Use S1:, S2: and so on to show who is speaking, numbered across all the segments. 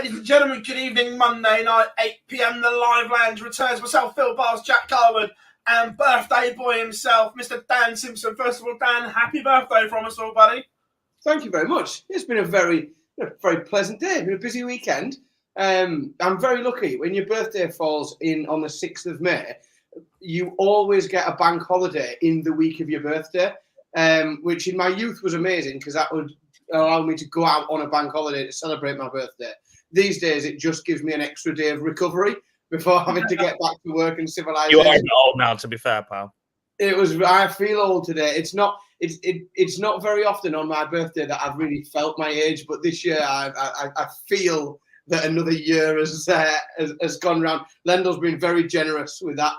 S1: Ladies and gentlemen, good evening. Monday night, 8 p.m. The Live Lounge returns. Myself, Phil Bars, Jack Carwood, and birthday boy himself, Mr. Dan Simpson. First of all, Dan, happy birthday from us all, buddy.
S2: Thank you very much. It's been a very pleasant day. It's been a busy weekend. I'm very lucky. When your birthday falls in on the 6th of May, you always get a bank holiday in the week of your birthday, which in my youth was amazing because that would allow me to go out on a bank holiday to celebrate my birthday. These days, it just gives me an extra day of recovery before having to get back to work and civilization.
S3: You are old now, to be fair, pal.
S2: I feel old today. It's not very often on my birthday that I've really felt my age, but this year I feel that another year has gone round. Lendel's been very generous with that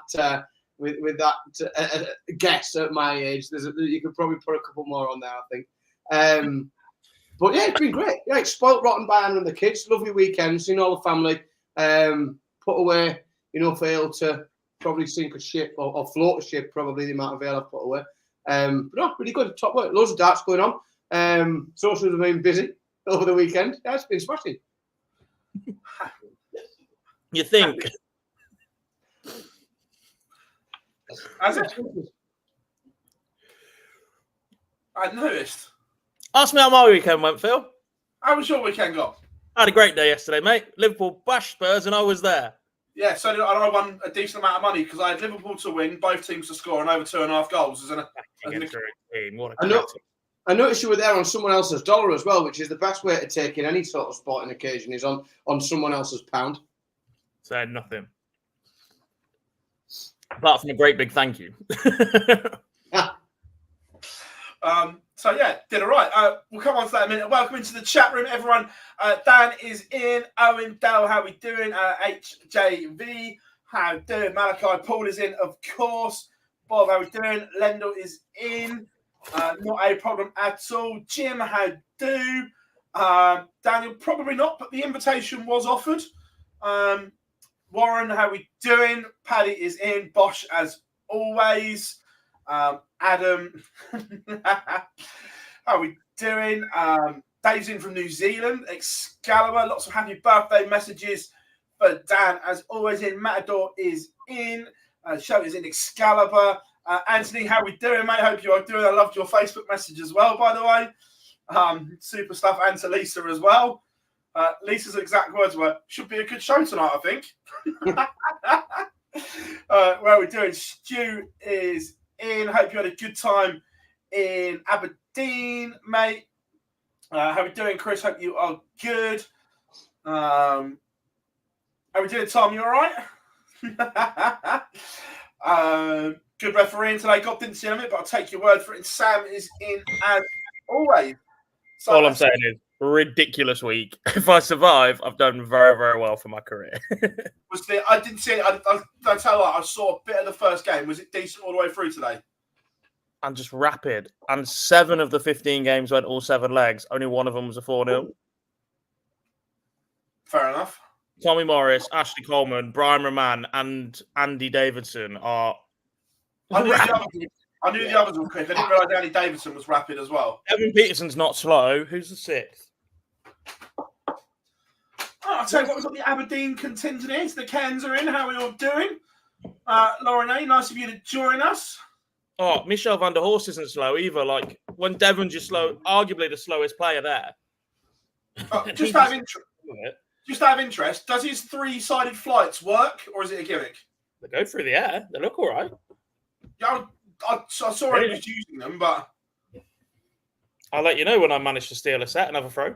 S2: guess at my age. You could probably put a couple more on there, I think. But yeah, it's been great. Yeah, it's spoilt rotten by Anna and the kids. Lovely weekend, seen all the family. Put away, for ale to probably sink a ship or float a ship, probably the amount of ale I've put away. But no, really good. Top work. Loads of darts going on. Socials have been busy over the weekend. Yeah, it's been smashing.
S3: You think?
S1: As I noticed.
S3: Ask me how my weekend went, Phil.
S1: How was your weekend gone?
S3: I had a great day yesterday, mate. Liverpool bashed Spurs and I was there.
S1: Yeah, so I won a decent amount of money because I had Liverpool to win, both teams to score, and over 2.5 goals.
S2: I noticed you were there on someone else's dollar as well, which is the best way to take in any sort of sporting occasion, is on someone else's pound.
S3: Said nothing. Apart from a great big thank you.
S1: So yeah, did all right. We'll come on to that in a minute. Welcome into the chat room, everyone. Dan is in. Owen Dell, how we doing? HJV, how we doing? Malachi Paul is in, of course. Bob, how we doing? Lendl is in. Not a problem at all. Jim, how do? Daniel, probably not, but the invitation was offered. Warren, how we doing? Paddy is in. Bosch, as always. Adam, how are we doing? Dave's in from New Zealand. Excalibur, lots of happy birthday messages for Dan, as always. In Matador is in. Show is in Excalibur. Anthony, how are we doing, mate? Hope you are doing. I loved your Facebook message as well, by the way. Super stuff. And to Lisa as well. Lisa's exact words were, should be a good show tonight, I think. Where are we doing? Stu is in. Hope you had a good time in Aberdeen, mate. How are we doing, Chris? Hope you are good. How are we doing, Tom? You all right? Good refereeing today. God didn't see it, but I'll take your word for it. And Sam is in as always. So
S3: all I'm saying is, ridiculous week. If I survive, I've done very, very well for my career.
S1: I didn't see it. I tell you what, I saw a bit of the first game. Was it decent all the way through today?
S3: And just rapid. And 7 of the 15 games went all 7 legs. Only one of them was a 4-0.
S1: Fair enough.
S3: Tommy Morris, Ashley Coleman, Brian Roman, and Andy Davidson are.
S1: I knew the others were quick. I didn't realise Andy Davidson was rapid as well.
S3: Evan Peterson's not slow. Who's the 6th?
S1: I'll tell you what, we've got the Aberdeen contingent here. The Cairns are in. How are we all doing? Lauren A., nice of you to join us.
S3: Oh, Michel van der Horst isn't slow either. Like, when Devon's just slow, arguably the slowest player there.
S1: Just out of interest, does his 3-sided flights work, or is it a gimmick?
S3: They go through the air. They look all right.
S1: Yeah, I saw he was using them, but...
S3: I'll let you know when I manage to steal a set and have a throw.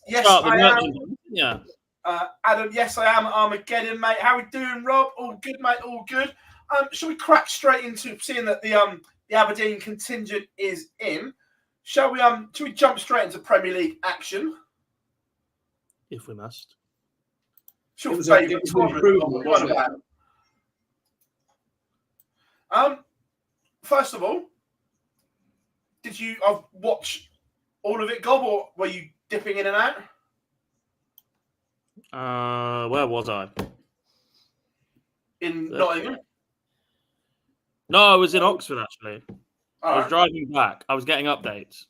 S1: Yes, I am.
S3: Yeah.
S1: Adam, yes, I am. Armageddon, mate. How we doing, Rob? All good, mate. All good. Shall we crack straight into seeing that the Aberdeen contingent is in? Shall we jump straight into Premier League action?
S3: If we must.
S1: Sure, first of all, did you watch all of it, Gob, or were you dipping in and out?
S3: Where was I?
S1: In Nottingham?
S3: No, I was in Oxford, actually. I was driving back. I was getting updates.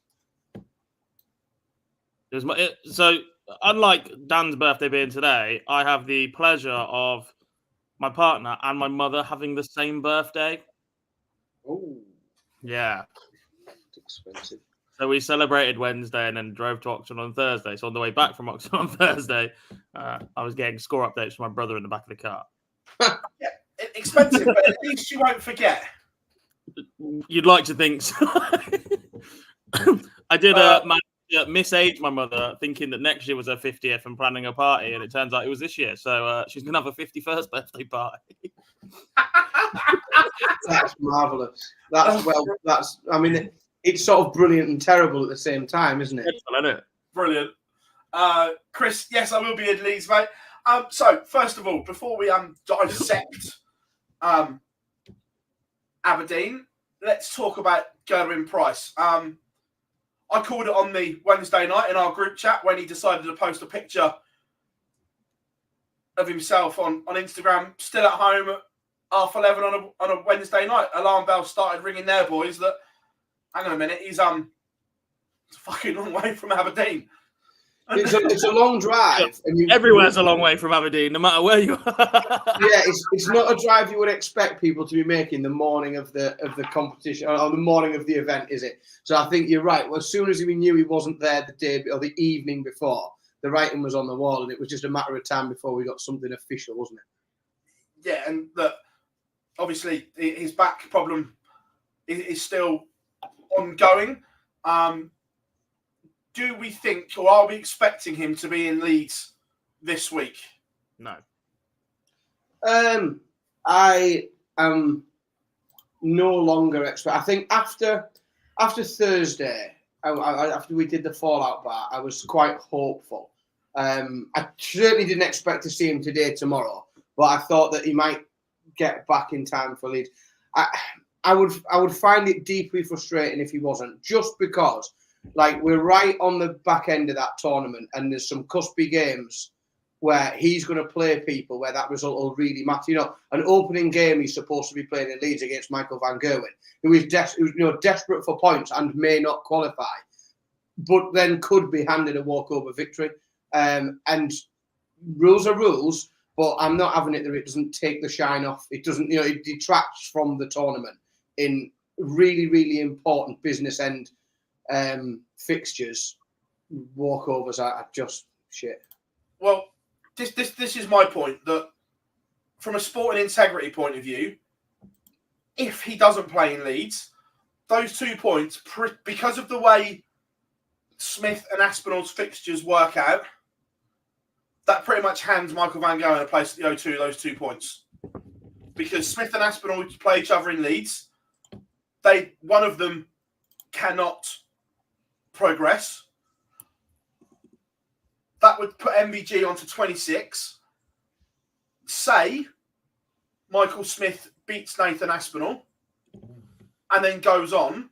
S3: It was so unlike Dan's birthday being today, I have the pleasure of my partner and my mother having the same birthday.
S2: Oh,
S3: Yeah.
S2: it's expensive.
S3: So we celebrated Wednesday and then drove to Oxford on Thursday. So on the way back from Oxford on Thursday, I was getting score updates from my brother in the back of the car.
S1: Yeah, expensive, but at least you won't forget.
S3: You'd like to think so. I did misage my mother, thinking that next year was her 50th and planning a party, and it turns out it was this year. So she's going to have a 51st birthday party.
S2: That's marvellous. I mean, it's sort of brilliant and terrible at the same time, isn't it?
S3: Excellent, isn't it?
S1: Brilliant. Chris, yes, I will be in Leeds, mate. So, first of all, before we dissect Aberdeen, let's talk about Gezzy Price. I called it on the Wednesday night in our group chat when he decided to post a picture of himself on Instagram, still at home at 11:30 on a Wednesday night. Alarm bells started ringing there, boys. That, hang on a minute, he's it's a fucking long way from Aberdeen.
S2: It's a long drive. And
S3: everywhere's a long way from Aberdeen, no matter where you are.
S2: Yeah, it's not a drive you would expect people to be making the morning of the competition or the morning of the event, is it? So I think you're right. Well, as soon as we knew he wasn't there the day or the evening before, the writing was on the wall, and it was just a matter of time before we got something official, wasn't it?
S1: Yeah, and look, obviously his back problem is still ongoing. Do we think, or are we expecting him to be in Leeds this week?
S3: No.
S2: I am no longer expect. I think after Thursday, after we did the Fallout bar, I was quite hopeful. I certainly didn't expect to see him today, tomorrow, but I thought that he might get back in time for Leeds. I would find it deeply frustrating if he wasn't, just because. Like, we're right on the back end of that tournament, and there's some cuspy games where he's going to play people where that result will really matter. You know, an opening game he's supposed to be playing in Leeds against Michael van Gerwen, who is desperate for points and may not qualify, but then could be handed a walkover victory. And rules are rules, but I'm not having it that it doesn't take the shine off. It doesn't, it detracts from the tournament in really, really important business end fixtures. Walkovers are just shit.
S1: Well, this is my point, that from a sporting integrity point of view, if he doesn't play in Leeds, those 2 points, because of the way Smith and Aspinall's fixtures work out, that pretty much hands Michael van Gerwen a place at the O2 those 2 points. Because Smith and Aspinall play each other in Leeds, one of them cannot progress. That would put MVG onto 26. Say Michael Smith beats Nathan Aspinall and then goes on.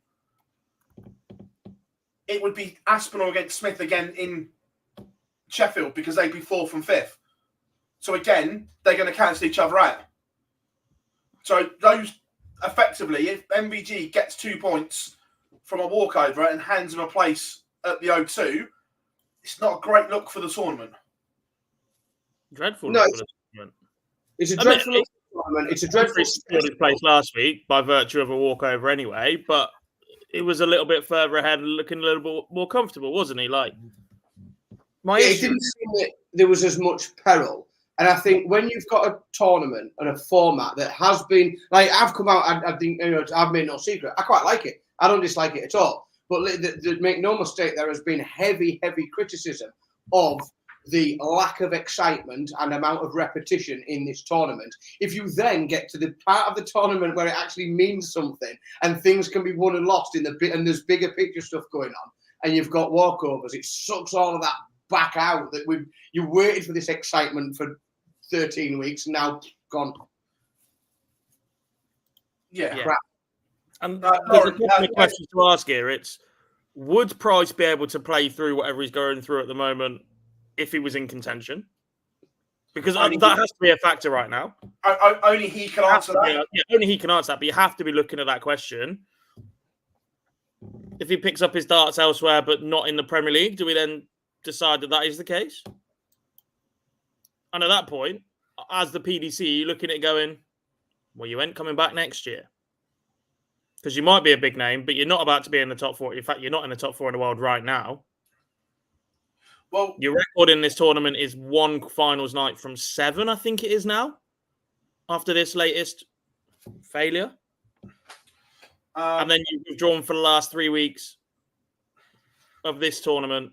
S1: It would be Aspinall against Smith again in Sheffield, because they'd be 4th and 5th. So again, they're going to cancel each other out. So those, effectively, if MVG gets 2 points from a walkover and hands him a place at the O2, it's not a great look for the tournament.
S3: Dreadful look for the tournament.
S2: It's a dreadful look for the tournament. It's a dreadful
S3: place last week by virtue of a walkover anyway, but it was a little bit further ahead and looking a little bit more comfortable, wasn't he? Like,
S2: it didn't seem that there was as much peril. And I think when you've got a tournament and a format that has been, like, I've come out, I think, I've made no secret. I quite like it. I don't dislike it at all. But make no mistake, there has been heavy, heavy criticism of the lack of excitement and amount of repetition in this tournament. If you then get to the part of the tournament where it actually means something and things can be won and lost and there's bigger picture stuff going on, and you've got walkovers, it sucks all of that back out. That you waited for this excitement for 13 weeks, and now gone.
S1: Yeah.
S2: Crap.
S3: And there's a couple of questions to ask here. It's, would Price be able to play through whatever he's going through at the moment if he was in contention? Because that has to be a factor right now.
S1: Only he can answer that.
S3: Yeah, only he can answer that, but you have to be looking at that question. If he picks up his darts elsewhere but not in the Premier League, do we then decide that is the case. And at that point, as the PDC, you're looking at it going, well, you ain't coming back next year. Because you might be a big name, but you're not about to be in the top 4. In fact, you're not in the top 4 in the world right now.
S1: Well,
S3: your record in this tournament is 1 finals night from 7, I think it is now, after this latest failure. And then you've withdrawn for the last 3 weeks of this tournament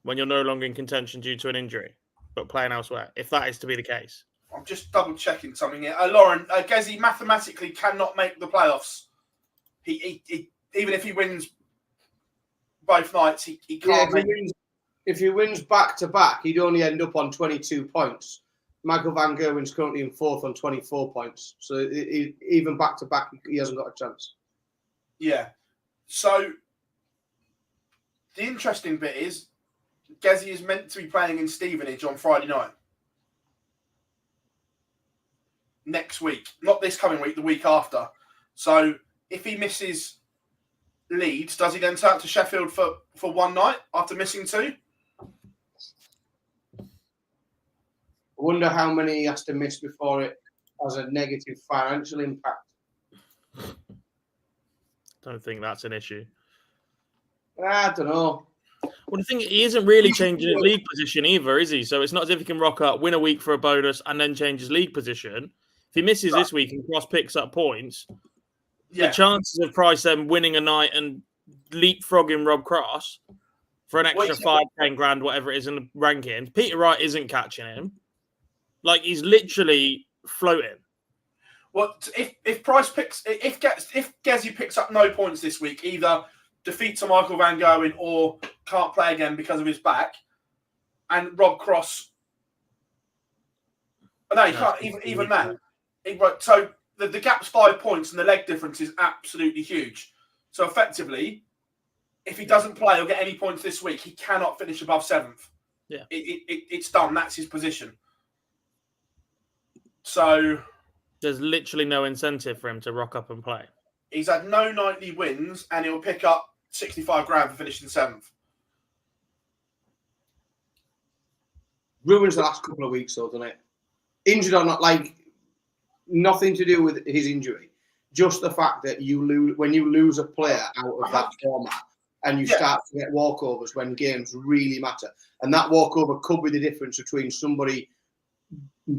S3: when you're no longer in contention due to an injury, but playing elsewhere, if that is to be the case.
S1: I'm just double-checking something here. Lauren, Gezzy mathematically cannot make the playoffs. He even if he wins both nights, he can't.
S2: If he wins back-to-back, he'd only end up on 22 points. Michael Van Gerwen's currently in 4th on 24 points. So even back-to-back, he hasn't got a chance.
S1: Yeah. So the interesting bit is Gezzy is meant to be playing in Stevenage on Friday night. Next week. Not this coming week, the week after. So if he misses Leeds, does he then turn to Sheffield for one night after missing 2?
S2: I wonder how many he has to miss before it has a negative financial impact.
S3: Don't think that's an issue.
S2: I don't know.
S3: Well, the thing, he isn't really changing his league position either, is he? So it's not as if he can rock up, win a week for a bonus, and then change his league position. If he misses this week and Cross picks up points, the chances of Price then winning a night and leapfrogging Rob Cross for an extra 5-10 grand, whatever it is in the rankings, Peter Wright isn't catching him. Like, he's literally floating.
S1: Well, if Price picks, if Gezzy picks up no points this week, either defeat to Michael Van Gerwen or can't play again because of his back, and Rob Cross, no, he can't even that. So the gap's 5 points and the leg difference is absolutely huge. So effectively, if he doesn't play or get any points this week, he cannot finish above 7th.
S3: Yeah,
S1: it's done. That's his position. So
S3: there's literally no incentive for him to rock up and play.
S1: He's had no nightly wins, and he'll pick up 65 grand for finishing 7th.
S2: Ruins the last couple of weeks, though, doesn't it? Injured or not, like, nothing to do with his injury. Just the fact that when you lose a player out of that format and you start to get walkovers when games really matter. And that walkover could be the difference between somebody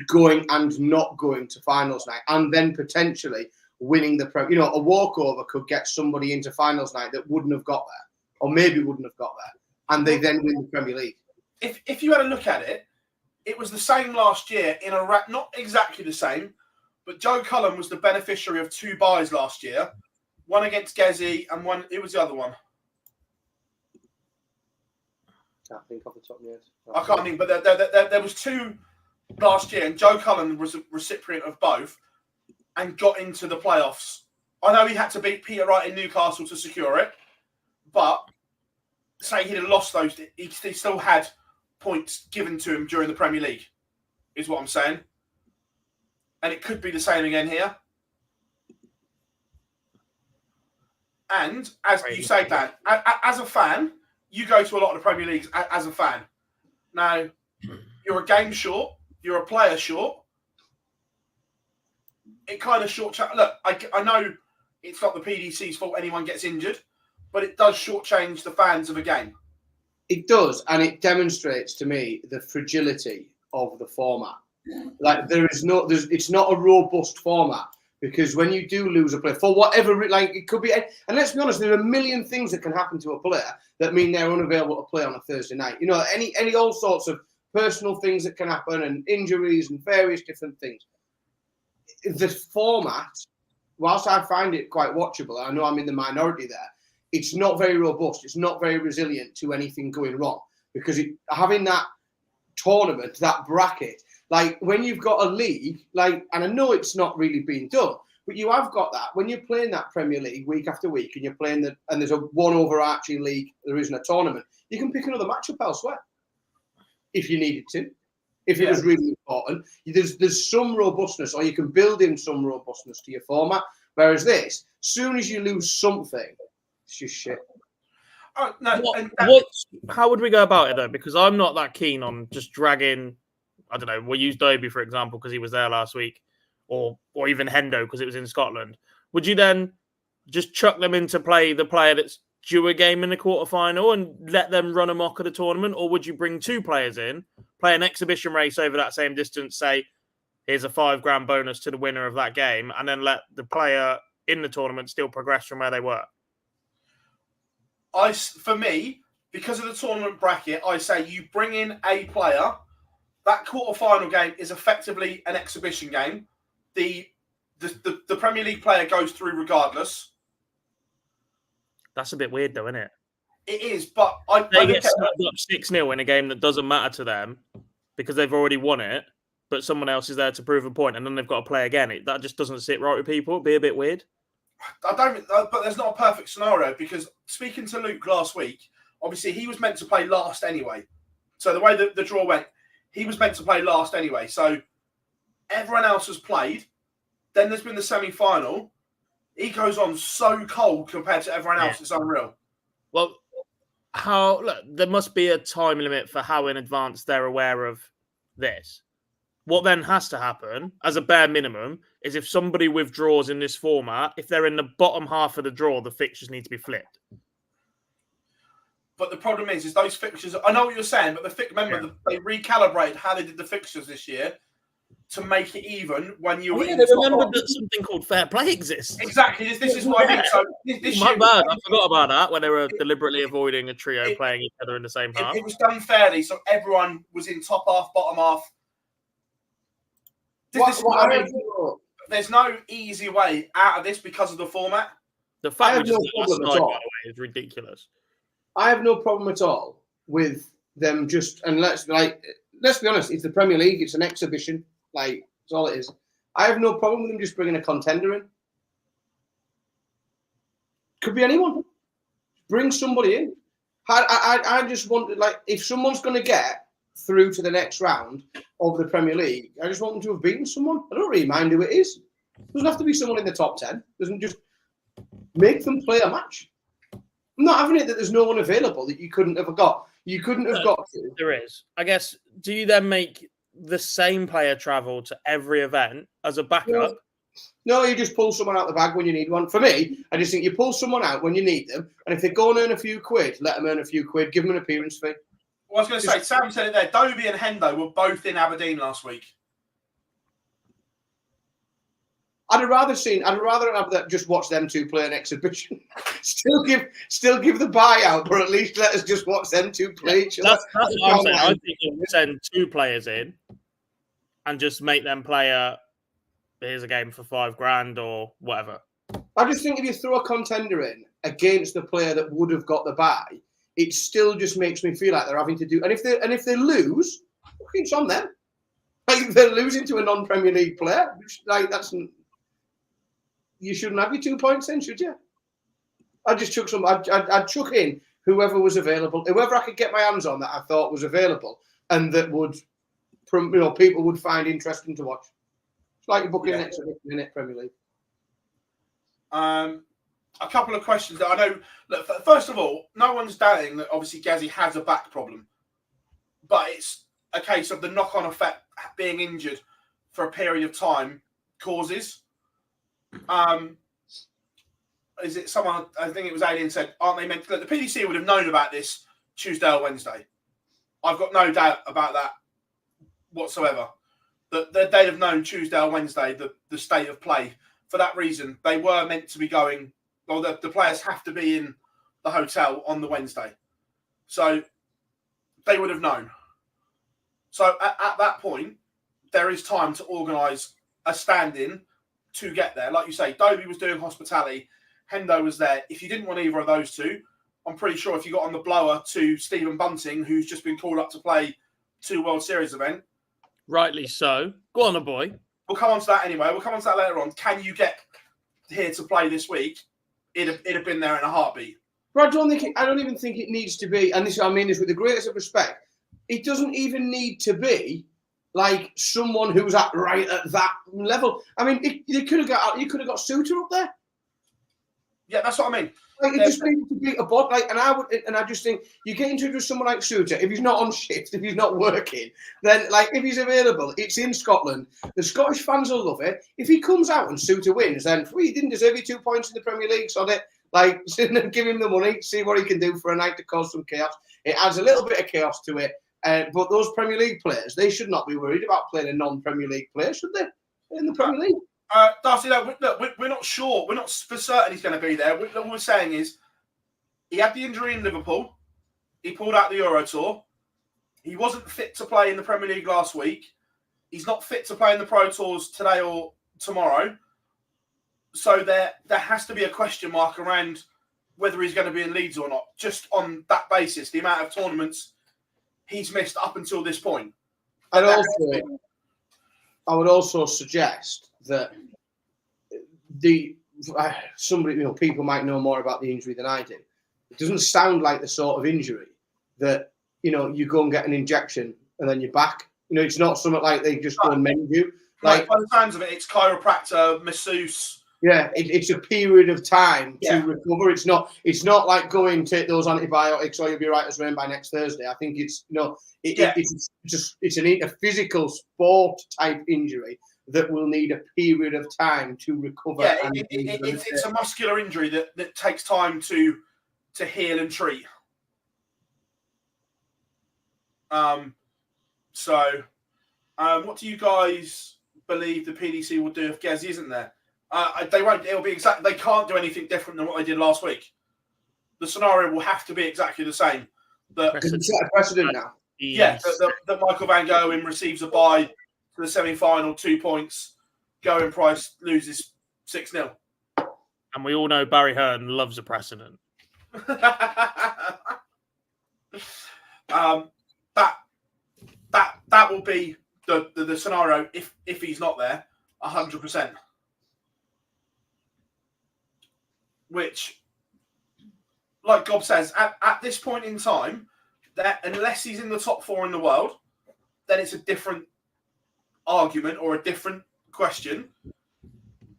S2: going and not going to finals night, and then potentially winning the a walkover could get somebody into finals night that wouldn't have got there, or maybe wouldn't have got there, and they then win the Premier League.
S1: If you had a look at it, it was the same last year in a not exactly the same, but Joe Cullen was the beneficiary of 2 buys last year, one against Gezzy and one. It was the other one.
S2: Can't think off the top of my head.
S1: I can't think, but there was 2 last year, and Joe Cullen was a recipient of both and got into the playoffs. I know he had to beat Peter Wright in Newcastle to secure it, but say he'd have lost those, he still had points given to him during the Premier League, is what I'm saying. And it could be the same again here. And as you say, Dan, as a fan, you go to a lot of the Premier Leagues as a fan. Now, you're a game short, you're a player short. It kind of look, I know it's not the PDC's fault anyone gets injured, but it does shortchange the fans of a game.
S2: It does, and it demonstrates to me the fragility of the format. Like it's not a robust format, because when you do lose a player for whatever, like it could be, and let's be honest, there are a million things that can happen to a player that mean they're unavailable to play on a Thursday night. You know, any all sorts of personal things that can happen, and injuries and various different things. The format, whilst I find it quite watchable, I know I'm in the minority there, it's not very robust. It's not very resilient to anything going wrong, because having that tournament, that bracket, like when you've got a league, like, and I know it's not really being done, but you have got that when you're playing that Premier League week after week, and you're playing and there's a one overarching league, there isn't a tournament, you can pick another matchup elsewhere if you needed to. If it was really important, there's some robustness, or you can build in some robustness to your format. Whereas this, soon as you lose something, it's just shit.
S3: How would we go about it though? Because I'm not that keen on just dragging. I don't know. We'll use Dobie for example because he was there last week, or even Hendo because it was in Scotland. Would you then just chuck them in to play the player that's due a game in the quarterfinal and let them run amok at the tournament, or would you bring 2 players in, play an exhibition race over that same distance, say here's a $5,000 bonus to the winner of that game, and then let the player in the tournament still progress from where they were?
S1: For me, because of the tournament bracket, I say you bring in a player. That quarter-final game is effectively an exhibition game. The Premier League player goes through regardless.
S3: That's a bit weird, though, isn't it?
S1: It is, but
S3: they get snapped up 6-0 in a game that doesn't matter to them because they've already won it, but someone else is there to prove a point, and then they've got to play again. That just doesn't sit right with people. It'd be a bit weird.
S1: But there's not a perfect scenario because speaking to Luke last week, obviously he was meant to play last anyway. So the way that the draw went, he was meant to play last anyway. So everyone else has played. Then there's been the semi-final. He goes on so cold compared to everyone else. It's unreal.
S3: Well, there must be a time limit for how in advance they're aware of this. What then has to happen, as a bare minimum, is if somebody withdraws in this format, if they're in the bottom half of the draw, the fixtures need to be flipped.
S1: But the problem is those fixtures. I know what you're saying, but they recalibrated how they did the fixtures this year to make it even when you were.
S3: Yeah, they remembered that something called fair play exists.
S1: Exactly. This is what I mean. So this
S3: My
S1: year,
S3: bad. I forgot about that when they were deliberately avoiding a trio playing each other in the same half.
S1: It was done fairly, so everyone was in top half, bottom half. There's no easy way out of this because of the format.
S3: The fact we just let that slide, by the way, is ridiculous.
S2: I have no problem at all with them let's be honest, it's the Premier League, it's an exhibition, that's all it is. I have no problem with them just bringing a contender in. Could be anyone. Bring somebody in. I just want, if someone's going to get through to the next round of the Premier League, I just want them to have beaten someone. I don't really mind who it is. It doesn't have to be someone in the top 10. Doesn't just make them play a match. I'm not having it that there's no one available that you couldn't have got. You couldn't have got to.
S3: There is. I guess, do you then make the same player travel to every event as a backup?
S2: No, you just pull someone out the bag when you need one. For me, I just think you pull someone out when you need them, and if they go and earn a few quid, let them earn a few quid, give them an appearance fee.
S1: Well, I was going to say, Sam said it there. Dobie and Hendo were both in Aberdeen last week.
S2: I'd rather have that. Just watch them 2 play an exhibition. still give the buyout, but at least let us just watch them 2 play each other.
S3: That's what I'm saying. I think you send 2 players in and just make them play here's a game for $5,000 or whatever.
S2: I just think if you throw a contender in against the player that would have got the bye, it still just makes me feel like they're having to do. And if they lose, it's on them. They're losing to a non-Premier League player. You shouldn't have your 2 points in, should you? I'd just chuck I'd chuck in whoever was available, whoever I could get my hands on that I thought was available, and that would, people would find interesting to watch. It's like you're booking an exhibition in it, Premier League.
S1: A couple of questions that I know. Look, first of all, no one's doubting that obviously Gezzy has a back problem, but it's a case of the knock-on effect being injured for a period of time causes. Is it someone? I think it was Alien said, aren't they meant to? Look, the PDC would have known about this Tuesday or Wednesday. I've got no doubt about that whatsoever. That they'd have known Tuesday or Wednesday the state of play. For that reason, they were meant to be going. Well, the players have to be in the hotel on the Wednesday, so they would have known. So at that point, there is time to organise a stand-in to get there. Like you say, Dobie was doing hospitality, Hendo was there. If you didn't want either of those 2, I'm pretty sure if you got on the blower to Stephen Bunting, who's just been called up to play 2 World Series event.
S3: Rightly so. Go on, boy.
S1: We'll come on to that anyway. We'll come on to that later on. Can you get here to play this week? It'd have been there in a heartbeat.
S2: But I don't even think it needs to be, and I mean this with the greatest of respect, it doesn't even need to be like someone who's right at that level. I mean, you could have got Suter up there.
S1: Yeah, that's what I mean.
S2: Like, it just needs to be a bot. Like, and I just think you get into it with someone like Suter. If he's not on shift, if he's not working, then like if he's available, it's in Scotland. The Scottish fans will love it. If he comes out and Suter wins, then he didn't deserve your 2 points in the Premier League. So that like give him the money, see what he can do for a night to cause some chaos. It adds a little bit of chaos to it. But those Premier League players, they should not be worried about playing a non-Premier League player, should they? In the Premier League.
S1: Darcy, look, we're not sure. We're not for certain he's going to be there. What we're saying is he had the injury in Liverpool. He pulled out the Euro Tour. He wasn't fit to play in the Premier League last week. He's not fit to play in the Pro Tours today or tomorrow. So there has to be a question mark around whether he's going to be in Leeds or not, just on that basis, the amount of tournaments he's missed up until this point.
S2: I would also suggest that people might know more about the injury than I do. It doesn't sound like the sort of injury that, you go and get an injection and then you're back. It's not something like they just go and mend you. Like,
S1: by the sounds of it, it's chiropractor, masseuse.
S2: Yeah, it's a period of time to recover. It's not like going take those antibiotics or you'll be right as rain by next Thursday. I think it's a physical sport type injury that will need a period of time to recover.
S1: Yeah, it's a muscular injury that takes time to heal and treat. What do you guys believe the PDC will do if Gezzy isn't there? They won't. It'll be exact. They can't do anything different than what they did last week. The scenario will have to be exactly the same.
S2: Because it's set a precedent now.
S1: Yeah, that Michael Van Gogh receives a bye to the semi-final, 2 points. Going Price loses 6-0.
S3: And we all know Barry Hearn loves a precedent.
S1: That will be the scenario if he's not there, 100%. Which, like Gob says, at this point in time, that unless he's in the top 4 in the world, then it's a different argument or a different question.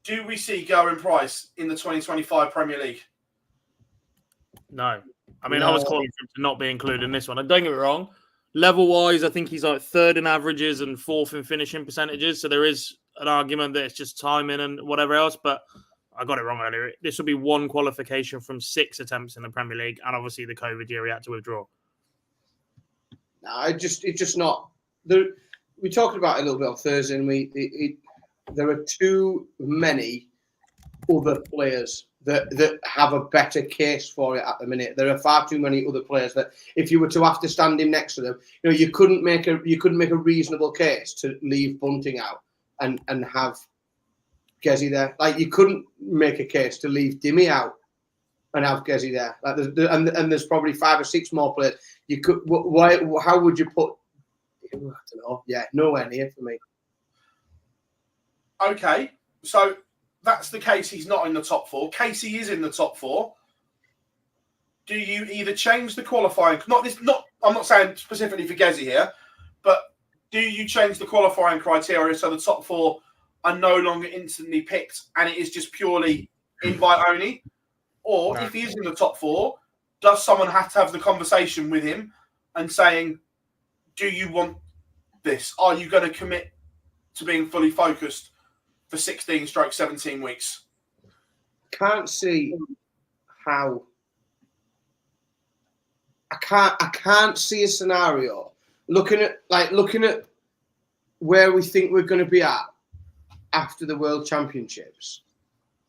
S1: Do we see Going Price in the 2025 Premier League?
S3: No. I mean, I was calling for him to not be included in this one. And don't get me wrong, level-wise, I think he's like 3rd in averages and 4th in finishing percentages. So there is an argument that it's just timing and whatever else, but I got it wrong earlier. This will be 1 qualification from 6 attempts in the Premier League, and obviously the COVID year he had to withdraw.
S2: No, it's just not. We talked about it a little bit on Thursday, and there are too many other players that have a better case for it at the minute. There are far too many other players that, if you were to have to stand him next to them, you couldn't make a reasonable case to leave Bunting out and have Gezzy there. Like, you couldn't make a case to leave Dimmy out and have Gezzy there. Like, and there's probably 5 or 6 more players. You could. Why? How would you put? I don't know. Yeah, nowhere near for me.
S1: Okay, so that's the case. He's not in the top 4. Casey is in the top 4. Do you either change the qualifying? I'm not saying specifically for Gezzy here, but do you change the qualifying criteria so the top 4 are no longer instantly picked and it is just purely invite only? Or if he is in the top 4, does someone have to have the conversation with him and saying, do you want this? Are you going to commit to being fully focused for 16/17 weeks?
S2: Can't see how. I can't see a scenario looking at where we think we're going to be at after the World Championships.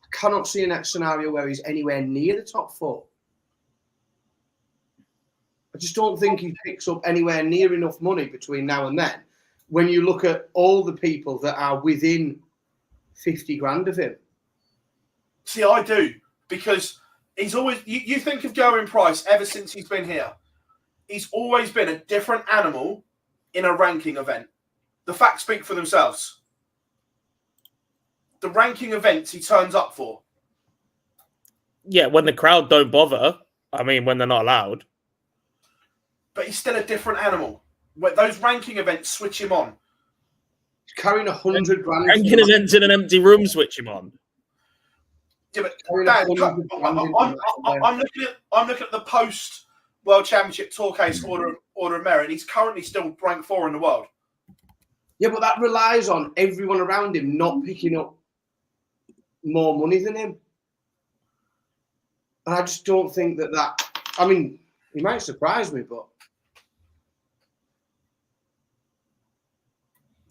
S2: I cannot see a next scenario where he's anywhere near the top 4. I just don't think he picks up anywhere near enough money between now and then. When you look at all the people that are within 50 grand of him.
S1: See, I do, because he's always. You think of Going Price ever since he's been here. He's always been a different animal in a ranking event. The facts speak for themselves. The ranking events he turns up for.
S3: Yeah, when the crowd don't bother. I mean, when they're not allowed.
S1: But he's still a different animal. Where those ranking events switch him on.
S2: He's carrying 100 grand.
S3: Ranking events in an empty room switch him on.
S1: Yeah, but Dan, I'm looking at the post World Championship tour case order of merit. He's currently still ranked 4 in the world.
S2: Yeah, but that relies on everyone around him not picking up more money than him. And I just don't think that. I mean, he might surprise me, but.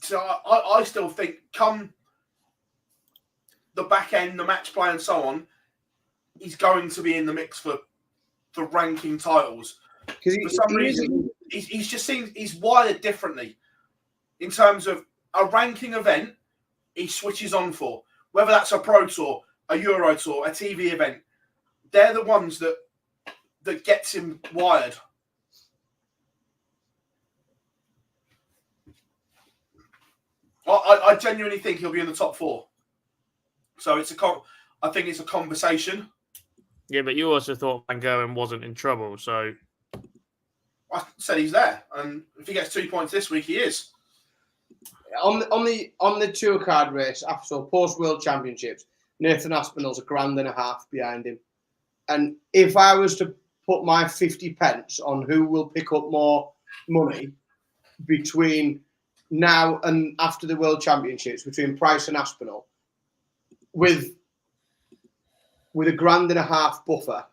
S1: So I still think come the back end, the match play and so on, he's going to be in the mix for ranking titles. For some reason, he's just seems he's wired differently in terms of a ranking event. He switches on for whether that's a Pro Tour, a Euro Tour, a TV event. They're the ones that gets him wired. I genuinely think he'll be in the top 4. So I think it's a conversation.
S3: Yeah, but you also thought Van Gogh wasn't in trouble, so
S1: I said he's there, and if he gets 2 points this week, he is.
S2: On the tour card race, after post World Championships, Nathan Aspinall's $1.50 behind him. And if I was to put my 50 pence on who will pick up more money between now and after the World Championships, between Price and Aspinall, with $1.50 buffer,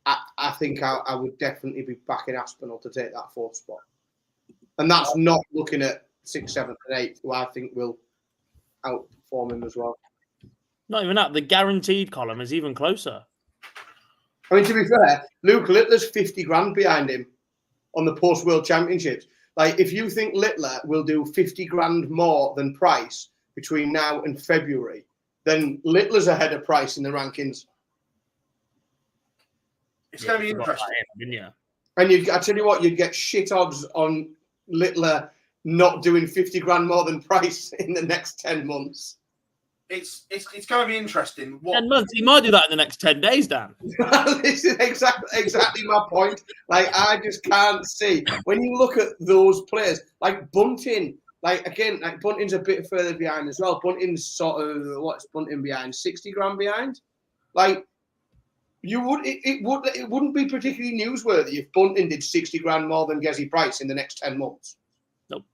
S2: I think I would definitely be backing Aspinall to take that 4th spot. And that's not looking at 6th, 7th, and 8th, who I think will outperform him as well.
S3: Not even that. The guaranteed column is even closer.
S2: I mean, to be fair, Luke Littler's 50 grand behind him on the post-World Championships. Like, if you think Littler will do 50 grand more than Price between now and February, then Littler's ahead of Price in the rankings.
S1: It's going to be interesting.
S3: Didn't you?
S2: And I tell you what, you'd get shit odds on Littler not doing 50 grand more than Price in the next 10 months.
S1: It's going to be interesting.
S3: 10 months? He might do that in the next 10 days, Dan.
S2: This is exactly my point. Like, I just can't see. When you look at those players, like Bunting, Bunting's a bit further behind as well. Bunting's sort of, what's Bunting behind? 60 grand behind? Like, it wouldn't be particularly newsworthy if Bunting did 60 grand more than Gezzy Price in the next 10 months.
S3: Nope.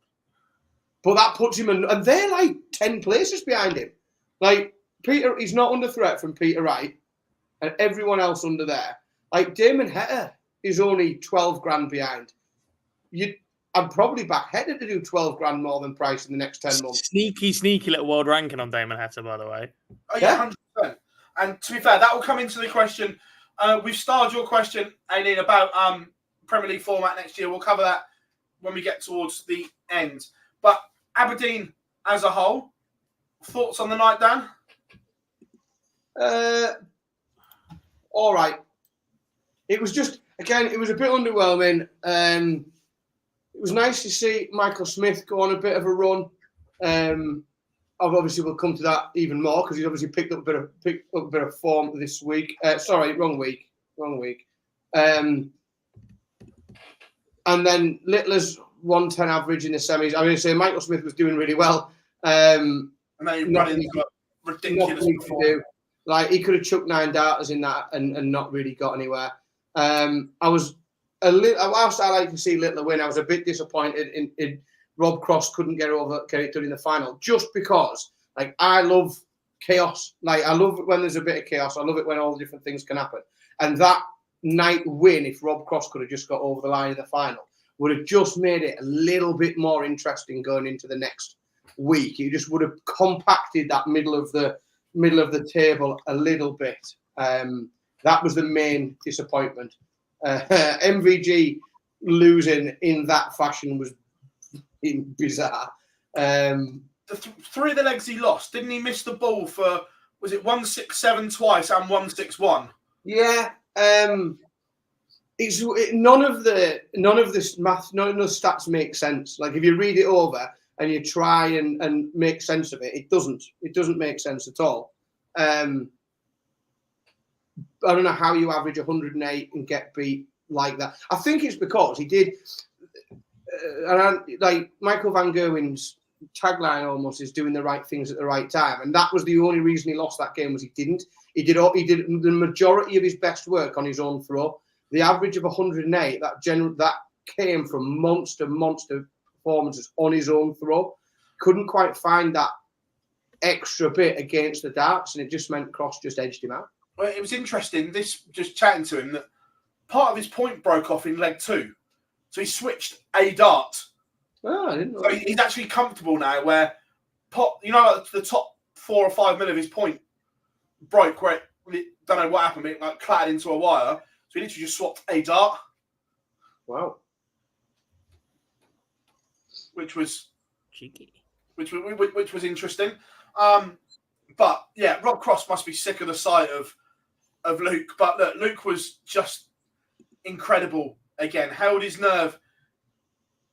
S2: But that puts him in, and they're like 10 places behind him. Like, Peter, he's not under threat from Peter Wright and everyone else under there. Like, Damon Heta is only 12 grand behind. I'd probably back Heta to do 12 grand more than Price in the next 10 months.
S3: Sneaky little world ranking on Damon Heta, by the way.
S1: Oh, yeah, 100%. And to be fair, that will come into the question. We've started your question, Aileen, about Premier League format next year. We'll cover that when we get towards the end. But Aberdeen as a whole, thoughts on the night, Dan?
S2: All right. It was just, again, it was a bit underwhelming. It was nice to see Michael Smith go on a bit of a run. Obviously, we'll come to that even more because he's obviously picked up a bit of form this week. Sorry, wrong week. And then Littler's 110 average in the semis. I mean, say Michael Smith was doing really well.
S1: And then he ran into ridiculous
S2: performance. Like, he could have chucked 9 darters in that and not really got anywhere. Whilst I like to see Littler win, I was a bit disappointed in Rob Cross couldn't get it done in the final, just because, like, I love chaos. Like, I love it when there's a bit of chaos. I love it when all the different things can happen. And that night win, if Rob Cross could have just got over the line in the final, would have just made it a little bit more interesting going into the next week. It just would have compacted that middle of the table a little bit. That was the main disappointment. MVG losing in that fashion was bizarre. The
S1: 3 of the legs he lost, didn't he miss the ball for, was it 167 twice and 161?
S2: Yeah. None of the stats make sense. Like, if you read it over and you try and make sense of it, it doesn't make sense at all. I don't know how you average 108 and get beat like that. I think it's because he did. Like, Michael Van Gerwen's tagline almost is doing the right things at the right time, and that was the only reason he lost that game. Was he did the majority of his best work on his own throw. The average of 108 that came from monster performances on his own throw. Couldn't quite find that extra bit against the darts, and it just meant Cross just edged him out.
S1: Well, it was interesting. This just chatting to him that part of his point broke off in leg 2, so he switched a dart.
S2: Oh, I didn't know.
S1: So he's actually comfortable now. Where like the top 4 or 5 mil of his point broke, where it don't know what happened. It like clattered into a wire. So he literally just swapped a dart.
S2: Wow.
S1: Which was
S3: cheeky.
S1: Which was interesting. But yeah, Rob Cross must be sick of the sight of Luke. But look, Luke was just incredible again. Held his nerve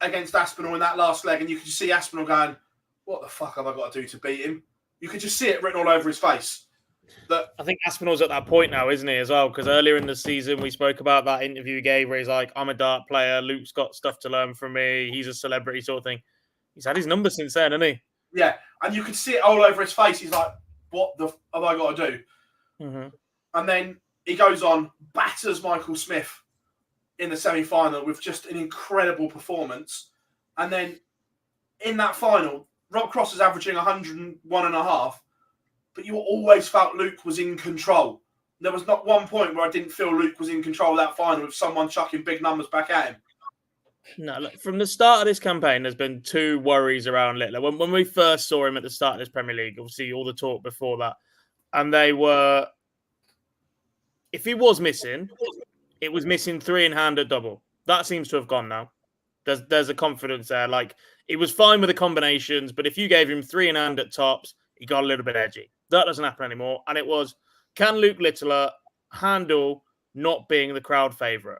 S1: against Aspinall in that last leg, and you could just see Aspinall going, "What the fuck have I got to do to beat him?" You could just see it written all over his face.
S3: I think Aspinall's at that point now, isn't he, as well? Because earlier in the season, we spoke about that interview he gave where he's like, I'm a dart player. Luke's got stuff to learn from me. He's a celebrity sort of thing. He's had his number since then, hasn't he?
S1: Yeah, and you could see it all over his face. He's like, what the have I got to do?
S3: Mm-hmm.
S1: And then he goes on, batters Michael Smith in the semi-final with just an incredible performance. And then in that final, Rob Cross is averaging 101.5, but you always felt Luke was in control. There was not one point where I didn't feel Luke was in control of that final with someone chucking big numbers back at him.
S3: No, look, from the start of this campaign, there's been 2 worries around Littler. When we first saw him at the start of this Premier League, obviously all the talk before that, and they were, if he was missing, it was missing 3 in hand at double. That seems to have gone now. There's a confidence there. Like, it was fine with the combinations, but if you gave him 3 in hand at tops, he got a little bit edgy. That doesn't happen anymore. And it was, can Luke Littler handle not being the crowd favourite?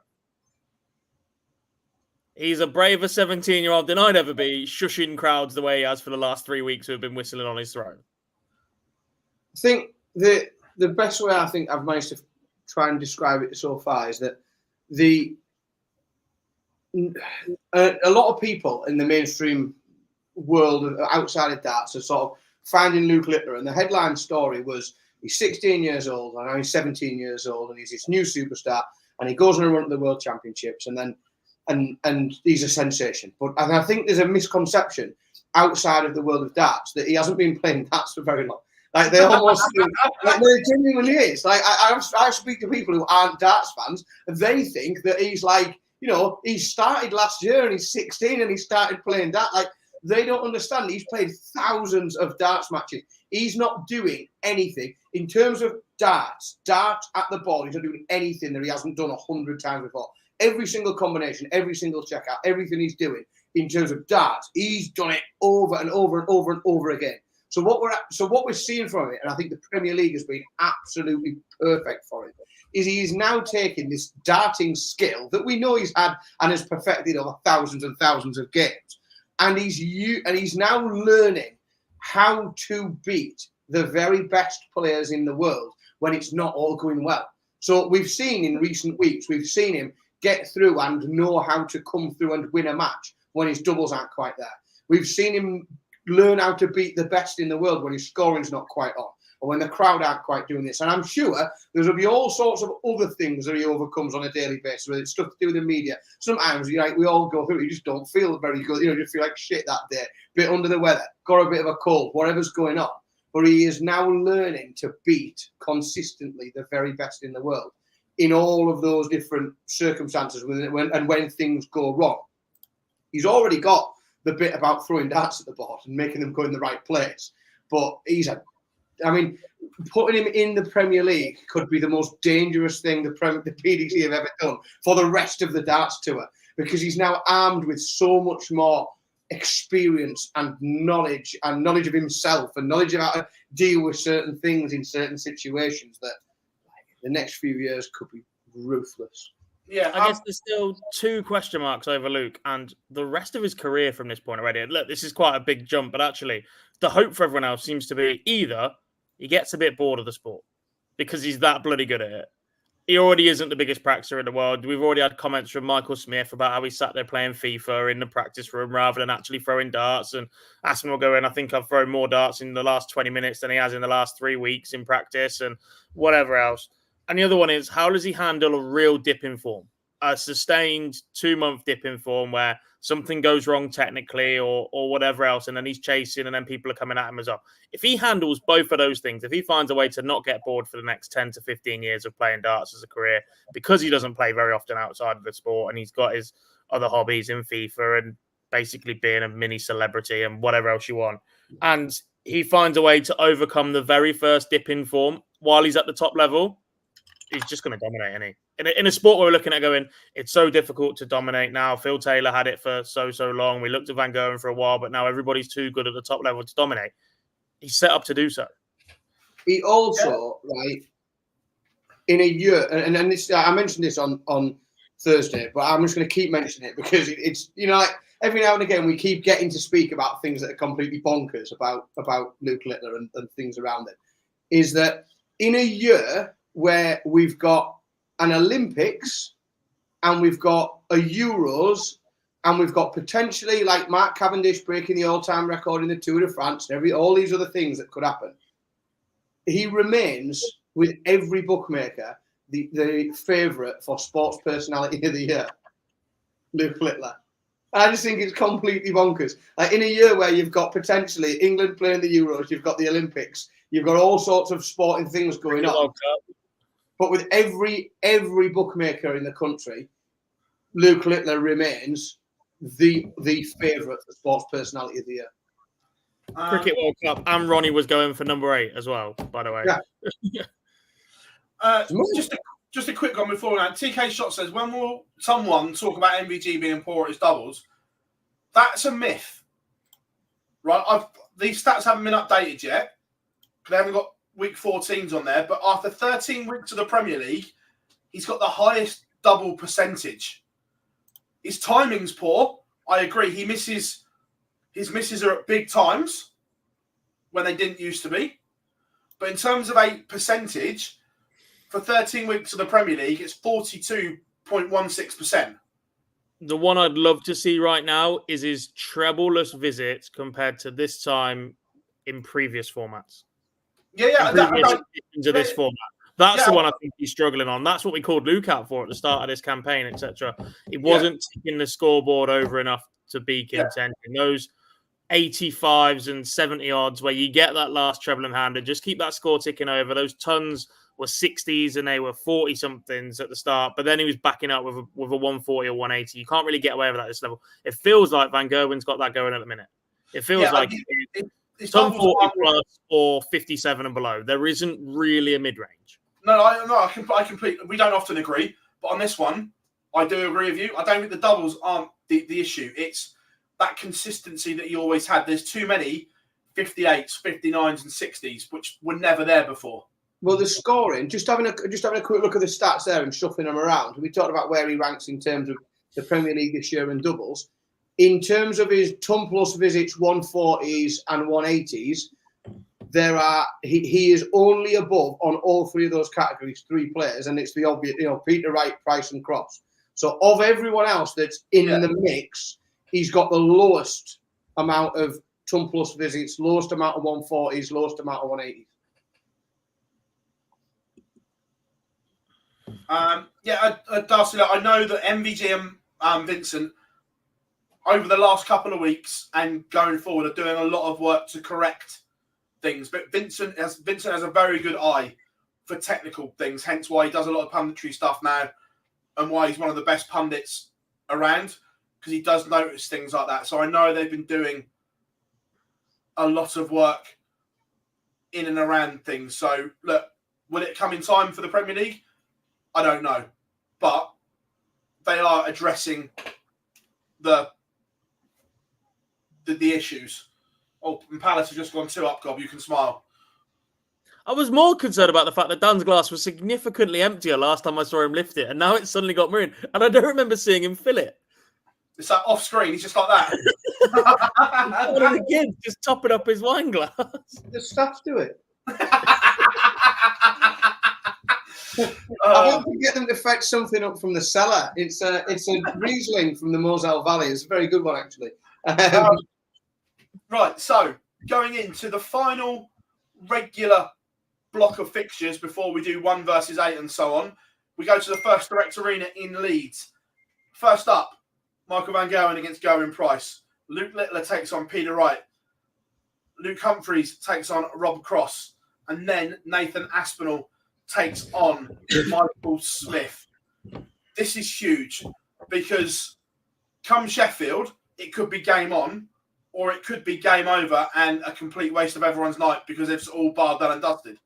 S3: He's a braver 17-year-old than I'd ever be, shushing crowds the way he has for the last 3 weeks who have been whistling on his throne.
S2: I think the best way I think I've managed to try and describe it so far is that a lot of people in the mainstream world outside of darts are sort of finding Luke Littler, and the headline story was he's 16 years old and now he's 17 years old and he's this new superstar and he goes on a run to the World Championships and then and he's a sensation. And I think there's a misconception outside of the world of darts that he hasn't been playing darts for very long. Like they almost like there genuinely is. Like I speak to people who aren't darts fans and they think that he's like, you know, he started last year and he's 16 and he started playing darts. Like they don't understand. He's played thousands of darts matches. He's not doing anything in terms of darts at the ball. He's not doing anything that he hasn't done 100 times before. Every single combination, every single checkout, everything he's doing in terms of darts, he's done it over and over and over and over again. So what we're seeing from it, and I think the Premier League has been absolutely perfect for it, is he's now taking this darting skill that we know he's had and has perfected over thousands and thousands of games, and he's now learning how to beat the very best players in the world when it's not all going well. So we've seen in recent weeks, we've seen him get through and know how to come through and win a match when his doubles aren't quite there. We've seen him learn how to beat the best in the world when his scoring's not quite on, or when the crowd aren't quite doing this. And I'm sure there'll be all sorts of other things that he overcomes on a daily basis, whether it's stuff to do with the media. Sometimes, we all go through it, you just don't feel very good. You just feel like shit that day, bit under the weather, got a bit of a cold, whatever's going on. But he is now learning to beat consistently the very best in the world in all of those different circumstances when things go wrong. He's already got the bit about throwing darts at the board and making them go in the right place. But putting him in the Premier League could be the most dangerous thing the PDC have ever done for the rest of the darts tour, because he's now armed with so much more experience and knowledge of himself and knowledge of how to deal with certain things in certain situations that the next few years could be ruthless.
S1: Yeah,
S3: I guess there's still 2 question marks over Luke and the rest of his career from this point already. Look, this is quite a big jump, but actually the hope for everyone else seems to be either he gets a bit bored of the sport because he's that bloody good at it. he already isn't the biggest practicer in the world. We've already had comments from Michael Smith about how he sat there playing FIFA in the practice room rather than actually throwing darts. And Aston will go in, I think I've thrown more darts in the last 20 minutes than he has in the last 3 weeks in practice and whatever else. And the other one is, how does he handle a real dip in form? A sustained 2-month dip in form where something goes wrong technically or whatever else, and then he's chasing and then people are coming at him as well. If he handles both of those things, if he finds a way to not get bored for the next 10 to 15 years of playing darts as a career, because he doesn't play very often outside of the sport and he's got his other hobbies in FIFA and basically being a mini celebrity and whatever else you want, and he finds a way to overcome the very first dip in form while he's at the top level, he's just going to dominate, isn't he? In a sport where we're looking at going, it's so difficult to dominate now. Phil Taylor had it for so long. We looked at Van Gogh for a while, but now everybody's too good at the top level to dominate. He's set up to do so.
S2: He also, right, in a year, and this, I mentioned this on Thursday, but I'm just going to keep mentioning it because it's, you know, like every now and again we keep getting to speak about things that are completely bonkers about Luke Littler and things around it. Is that in a year where we've got an Olympics and we've got a Euros and we've got potentially like Mark Cavendish breaking the all-time record in the Tour de France and all these other things that could happen, he remains with every bookmaker the favourite for sports personality of the year, Luke Littler. And I just think it's completely bonkers. Like in a year where you've got potentially England playing the Euros, you've got the Olympics, you've got all sorts of sporting things going on. But with every bookmaker in the country, Luke Littler remains the favourite for sports personality of the year.
S3: Cricket World Cup, and Ronnie was going for number 8 as well, by the way.
S2: Yeah.
S1: Just a quick one before that. TK Shot says, when will someone talk about MVG being poor at his doubles? That's a myth. Right? These stats haven't been updated yet. They haven't got week 14s on there, but after 13 weeks of the Premier League, he's got the highest double percentage. His timing's poor. I agree. His misses are at big times when they didn't used to be. But in terms of a percentage, for 13 weeks of the Premier League, it's 42.16%.
S3: The one I'd love to see right now is his treble-less visits compared to this time in previous formats. Into this format. That's the one I think he's struggling on. That's what we called Luke out for at the start of this campaign, etc. It wasn't ticking the scoreboard over enough to be contention. Those 85s and 70 odds where you get that last treble in hand and just keep that score ticking over. Those tons were 60s and they were 40 somethings at the start, but then he was backing up with a 140 or 180. You can't really get away with that at this level. It feels like Van Gerwen's got that going at the minute. It feels like it's 40 plus or 57 and below. There isn't really a mid-range.
S1: I completely. We don't often agree, but on this one, I do agree with you. I don't think the doubles aren't the issue. It's that consistency that he always had. There's too many 58s, 59s, and 60s, which were never there before.
S2: Well, the scoring, just having a quick look at the stats there and shuffling them around. We talked about where he ranks in terms of the Premier League this year and doubles. In terms of his ton plus visits, 140s and 180s, he is only above on all three of those categories 3 players, and it's the obvious, Peter Wright, Price, and Cross. So of everyone else that's in the mix, he's got the lowest amount of ton plus visits, lowest amount of 140s, lowest amount of 180s.
S1: Darcy, I know that MVG and Vincent over the last couple of weeks and going forward are doing a lot of work to correct things. But Vincent has a very good eye for technical things, hence why he does a lot of punditry stuff now and why he's one of the best pundits around, because he does notice things like that. So I know they've been doing a lot of work in and around things. So look, will it come in time for the Premier League? I don't know. But they are addressing the issues. Oh, and Palace have just gone 2 up, Gob. You can smile.
S3: I was more concerned about the fact that Dan's glass was significantly emptier last time I saw him lift it, and now it's suddenly got more in. And I don't remember seeing him fill it.
S1: It's like off screen. He's just like that.
S3: One of the kids just topping up his wine glass.
S2: The staff do it. I want to get them to fetch something up from the cellar. It's a Riesling from the Moselle Valley. It's a very good one, actually.
S1: Right, so going into the final regular block of fixtures before we do 1 versus 8 and so on, we go to the First Direct Arena in Leeds. First up, Michael Van Gerwen against Gezzy Price. Luke Littler takes on Peter Wright. Luke Humphreys takes on Rob Cross. And then Nathan Aspinall takes on Michael Smith. This is huge because come Sheffield, it could be game on or it could be game over and a complete waste of everyone's night because it's all bar done and dusted.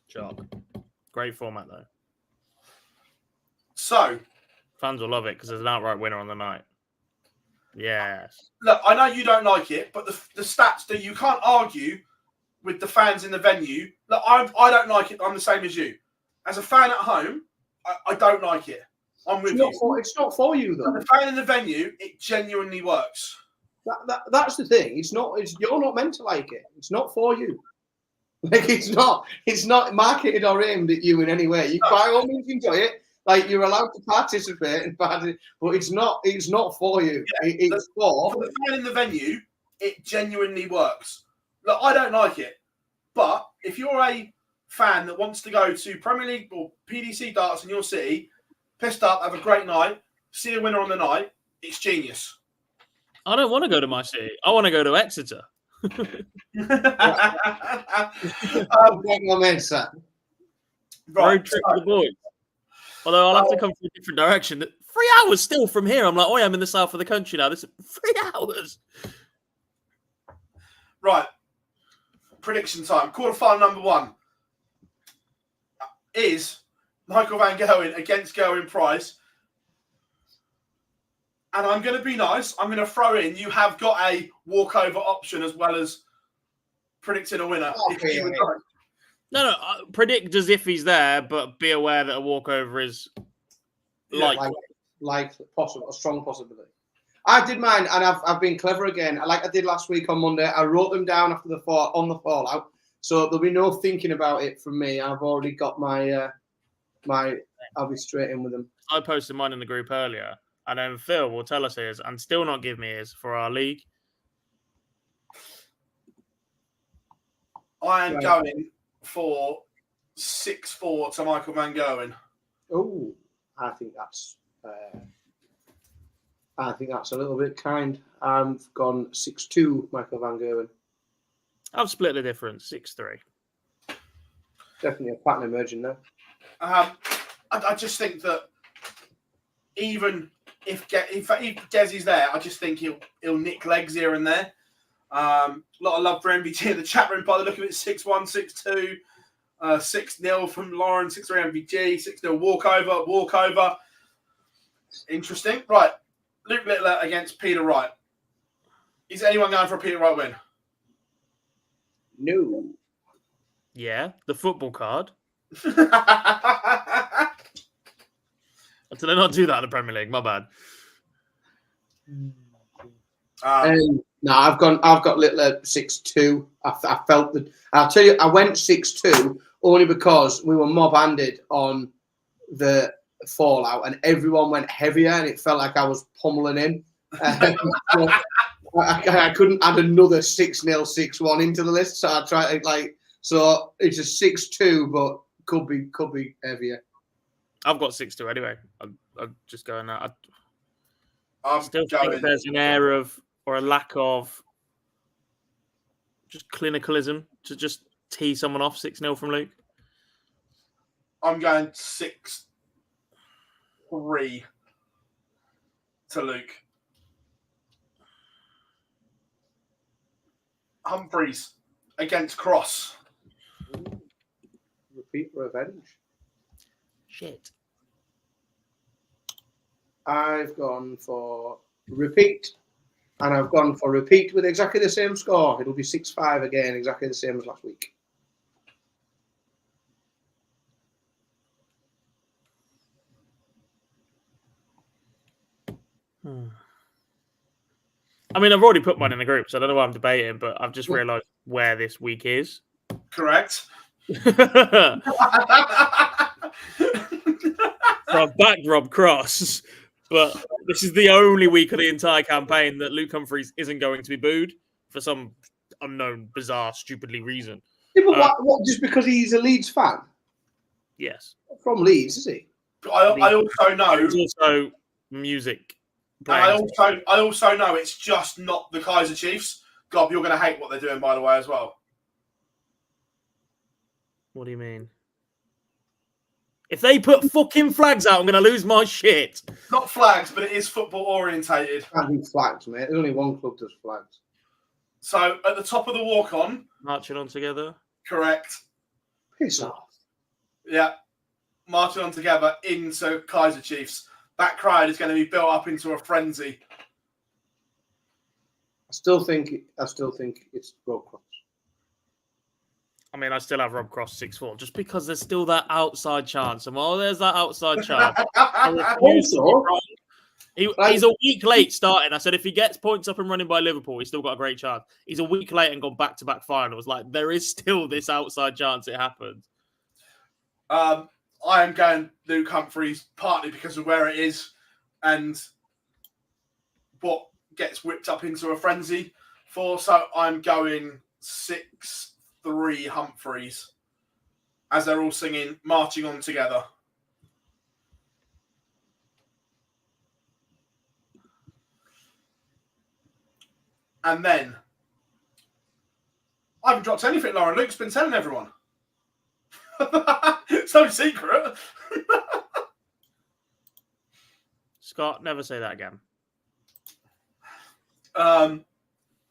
S3: Sharp. Great format, though.
S1: So,
S3: fans will love it because there's an outright winner on the night. Yes.
S1: Look, I know you don't like it, but the stats that you can't argue with the fans in the venue. Look, I don't like it. I'm the same as you. As a fan at home, I don't like it. I'm with you.
S2: It's not for you, though.
S1: As a fan in the venue, it genuinely works.
S2: That's the thing. You're not meant to like it. It's not for you. Like it's not marketed or aimed at you in any way. You by all means enjoy it. Like you're allowed to participate, but it's not for you. Yeah, it's for
S1: the fan in the venue. It genuinely works. Look, I don't like it, but if you're a fan that wants to go to Premier League or PDC darts in your city, pissed up, have a great night, see a winner on the night, it's genius.
S3: I don't want to go to my city. I want to go to Exeter. Road trip with the boys. Although I'll have to come from a different direction. 3 hours still from here. I'm like, oh, I'm in the south of the country now. This is 3 hours.
S1: Right. Prediction time. Quarterfinal number 1 is Michael Van Gerwen against Gezzy Price. And I'm going to be nice. I'm going to throw in, you have got a walkover option as well as predicting a winner.
S2: Okay,
S3: No, predict as if he's there, but be aware that a walkover is
S2: like possible, a strong possibility. I did mine, and I've been clever again. Like I did last week on Monday, I wrote them down after on the fallout, so there'll be no thinking about it from me. I've already got my I'll be straight in with them.
S3: I posted mine in the group earlier, and then Phil will tell us his, and still not give me his for our league.
S1: I am going for 6-4 to Michael Van Gerwen.
S2: Oh, I think that's a little bit kind. I've gone 6-2 Michael Van Gerwen.
S3: I've split the difference, 6-3.
S2: Definitely a pattern emerging there.
S1: I just think that even if Gezzy's there, I just think he'll nick legs here and there. A lot of love for MVG in the chat room by the look of it. 6-1, 6-2, 6-0 from Lauren, 6-3 MVG, 6-0 walkover. Interesting. Right. Luke Littler against Peter Wright. Is anyone going for a Peter Wright win?
S2: No.
S3: Yeah, the football card. Did I not do that in the Premier League? My bad.
S2: No, I've got Littler 6-2. I felt that. I'll tell you, I went 6-2 only because we were mob-handed on the fallout, and everyone went heavier, and it felt like I was pummeling in. So I couldn't add another 6-0, 6-1 into the list, so I tried to So it's a 6-2, but could be heavier.
S3: I've got 6-2 anyway. I'm just going out.
S1: I
S3: still think there's an air of, or a lack of, just clinicalism to just tee someone off 6-0 from Luke.
S1: I'm going 6-3 to Luke. Humphreys against Cross.
S2: Repeat revenge.
S3: Shit.
S2: I've gone for repeat, and I've gone for repeat with exactly the same score. It'll be 6-5 again, exactly the same as last week.
S3: I mean, I've already put mine in the group, so I don't know why I'm debating, but I've just realised where this week is.
S1: Correct.
S3: So I've backed Rob Cross, but this is the only week of the entire campaign that Luke Humphries isn't going to be booed for some unknown, bizarre, stupidly reason.
S2: Yeah, but what? Just because he's a Leeds fan?
S3: Yes.
S2: From Leeds, is he?
S1: I also know.
S3: There's also music.
S1: And I also know it's just not the Kaiser Chiefs. God, you're going to hate what they're doing, by the way, as well.
S3: What do you mean? If they put fucking flags out, I'm going to lose my shit.
S1: Not flags, but it is football orientated.
S2: Can't do flags, mate. There's only one club does flags.
S1: So at the top of the walk-on,
S3: Marching on together.
S1: correct.
S2: Piss off.
S1: Yeah, marching on together into Kaiser Chiefs. That crowd is going to be built up into a frenzy.
S2: I still think it's Rob Cross.
S3: I mean, I still have Rob Cross 6-4, just because there's still that outside chance. And while there's that outside chance,
S2: Also,
S3: he's a week late starting. I said if he gets points up and running by Liverpool, he's still got a great chance. He's a week late and gone back-to-back finals. Like, there is still this outside chance it happens.
S1: I am going Luke Humphries partly because of where it is and what gets whipped up into a frenzy for. So I'm going 6-3 Humphries as they're all singing Marching On Together. And then I haven't dropped anything, Lauren. Luke's been telling everyone. It's no secret.
S3: Scott, never say that again.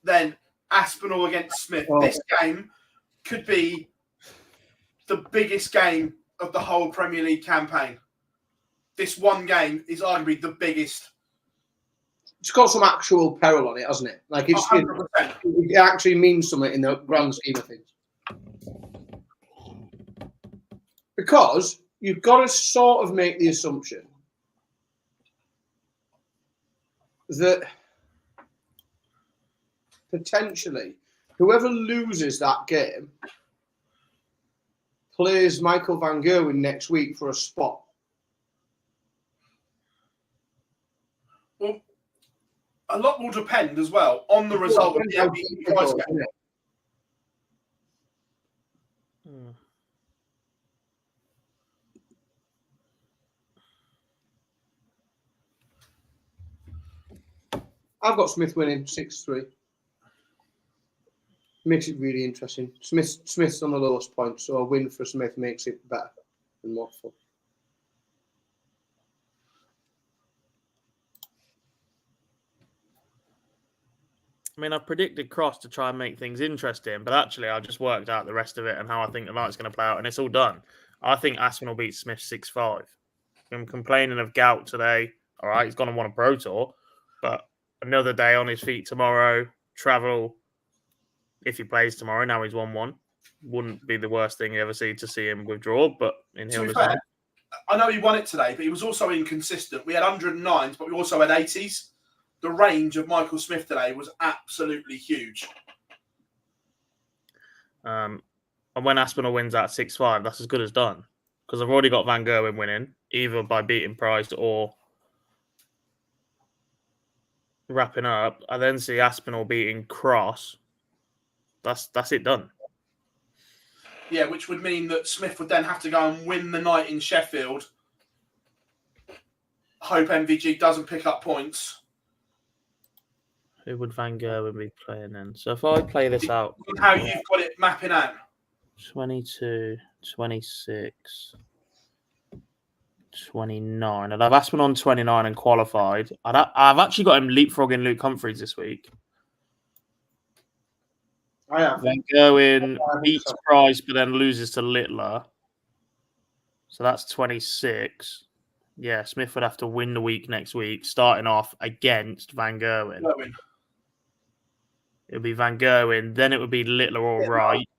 S1: Then Aspinall against Smith.
S2: Oh.
S1: This game could be the biggest game of the whole Premier League campaign. This one game is arguably the biggest.
S2: It's got some actual peril on it, hasn't it? Like it actually means something in the grand scheme of things. Because you've got to sort of make the assumption that potentially whoever loses that game plays Michael Van Gerwen next week for a spot.
S1: Well, a lot will depend as well on the result of the MVP Price game.
S2: I've got Smith winning 6-3. Makes it really interesting. Smith's on the lowest point, so a win for Smith makes it better and more fun.
S3: I mean, I've predicted Cross to try and make things interesting, but actually I just worked out the rest of it and how I think the night's going to play out, and it's all done. I think Aspinall beats Smith 6-5. I'm complaining of gout today. All right, he's going to want a Pro Tour, but another day on his feet tomorrow, travel. If he plays tomorrow, now he's 1-1. Wouldn't be the worst thing you ever see to see him withdraw, but in
S1: To be fair, I know he won it today, but he was also inconsistent. We had 109s, but we also had 80s. The range of Michael Smith today was absolutely huge.
S3: And when Aspinall wins that 6-5, that's as good as done. Because I've already got Van Gerwen winning, either by beating Price or wrapping up. I then see Aspinall beating Cross. That's it done.
S1: Yeah, which would mean that Smith would then have to go and win the night in Sheffield. Hope MVG doesn't pick up points.
S3: Who would Van Gerwen be playing then? So if I play this out...
S1: How you've got it mapping out.
S3: 22, 26, 29. I'd have Aspinall on 29 and qualified. I've actually got him leapfrogging Luke Humphries this week.
S2: I have.
S3: Van Gerwen beats Price, but then loses to Littler. So that's 26. Yeah, Smith would have to win the week next week, starting off against Van Gerwen. It would be Van Gerwen, then it would be Littler or Wright,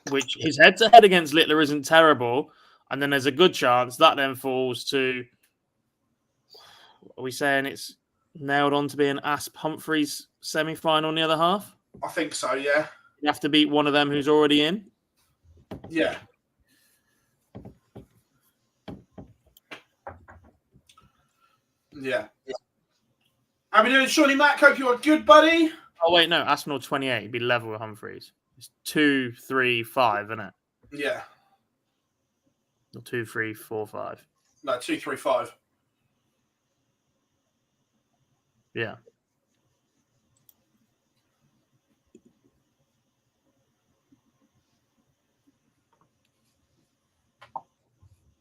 S3: which his head-to-head against Littler isn't terrible. And then there's a good chance that then falls to... Are we saying it's nailed on to be an Asp Humphries semi-final in the other half?
S1: I think so, yeah.
S3: You have to beat one of them who's already in?
S1: Yeah. Yeah. How we doing, Shawnee Matt? Hope you're good, buddy.
S3: Oh wait, no, Aspinall 28. He'd be level with Humphreys. It's 2, 3, 5, isn't it?
S1: Yeah.
S3: Or 2, 3, 4, 5.
S1: No, 2, 3, 5.
S3: Yeah.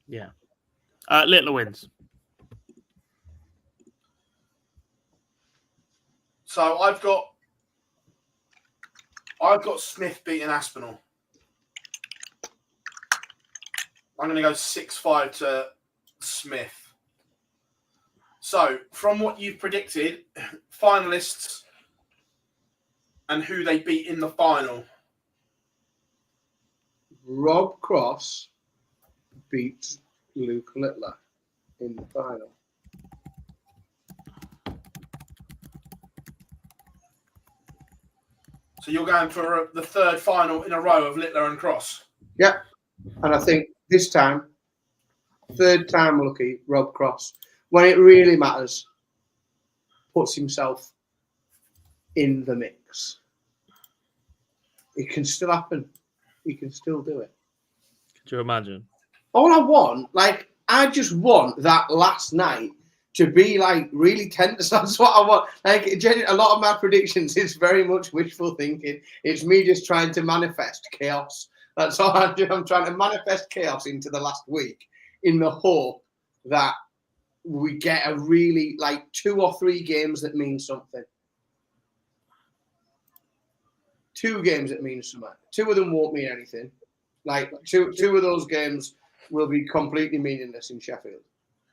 S3: Yeah. Littler wins.
S1: So I've got Smith beating Aspinall. I'm going to go 6-5 to Smith. So, from what you've predicted, finalists and who they beat in the final.
S2: Rob Cross beats Luke Littler in the final.
S1: So you're going for the third final in a row of Littler and Cross.
S2: Yeah, and I think this time, third time lucky, Rob Cross, when it really matters, puts himself in the mix. It can still happen. He can still do it.
S3: Could you imagine?
S2: All I want, I just want that last night to be really tense. That's what I want. A lot of my predictions is very much wishful thinking. It's me just trying to manifest chaos. That's all I'm doing. I'm trying to manifest chaos into the last week in the hope that we get a really 2 or 3 games that mean something. 2 games that mean something. 2 of them won't mean anything. Two of those games will be completely meaningless in Sheffield.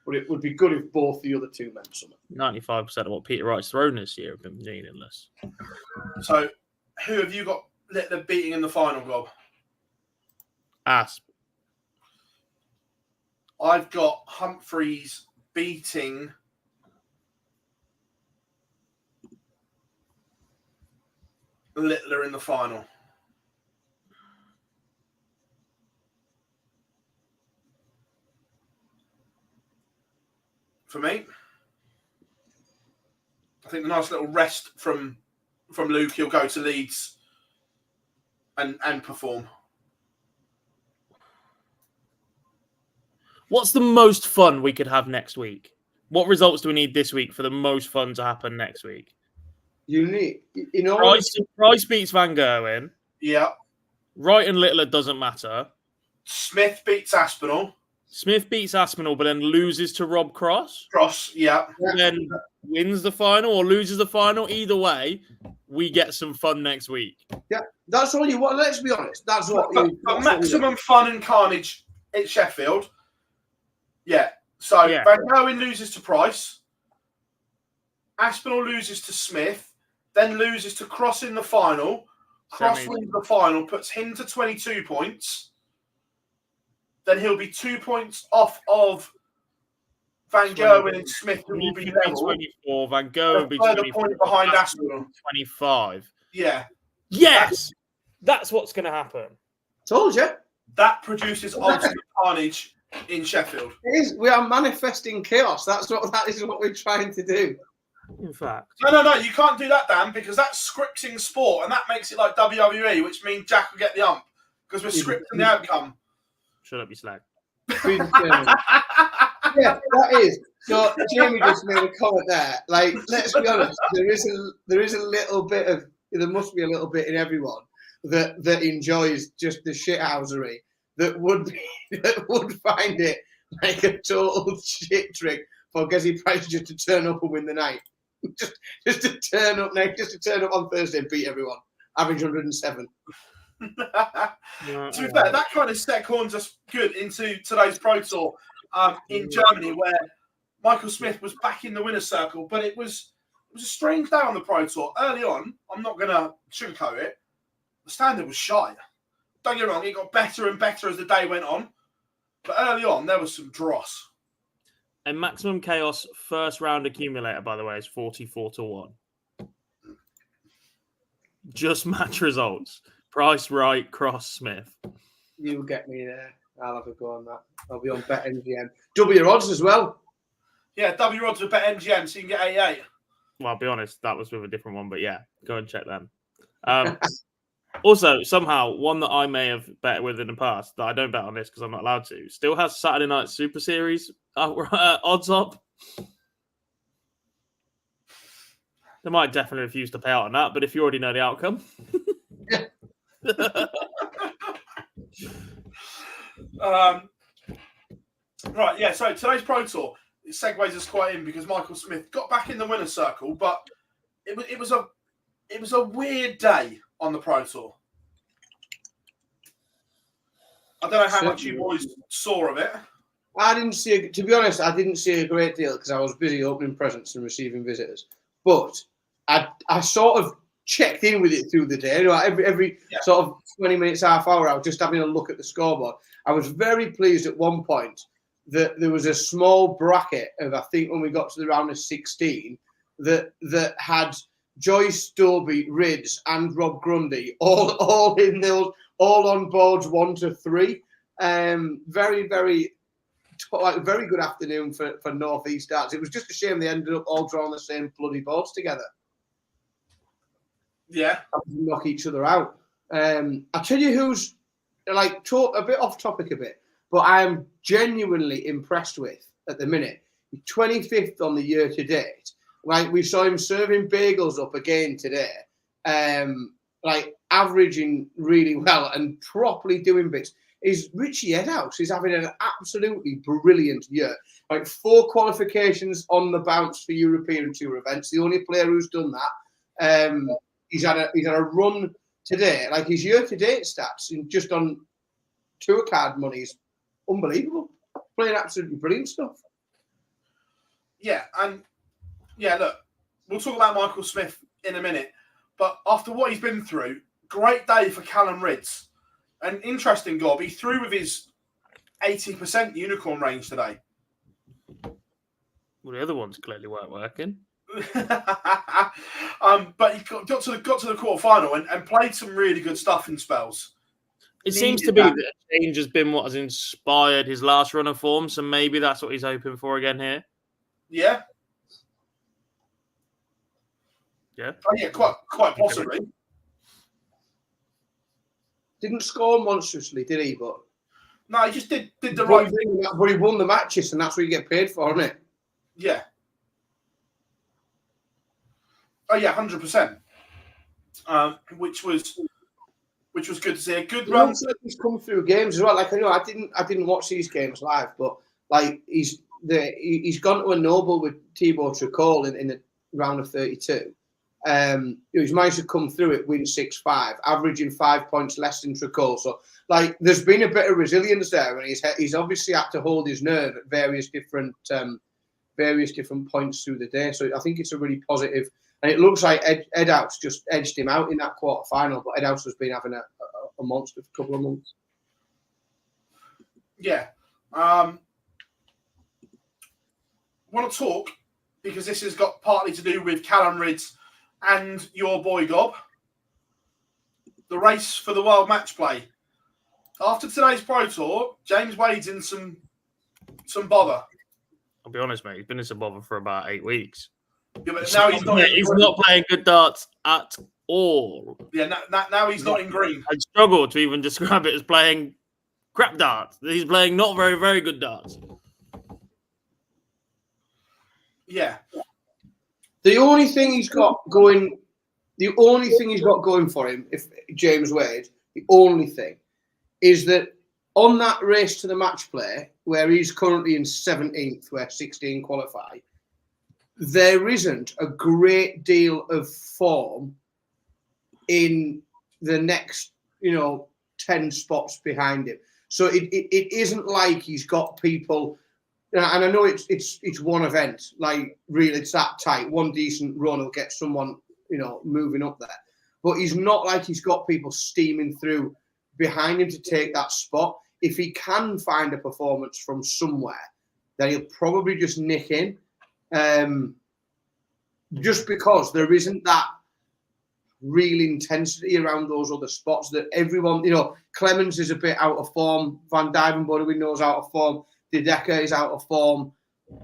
S2: But it would be good if both the other 2 meant something.
S3: 95% of what Peter Wright's thrown this year have been meaningless.
S1: So, who have you got Littler beating in the final, Rob?
S3: Asp.
S1: I've got Humphreys beating Littler in the final. For me, I think the nice little rest from Luke, he'll go to Leeds and perform.
S3: What's the most fun we could have next week? What results do we need this week for the most fun to happen next week? Price beats Van Gerwen.
S1: Yeah.
S3: Wright and Littler doesn't matter.
S1: Smith beats Aspinall.
S3: Smith beats Aspinall, but then loses to Rob Cross.
S1: Cross, yeah.
S3: And then wins the final or loses the final. Either way, we get some fun next week.
S2: Yeah, that's all you want. Let's be honest. That's what.
S1: But maximum fun and carnage at Sheffield. Yeah. So Van Gerwen loses to Price. Aspinall loses to Smith. Then loses to Cross in the final. Cross wins the final, puts him to 22 points. Then he'll be 2 points off of Van Gerwen and Smith, who will be level.
S3: 24. Van Gerwen will be
S1: 24. Point behind Aspinall.
S3: 25.
S1: Yeah.
S3: Yes! That's what's going to happen.
S2: Told you.
S1: That produces ultimate carnage in Sheffield.
S2: It is. We are manifesting chaos. That is what we're trying to do.
S3: In fact.
S1: No. You can't do that, Dan, because that's scripting sport, and that makes it like WWE, which means Jack will get the ump because we're scripting the outcome.
S3: Shut up, you slag.
S2: Yeah, that is. So Jamie just made a comment there. Let's be honest, there is a little bit of, there must be a little bit in everyone that enjoys just the shithousery that would find it like a total shit trick for Gezzy Price just to turn up and win the night. Just to turn up on Thursday and beat everyone. Average 107.
S1: To be fair, that kind of set corns us good into today's Pro Tour in Germany, where Michael Smith was back in the winner's circle, but it was a strange day on the Pro Tour. Early on, I'm not going to sugarcoat it, the standard was shy. Don't get me wrong, it got better and better as the day went on, but early on, there was some dross.
S3: And Maximum Chaos first round accumulator, by the way, is 44-1. Just match results. Price, Wright, Cross, Smith.
S2: You get me there. I'll have a go on that. I'll be on BetMGM. W odds as well.
S1: Yeah, W odds with BetMGM, so you can get 88.
S3: Well, I'll be honest, that was with a different one, but yeah, go and check them. Also, somehow, one that I may have bet with in the past, that I don't bet on this because I'm not allowed to, still has Saturday Night Super Series odds up. They might definitely refuse to pay out on that, but if you already know the outcome.
S1: Right, yeah, so today's Pro Tour segues us quite in because Michael Smith got back in the winner's circle, but it was a weird day on the Pro Tour. I don't know how much you boys saw of it.
S2: I didn't see, to be honest, I didn't see a great deal because I was busy opening presents and receiving visitors. But I sort of checked in with it through the day. You know, every sort of 20 minutes, half hour, I was just having a look at the scoreboard. I was very pleased at one point that there was a small bracket of, I think when we got to the round of 16, that had Joyce, Dobie, Rids, and Rob Grundy all in those, all on boards 1 to 3. Very, very good afternoon for North East Darts. It was just a shame they ended up all drawing the same bloody boards together.
S1: Yeah,
S2: knock each other out. I'll tell you who's like a bit off topic a bit, but I am genuinely impressed with at the minute. 25th on the year to date. Like we saw him serving bagels up again today. Like averaging really well and properly doing bits. Is Richie Edhouse. He's having an absolutely brilliant year. Like 4 qualifications on the bounce for European Tour events. The only player who's done that. He's had a run today. Like his year-to-date stats, just on tour card money, is unbelievable. Playing absolutely brilliant stuff.
S1: Yeah, and look, we'll talk about Michael Smith in a minute. But after what he's been through, great day for Callum Rids. An interesting gob. He threw with his 80% unicorn range today.
S3: Well, the other ones clearly weren't working.
S1: But he got to the quarterfinal and played some really good stuff in spells.
S3: It seems to be that a change has been what has inspired his last run of form, so maybe that's what he's hoping for again here.
S1: Yeah.
S3: Yeah.
S1: Oh, yeah, quite possibly.
S2: Didn't score monstrously, did he? But
S1: no, he just did the right thing.
S2: But he won the matches, and that's what you get paid for, isn't it?
S1: Yeah. Oh yeah, 100%. Which was good to see. A good run.
S2: Like he's come through games as well. Like I know I didn't watch these games live, but like he's gone to a Noble with Thibaut Tricol in the round of 32. He's managed to come through it, win 6-5, averaging 5 points less than Tricol. So like there's been a bit of resilience there, and he's obviously had to hold his nerve at various different points through the day. So I think it's a really positive. And it looks like Edhouse just edged him out in that quarter final, but Edhouse has been having a monster for a couple of months.
S1: Yeah. Want to talk, because this has got partly to do with Callum Rids and your boy Gob. The race for the world match play. After today's Pro Tour, James Wade's in some bother.
S3: I'll be honest, mate. He's been in some bother for about 8 weeks.
S1: Yeah, but now
S3: he's not playing good darts at all.
S1: Yeah, now he's not in green.
S3: I struggle to even describe it as playing crap darts. He's playing not very, very good darts.
S1: Yeah.
S2: The only thing he's got going for him, if James Wade, the only thing is that on that race to the match play, where he's currently in 17th, where 16 qualify, there isn't a great deal of form in the next, 10 spots behind him. So it isn't like he's got people, and I know it's one event, like really it's that tight. One decent run will get someone, moving up there. But he's not like he's got people steaming through behind him to take that spot. If he can find a performance from somewhere, then he'll probably just nick in. Just because there isn't that real intensity around those other spots that everyone, Clemens is a bit out of form. Van Dijvenbode we know is out of form. De Decker is out of form.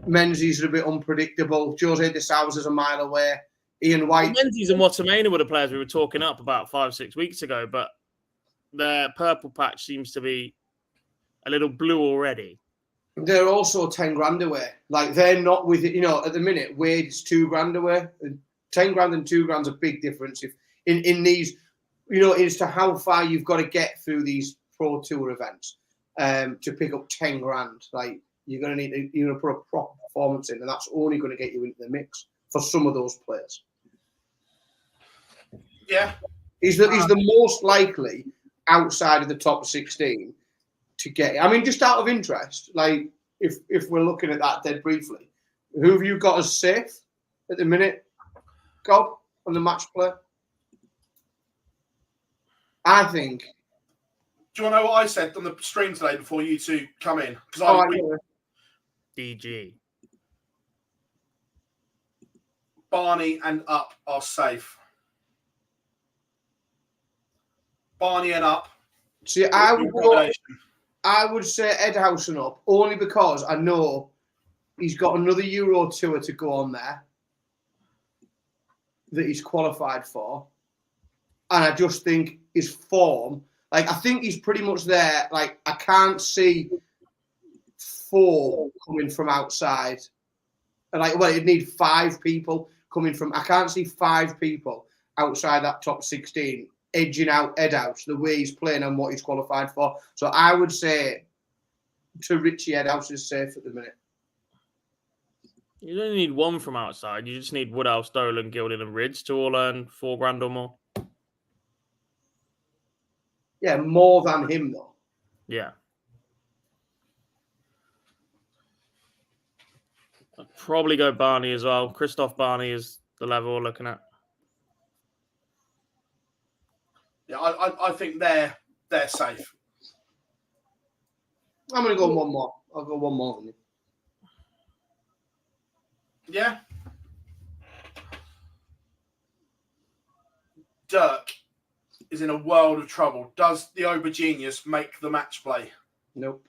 S2: Menzies are a bit unpredictable. Jose de Sousa's a mile away. Ian White.
S3: Menzies and Watamena were the players we were talking up about 5-6 weeks ago, but their purple patch seems to be a little blue already.
S2: They're also 10 grand away. Like, they're not with it. You know, at the minute, Wade's 2 grand away. 10 grand and 2 grand's a big difference. If in these, you know, as to how far you've got to get through these Pro Tour events to pick up 10 grand. Like, you're going to put a proper performance in, and that's only going to get you into the mix for some of those players.
S1: Yeah.
S2: He's the most likely outside of the top 16 to get it. I mean, just out of interest, like, if we're looking at that dead briefly, who have you got as safe at the minute, Gob, on the match play? I think.
S1: Do you want to know what I said on the stream today before you two come in?
S3: DG.
S1: Barney and Up are safe. Barney and Up.
S2: See, I would say Edhouse Up, only because I know he's got another Euro Tour to go on there that he's qualified for. And I just think his form, like, I think he's pretty much there. Like, I can't see 4 coming from outside. And like, well, it'd need 5 people coming from. I can't see 5 people outside that top 16 edging out Edhouse the way he's playing and what he's qualified for. So I would say to Richie, Edhouse is safe at the minute.
S3: You don't need 1 from outside. You just need Woodhouse, Dolan, Gilding, and Ridge to all earn 4 grand or more.
S2: Yeah, more than him though.
S3: Yeah. I'd probably go Barney as well. Christoph Barney is the level we're looking at.
S1: Yeah, I think they're safe.
S2: I'm going to go 1 more. I'll go 1 more than you.
S1: Yeah. Dirk is in a world of trouble. Does the Ober Genius make the match play?
S2: Nope.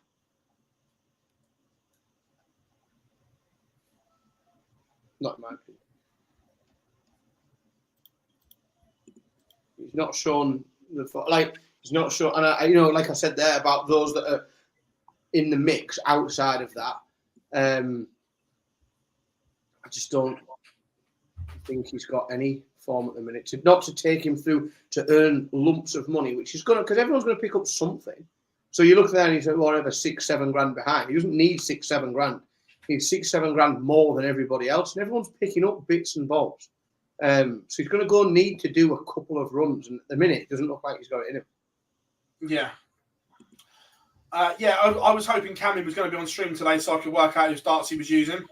S2: Not in my opinion. He's not shown he's not shown, and I, you know, like I said there about those that are in the mix outside of that. I just don't think he's got any form at the minute. Not to take him through to earn lumps of money, which is going to, because everyone's going to pick up something. So you look there and you say, whatever, 6-7 grand behind. He doesn't need 6-7 grand. He needs 6-7 grand more than everybody else, and everyone's picking up bits and bobs. So he's going to go need to do a couple of runs, and at the minute, it doesn't look like he's got it in him.
S1: Yeah. I was hoping Cammy was going to be on stream today so I could work out whose darts he was using.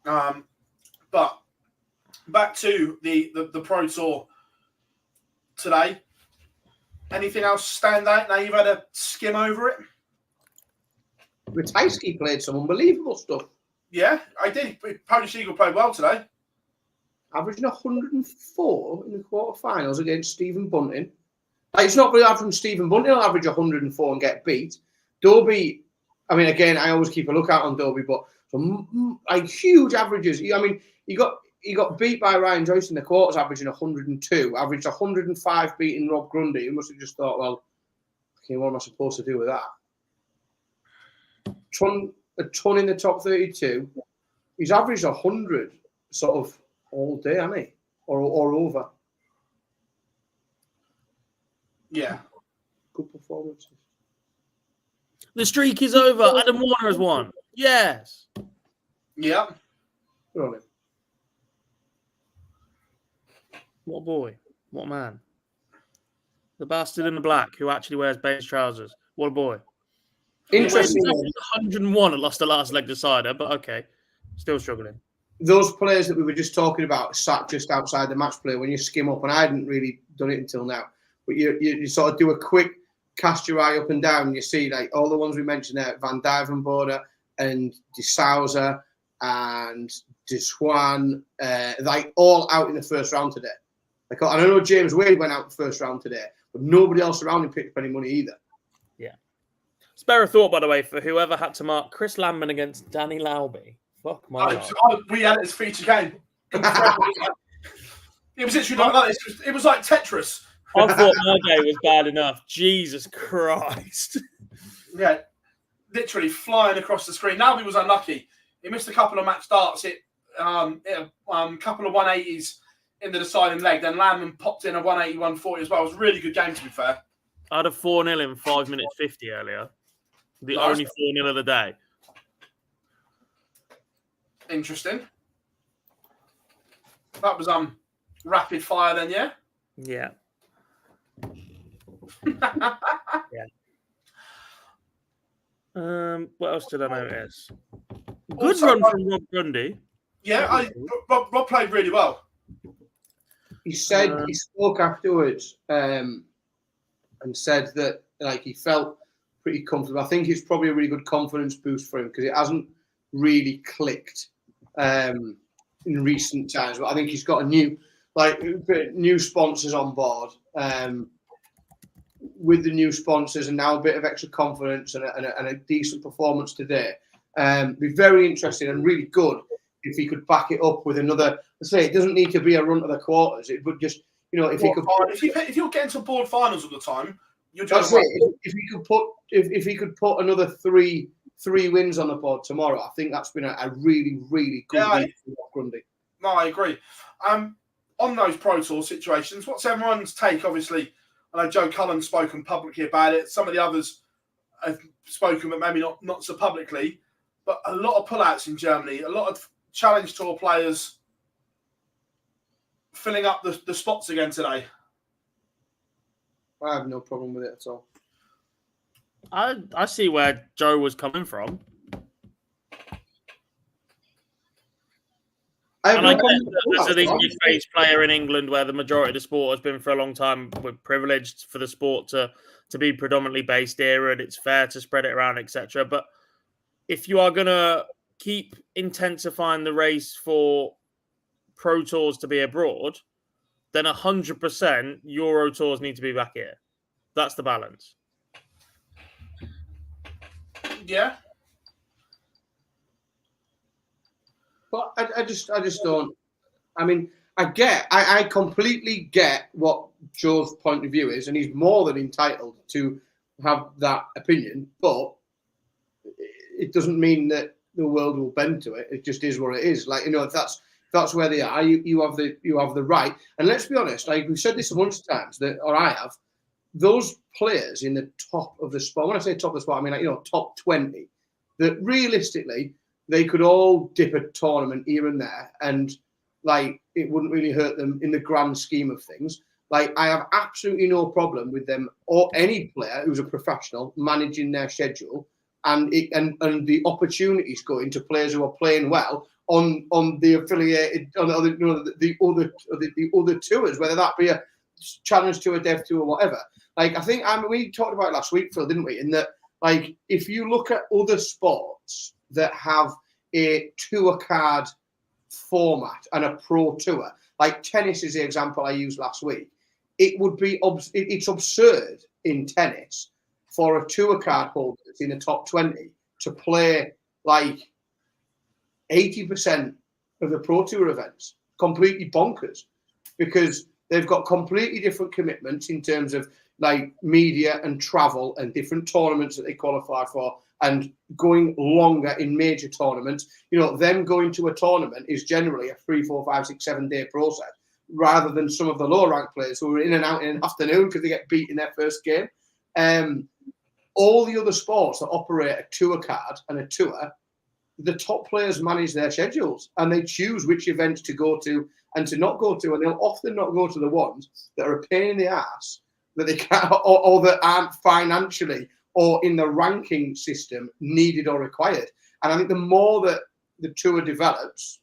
S1: But back to the Pro Tour today. Anything else stand out now you've had a skim over it?
S2: Ratajski played some unbelievable stuff.
S1: Yeah, I did. Polish Eagle played well today.
S2: Averaging 104 in the quarterfinals against Stephen Bunting. Like, it's not very hard from Stephen Bunting. He'll average 104 and get beat. Dobie, I mean, again, I always keep a lookout on Dobie, but some like huge averages. I mean, he got beat by Ryan Joyce in the quarters, averaging 102. Averaged 105 beating Rob Grundy. He must have just thought, well, okay, what am I supposed to do with that? A ton in the top 32. He's averaged 100 sort of all day, hasn't he? Or over.
S1: Yeah.
S2: Good performances.
S3: The streak is over. Adam Warner has won. Yes.
S1: Yeah.
S2: Good on him.
S3: What a boy. What a man. The bastard in the black who actually wears beige trousers. What a boy.
S2: Interesting.
S3: 101 and lost the last leg decider, but okay. Still struggling.
S2: Those players that we were just talking about sat just outside the match play when you skim up, and I hadn't really done it until now, but you sort of do a quick cast your eye up and down and you see like all the ones we mentioned there, Van Duivenbode and De Souza and De Swan, like all out in the first round today. Like, I know James Wade went out the first round today, but nobody else around him picked up any money either.
S3: Yeah. Spare a thought, by the way, for whoever had to mark Chris Landman against Danny Lauby. Fuck my life.
S1: We had it as feature game. Incredible. It was literally like that. It was like Tetris.
S3: I thought my day was bad enough. Jesus Christ.
S1: Yeah, literally flying across the screen. Lauby was unlucky. He missed a couple of match darts. Hit a couple of 180s in the deciding leg. Then Landman popped in a 180, 140 as well. It was a really good game, to be fair.
S3: I had a 4-0 in 5 minutes 50 earlier. The only 4-0 of the day.
S1: Interesting. That was rapid fire then, yeah?
S3: Yeah. What else did I notice? Good
S1: Also,
S3: run from Rob Grundy.
S1: Yeah, Rob played really well.
S2: He said he spoke afterwards and said that he felt pretty comfortable. I think it's probably a really good confidence boost for him because it hasn't really clicked in recent times. But I think he's got a new sponsors on board. With the new sponsors and now a bit of extra confidence and a decent performance today, be very interesting and really good if he could back it up with another. Let's say it doesn't need to be a run to the quarters. It would just, if he could.
S1: If you're getting to board finals all the time, you're
S2: just. If he could put another three wins on the board tomorrow, I think that's been a really, really good week for Grundy.
S1: No, I agree. On those Pro Tour situations, what's everyone's take? Obviously, I know Joe Cullen's spoken publicly about it. Some of the others have spoken, but maybe not so publicly. But a lot of pullouts in Germany, a lot of Challenge Tour players filling up the spots again today.
S2: I have no problem with it at all.
S3: I see where Joe was coming from. And I guess as an English-based player in England, where the majority of the sport has been for a long time, we're privileged for the sport to be predominantly based here, and it's fair to spread it around, etc. But if you are going to keep intensifying the race for Pro Tours to be abroad, then 100% Euro Tours need to be back here. That's the balance.
S1: Yeah.
S2: But I just don't. I mean, I completely get what Joe's point of view is, and he's more than entitled to have that opinion. But it doesn't mean that the world will bend to it. It just is what it is. If that's where they are, you have the right. And let's be honest, we've said this a bunch of times I have. Those players in the top of the spot. When I say top of the spot, I mean top 20. That realistically, they could all dip a tournament here and there, and it wouldn't really hurt them in the grand scheme of things. I have absolutely no problem with them or any player who's a professional managing their schedule and the opportunities going to players who are playing well on the affiliated the other tours, whether that be a Challenge Tour, Dev Tour, or whatever. We talked about it last week, Phil, didn't we? In that, if you look at other sports that have a tour card format and a pro tour, like tennis is the example I used last week. It would be it's absurd in tennis for a tour card holder that's in the top 20 to play 80% of the pro tour events. Completely bonkers, because they've got completely different commitments in terms of media and travel and different tournaments that they qualify for, and going longer in major tournaments. Them going to a tournament is generally a 3, 4, 5, 6, 7 day process, rather than some of the low ranked players who are in and out in an afternoon because they get beat in their first game. All the other sports that operate a tour card and a tour, the top players manage their schedules and they choose which events to go to and to not go to, and they'll often not go to the ones that are a pain in the ass that they can't or that aren't financially or in the ranking system needed or required. And I think the more that the tour develops,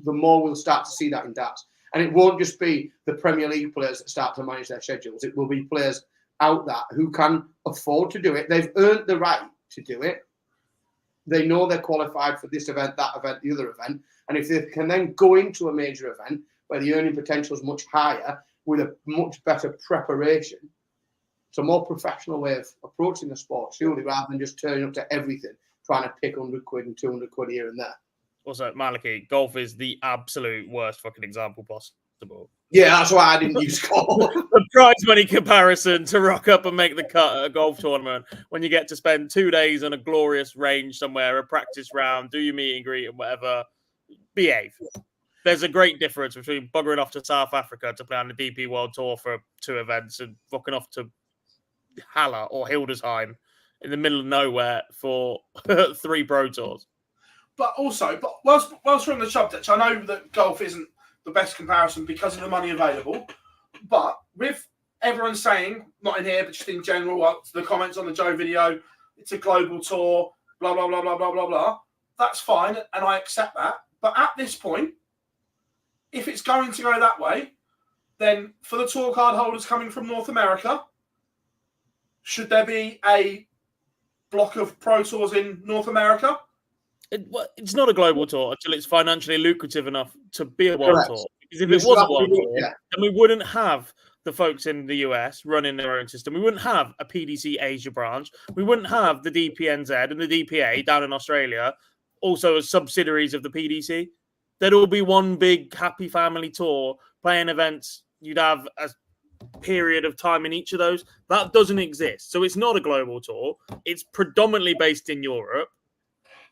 S2: the more we'll start to see that in darts. And it won't just be the Premier League players that start to manage their schedules. It will be players out there who can afford to do it. They've earned the right to do it. They know they're qualified for this event, that event, the other event. And if they can then go into a major event where the earning potential is much higher with a much better preparation, It's a more professional way of approaching the sport, surely, rather than just turning up to everything, trying to pick 100 quid and 200 quid here and there.
S3: Also, Maliki, golf is the absolute worst fucking example possible.
S2: Yeah, that's why I didn't use golf.
S3: The prize money comparison to rock up and make the cut at a golf tournament when you get to spend 2 days on a glorious range somewhere, a practice round, do your meet and greet and whatever, behave. There's a great difference between buggering off to South Africa to play on the DP World Tour for 2 events and fucking off to Halle or Hildesheim in the middle of nowhere for 3 pro tours.
S1: But also, whilst we're on the subject, I know that golf isn't the best comparison because of the money available. But with everyone saying, not in here, but just in general, the comments on the Joe video, it's a global tour, blah, blah, blah, blah, blah, blah, blah. That's fine, and I accept that. But at this point, if it's going to go that way, then for the tour card holders coming from North America, should there be a block of pro tours in North America?
S3: It's not a global tour until it's financially lucrative enough to be a world tour. Because if it was a world tour, then we wouldn't have the folks in the US running their own system. We wouldn't have a PDC Asia branch. We wouldn't have the DPNZ and the DPA down in Australia, also as subsidiaries of the PDC. There'd all be one big happy family tour, playing events. You'd have a period of time in each of those. That doesn't exist. So it's not a global tour. It's predominantly based in Europe,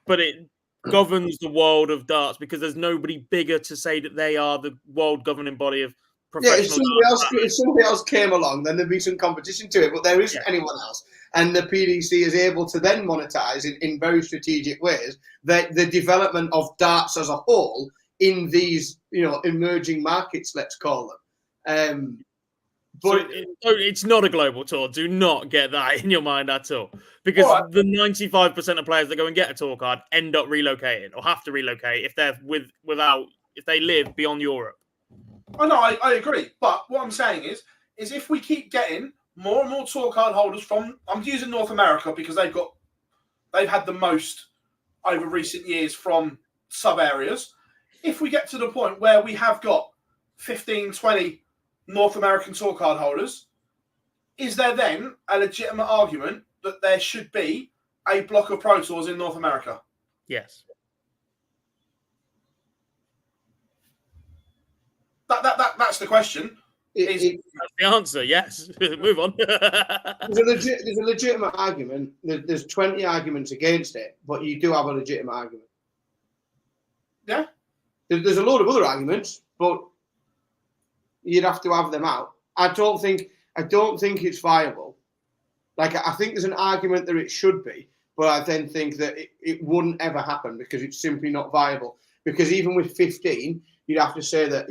S3: but it governs the world of darts because there's nobody bigger to say that they are the world governing body of professional darts.
S2: If somebody else came along, then there'd be some competition to it, but there isn't anyone else. And the PDC is able to then monetize in very strategic ways the development of darts as a whole in these, emerging markets, let's call them.
S3: But it's not a global tour. Do not get that in your mind at all. Because the 95% of players that go and get a tour card end up relocating or have to relocate if they're if they live beyond Europe.
S1: I know, I agree. But what I'm saying is if we keep getting more and more tour card holders from, I'm using North America because they've had the most over recent years from sub areas. If we get to the point where we have got 15, 20 North American tour card holders, is there then a legitimate argument that there should be a block of pro tours in North America?
S3: Yes.
S1: That's the question.
S3: That's the answer. Yes. Move on.
S2: There's a legitimate argument. There's 20 arguments against it, but you do have a legitimate argument.
S1: Yeah.
S2: There's a load of other arguments, but you'd have to have them out. I don't think it's viable. Like, I think there's an argument that it should be, but I then think that it wouldn't ever happen because it's simply not viable. Because even with 15, you'd have to say that,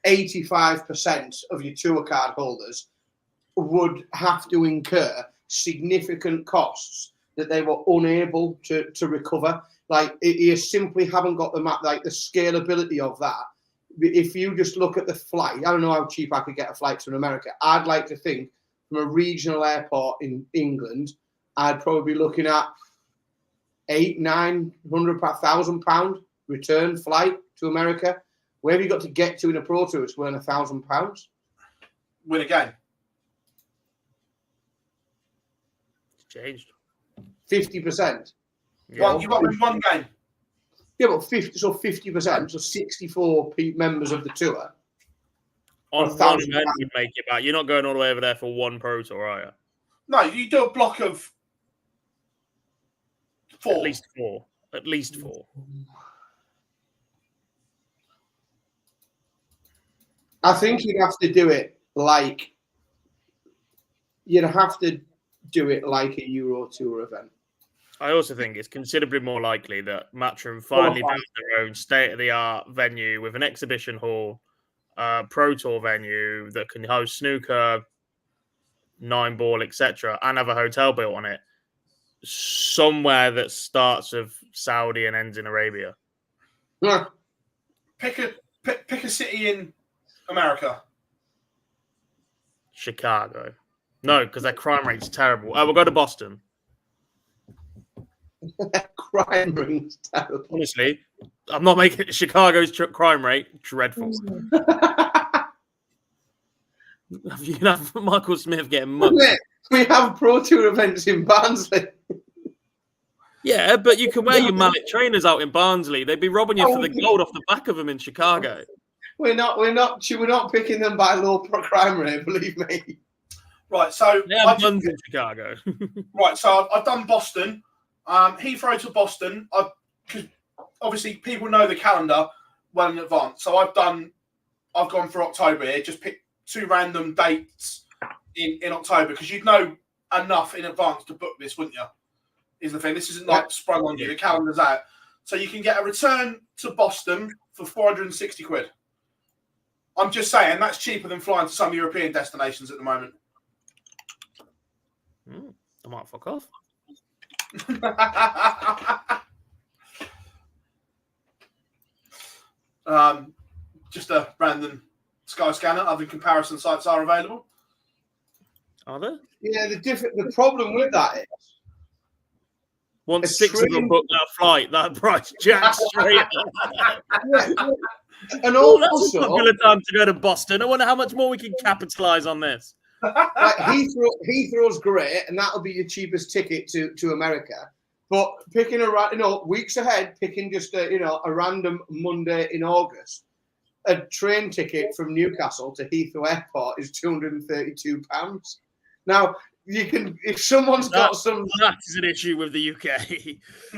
S2: 85% of your tour card holders would have to incur significant costs that they were unable to recover. Like, you simply haven't got the scalability of that. If you just look at the flight, I don't know how cheap I could get a flight to America. I'd like to think from a regional airport in England, I'd probably be looking at £800, £900, £1,000 return flight to America. Where have you got to get to in a pro tour? It's worth £1,000.
S1: Win a game.
S3: It's changed.
S2: 50%.
S1: Yeah. You've got to win one game.
S2: Yeah, but 50%, so 64 members of the tour.
S3: On one event would make it back. You're not going all the way over there for one pro tour, are you?
S1: No, you do a block of 4.
S3: At least 4. At least 4.
S2: I think you'd have to do it like a Euro Tour event.
S3: I also think it's considerably more likely that Matchroom finally built their own state-of-the-art venue with an exhibition hall, pro tour venue that can host snooker, 9-ball, etc., and have a hotel built on it somewhere that starts with Saudi and ends in Arabia.
S2: Yeah.
S1: Pick a city in America.
S3: Chicago. No, because their crime rate's terrible. We'll go to Boston.
S2: Crime rate's terrible.
S3: Honestly, I'm not making Chicago's crime rate dreadful. have Michael Smith getting mugged.
S2: We have Pro Tour events in Barnsley.
S3: Yeah, but you can wear your mallet trainers out in Barnsley. They'd be robbing you for the gold off the back of them in Chicago.
S2: We're not picking them by low crime rate, believe me.
S1: Right, so
S3: They have guns in Chicago.
S1: Right, so I've done Boston, Heathrow to Boston. Because obviously people know the calendar well in advance. So I've gone for October here. Just pick 2 random dates in October because you'd know enough in advance to book this, wouldn't you? Is the thing. This isn't like sprung on you. The calendar's out, so you can get a return to Boston for 460 quid. I'm just saying that's cheaper than flying to some European destinations at the moment.
S3: I might fuck off.
S1: Just a random Sky Scanner. Other comparison sites are available.
S3: Are there?
S2: Yeah, the problem with that is
S3: once 6 of them book that flight, that price jacks straight up.
S2: And
S3: that's a popular time to go to Boston. I wonder how much more we can capitalise on this.
S2: Like Heathrow's great, and that'll be your cheapest ticket to America. But picking weeks ahead, picking just a random Monday in August, a train ticket from Newcastle to Heathrow Airport is £232. Now you can, if someone's got some,
S3: that is an issue with the UK.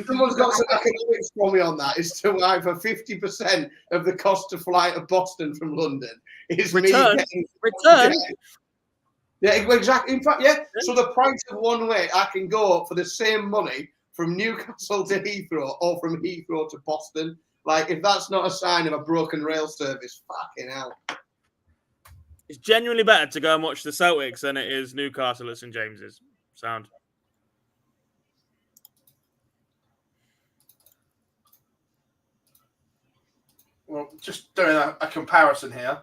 S2: Someone's got some economics for me on that. Is to either 50% of the cost to fly to Boston from London is
S3: return.
S2: Me getting
S3: Return.
S2: Yeah, exactly. In fact, yeah. So the price of one way, I can go for the same money from Newcastle to Heathrow or from Heathrow to Boston. Like, if that's not a sign of a broken rail service, fucking hell.
S3: It's genuinely better to go and watch the Celtics than it is Newcastle at St James's. Sound.
S1: Well, just doing a comparison here.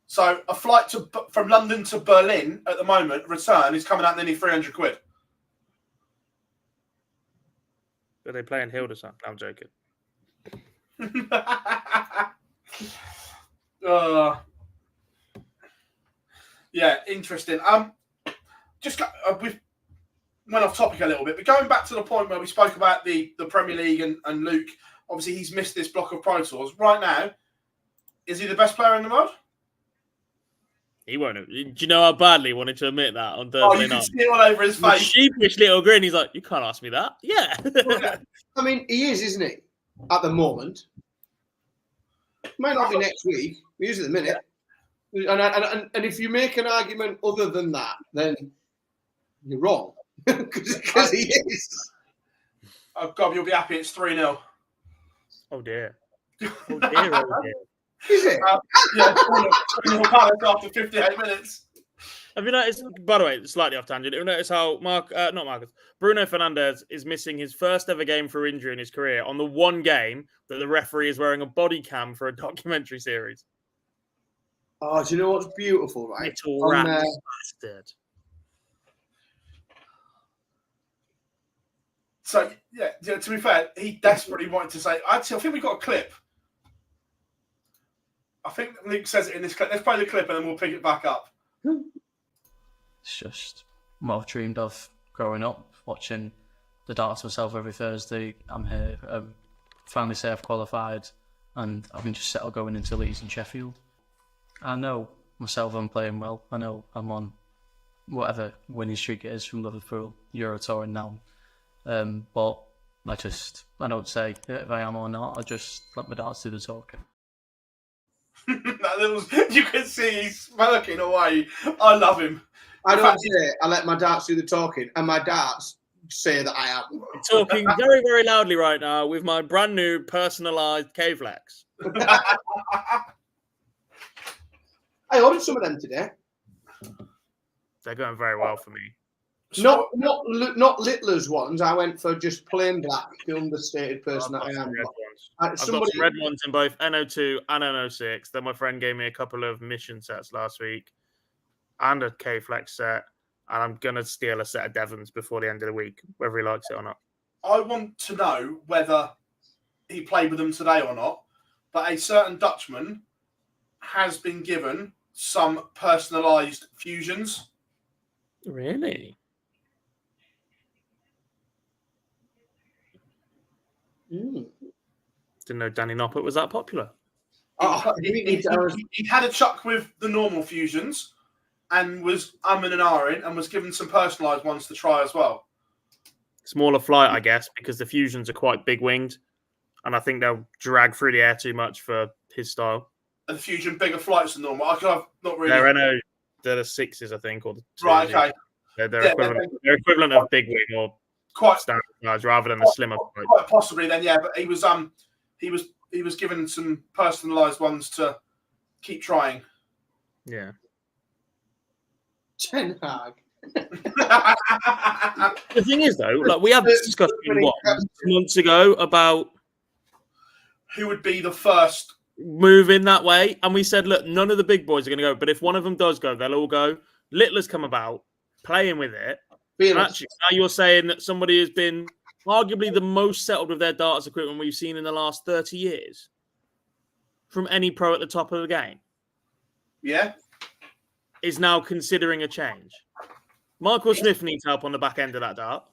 S1: So a flight from London to Berlin at the moment, return, is coming out nearly 300 quid.
S3: Are they playing Hildesheim? I'm joking.
S1: Yeah, interesting. We went off topic a little bit, but going back to the point where we spoke about the Premier League and Luke, obviously he's missed this block of Pro Tours. Right now, is he the best player in the world?
S3: He won't. Do you know how badly he wanted to admit that on Thursday night?
S1: You can see it all over his face.
S3: Sheepish little grin. He's like, "You can't ask me that." Yeah.
S2: I mean, he is, isn't he? At the moment, might not be next week. He is at the minute. And if you make an argument other than that, then you're wrong because he is.
S1: Oh God, you'll be happy. It's 3-0.
S3: Oh dear. Oh dear. Oh dear.
S2: Is it?
S1: Yeah, 3-0 Palace after 58 minutes.
S3: Have you noticed, by the way, slightly off tangent, have you noticed how Bruno Fernandes is missing his first ever game for injury in his career on the one game that the referee is wearing a body cam for a documentary series?
S2: Oh, do you know what's beautiful, right?
S3: Little rat bastard.
S1: So, yeah, to be fair, he desperately wanted to say, I think we've got a clip. I think Luke says it in this clip. Let's play the clip and then we'll pick it back up.
S4: It's just what I've dreamed of growing up, watching the darts myself every Thursday. I'm here, finally say I've qualified, and I've been just settled going into Leeds and Sheffield. I know myself I'm playing well. I know I'm on whatever winning streak it is from Liverpool, Euro Touring now. But I don't say if I am or not. I just let my darts do the talking.
S1: You can see he's smirking away. I love him.
S2: I don't say I let my darts do the talking, and my darts say that I am.
S3: Talking very, very loudly right now with my brand new personalised K-Flex.
S2: I ordered some of them today.
S3: They're going very well for me.
S2: Not Littler's ones. I went for just plain black, the understated person that I am.
S3: I've got some red ones in both NO2 and NO6. Then my friend gave me a couple of mission sets last week and a K-Flex set. And I'm going to steal a set of Devons before the end of the week, whether he likes it or not.
S1: I want to know whether he played with them today or not. But a certain Dutchman has been given some personalised fusions.
S3: Really?
S2: Mm.
S3: Didn't know Danny Noppert was that popular.
S1: He had a chuck with the normal fusions and was and ahhing and was given some personalised ones to try as well.
S3: Smaller flight, I guess, because the fusions are quite big winged, and I think they'll drag through the air too much for his style.
S1: And the fusion bigger flights than normal. I've not really.
S3: They're the 6s, I think, or the 2s.
S1: Right, okay.
S3: They're equivalent of big wing or
S1: quite
S3: standard size rather than the slimmer flight.
S1: Quite possibly then, yeah. But he was given some personalised ones to keep trying.
S3: Yeah.
S2: Ten Hag.
S3: The thing is, though, like we had this discussion months ago about
S1: who would be the first
S3: move in that way, and we said, look, none of the big boys are going to go, but if one of them does go, they'll all go. Littler's come about, playing with it. Actually, now you're saying that somebody has been arguably the most settled with their darts equipment we've seen in the last 30 years from any pro at the top of the game.
S1: Yeah.
S3: Is now considering a change. Michael Smith needs help on the back end of that dart.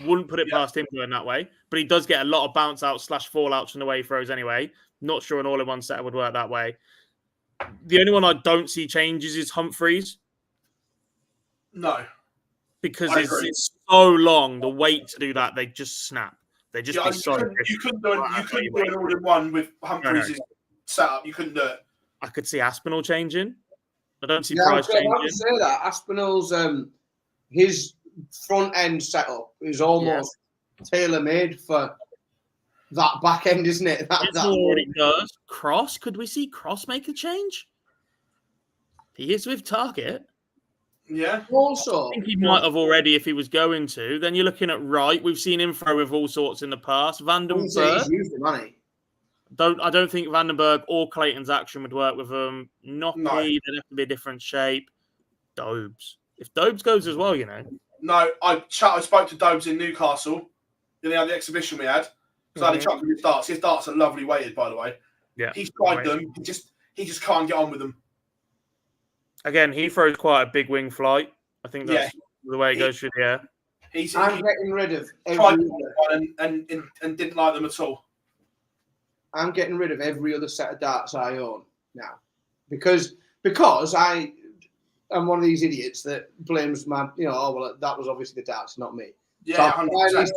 S3: Wouldn't put it past him going that way, but he does get a lot of bounce out / fallouts from the way he throws anyway. Not sure an all-in-one setup would work that way. The only one I don't see changes is Humphreys.
S1: No.
S3: Because it's so long, the wait to do that, they just snap. They just be so...
S1: You couldn't do an all-in-one with Humphreys' setup. You couldn't do it.
S3: I could see Aspinall changing. I don't see Price changing.
S2: I would say that. Aspinall's, his front-end setup is almost tailor-made for that back end, isn't it? That
S3: already does. Cross, could we see Cross make a change? He is with Target.
S2: Yeah. Also,
S3: I think he might have already if he was going to. Then you're looking at Wright. We've seen him throw with all sorts in the past. Vandenberg.
S2: He's used the money.
S3: I don't think Vandenberg or Clayton's action would work with them. They'd have to be a different shape. Dobes. If Dobes goes as well, you know.
S1: No, I spoke to Dobes in Newcastle in the exhibition we had. Because I had a chuck with his darts. His darts are lovely weighted, by the way.
S3: Yeah.
S1: He's tried them. He just can't get on with them.
S3: Again, he throws quite a big wing flight. I think that's the way it goes through the air.
S2: I'm getting rid of
S1: every one and didn't like them at all.
S2: I'm getting rid of every other set of darts I own now. Because I am one of these idiots that blames that was obviously the darts, not me.
S1: Yeah,
S2: so I'm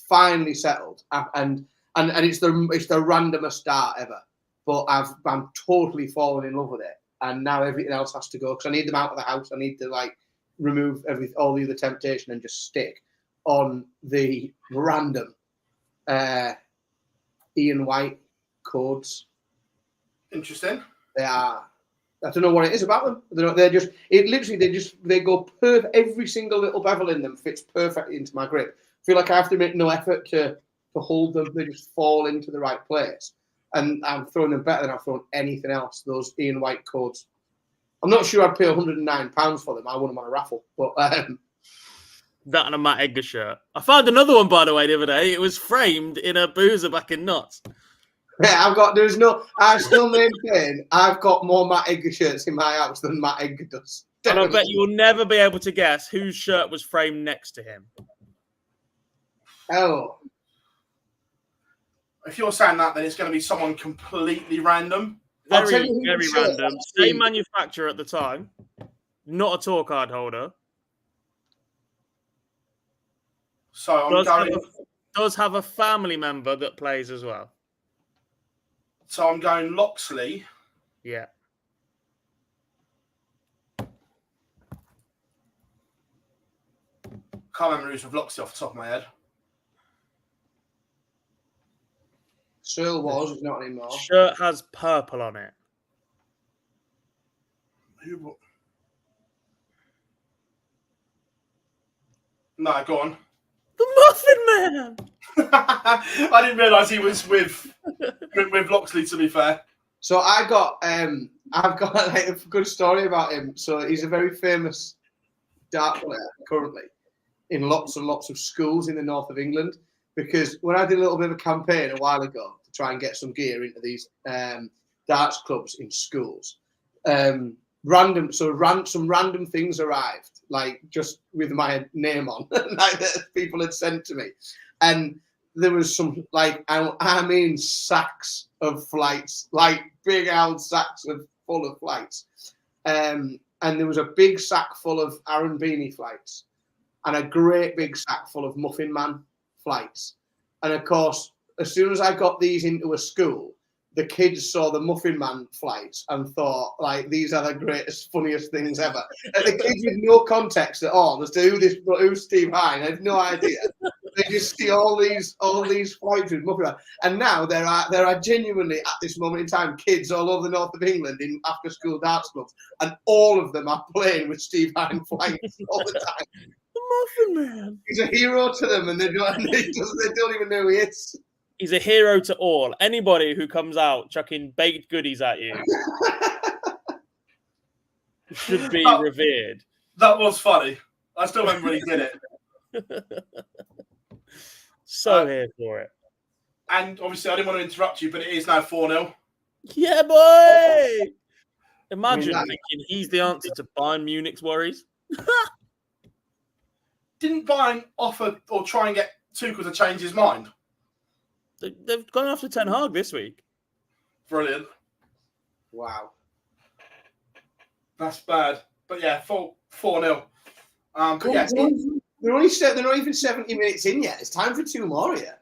S2: finally settled. And it's the randomest dart ever. But I'm totally fallen in love with it. And now everything else has to go because I need them out of the house. I need to remove all the other temptation and just stick on the random Ian White codes.
S1: Interesting.
S2: They are. I don't know what it is about them. They go perfect. Every single little bevel in them fits perfectly into my grip. I feel like I have to make no effort to hold them. They just fall into the right place. And I'm throwing them better than I've thrown anything else. Those Ian White codes. I'm not sure I'd pay £109 for them. I won them on a raffle, but
S3: that and a Matt Edgar shirt. I found another one, by the way, the other day. It was framed in a boozer back in Notts.
S2: Yeah, I still maintain I've got more Matt Edgar shirts in my house than Matt Edgar does.
S3: Definitely. And I bet you will never be able to guess whose shirt was framed next to him.
S2: Oh.
S1: If you're saying that, then it's going to be someone completely random.
S3: Very random. Same manufacturer at the time. Not a tour card holder.
S1: So
S3: does have a family member that plays as well.
S1: So I'm going Loxley.
S3: Yeah.
S1: Can't remember who's with Loxley off the top of my head.
S2: Searle was, not anymore.
S3: Shirt has purple on it.
S1: No, go on.
S3: The Muffin Man!
S1: I didn't realise he was with Loxley, to be fair.
S2: So I've got a good story about him. So he's a very famous dart player currently in lots and lots of schools in the north of England. Because when I did a little bit of a campaign a while ago to try and get some gear into these darts clubs in schools, some random things arrived, like just with my name on, like that people had sent to me, and there was some like I mean sacks of flights, like big old sacks full of flights, and there was a big sack full of Aaron Beanie flights, and a great big sack full of Muffin Man flights, and of course, as soon as I got these into a school, the kids saw the Muffin Man flights and thought, like, these are the greatest, funniest things ever. And the kids with no context at all as to who's Steve Hine, had no idea. They just see all these flights with Muffin Man. And now there are genuinely, at this moment in time, kids all over the north of England in after-school darts clubs, and all of them are playing with Steve Hine flights all the time.
S3: The Muffin Man.
S2: He's a hero to them, and they don't even know who he is.
S3: He's a hero to all. Anybody who comes out chucking baked goodies at you should be revered.
S1: That was funny. I still remember when he did it.
S3: So here for it.
S1: And obviously, I didn't want to interrupt you, but it is now 4-0.
S3: Yeah, boy! Imagine thinking he's the answer to Bayern Munich's worries.
S1: Didn't Bayern offer or try and get Tuchel to change his mind?
S3: They've gone after Ten Hag this week.
S1: Brilliant.
S2: Wow.
S1: That's bad. But yeah, 4-0. But yeah,
S2: they're not even 70 minutes in yet. It's time for two more here.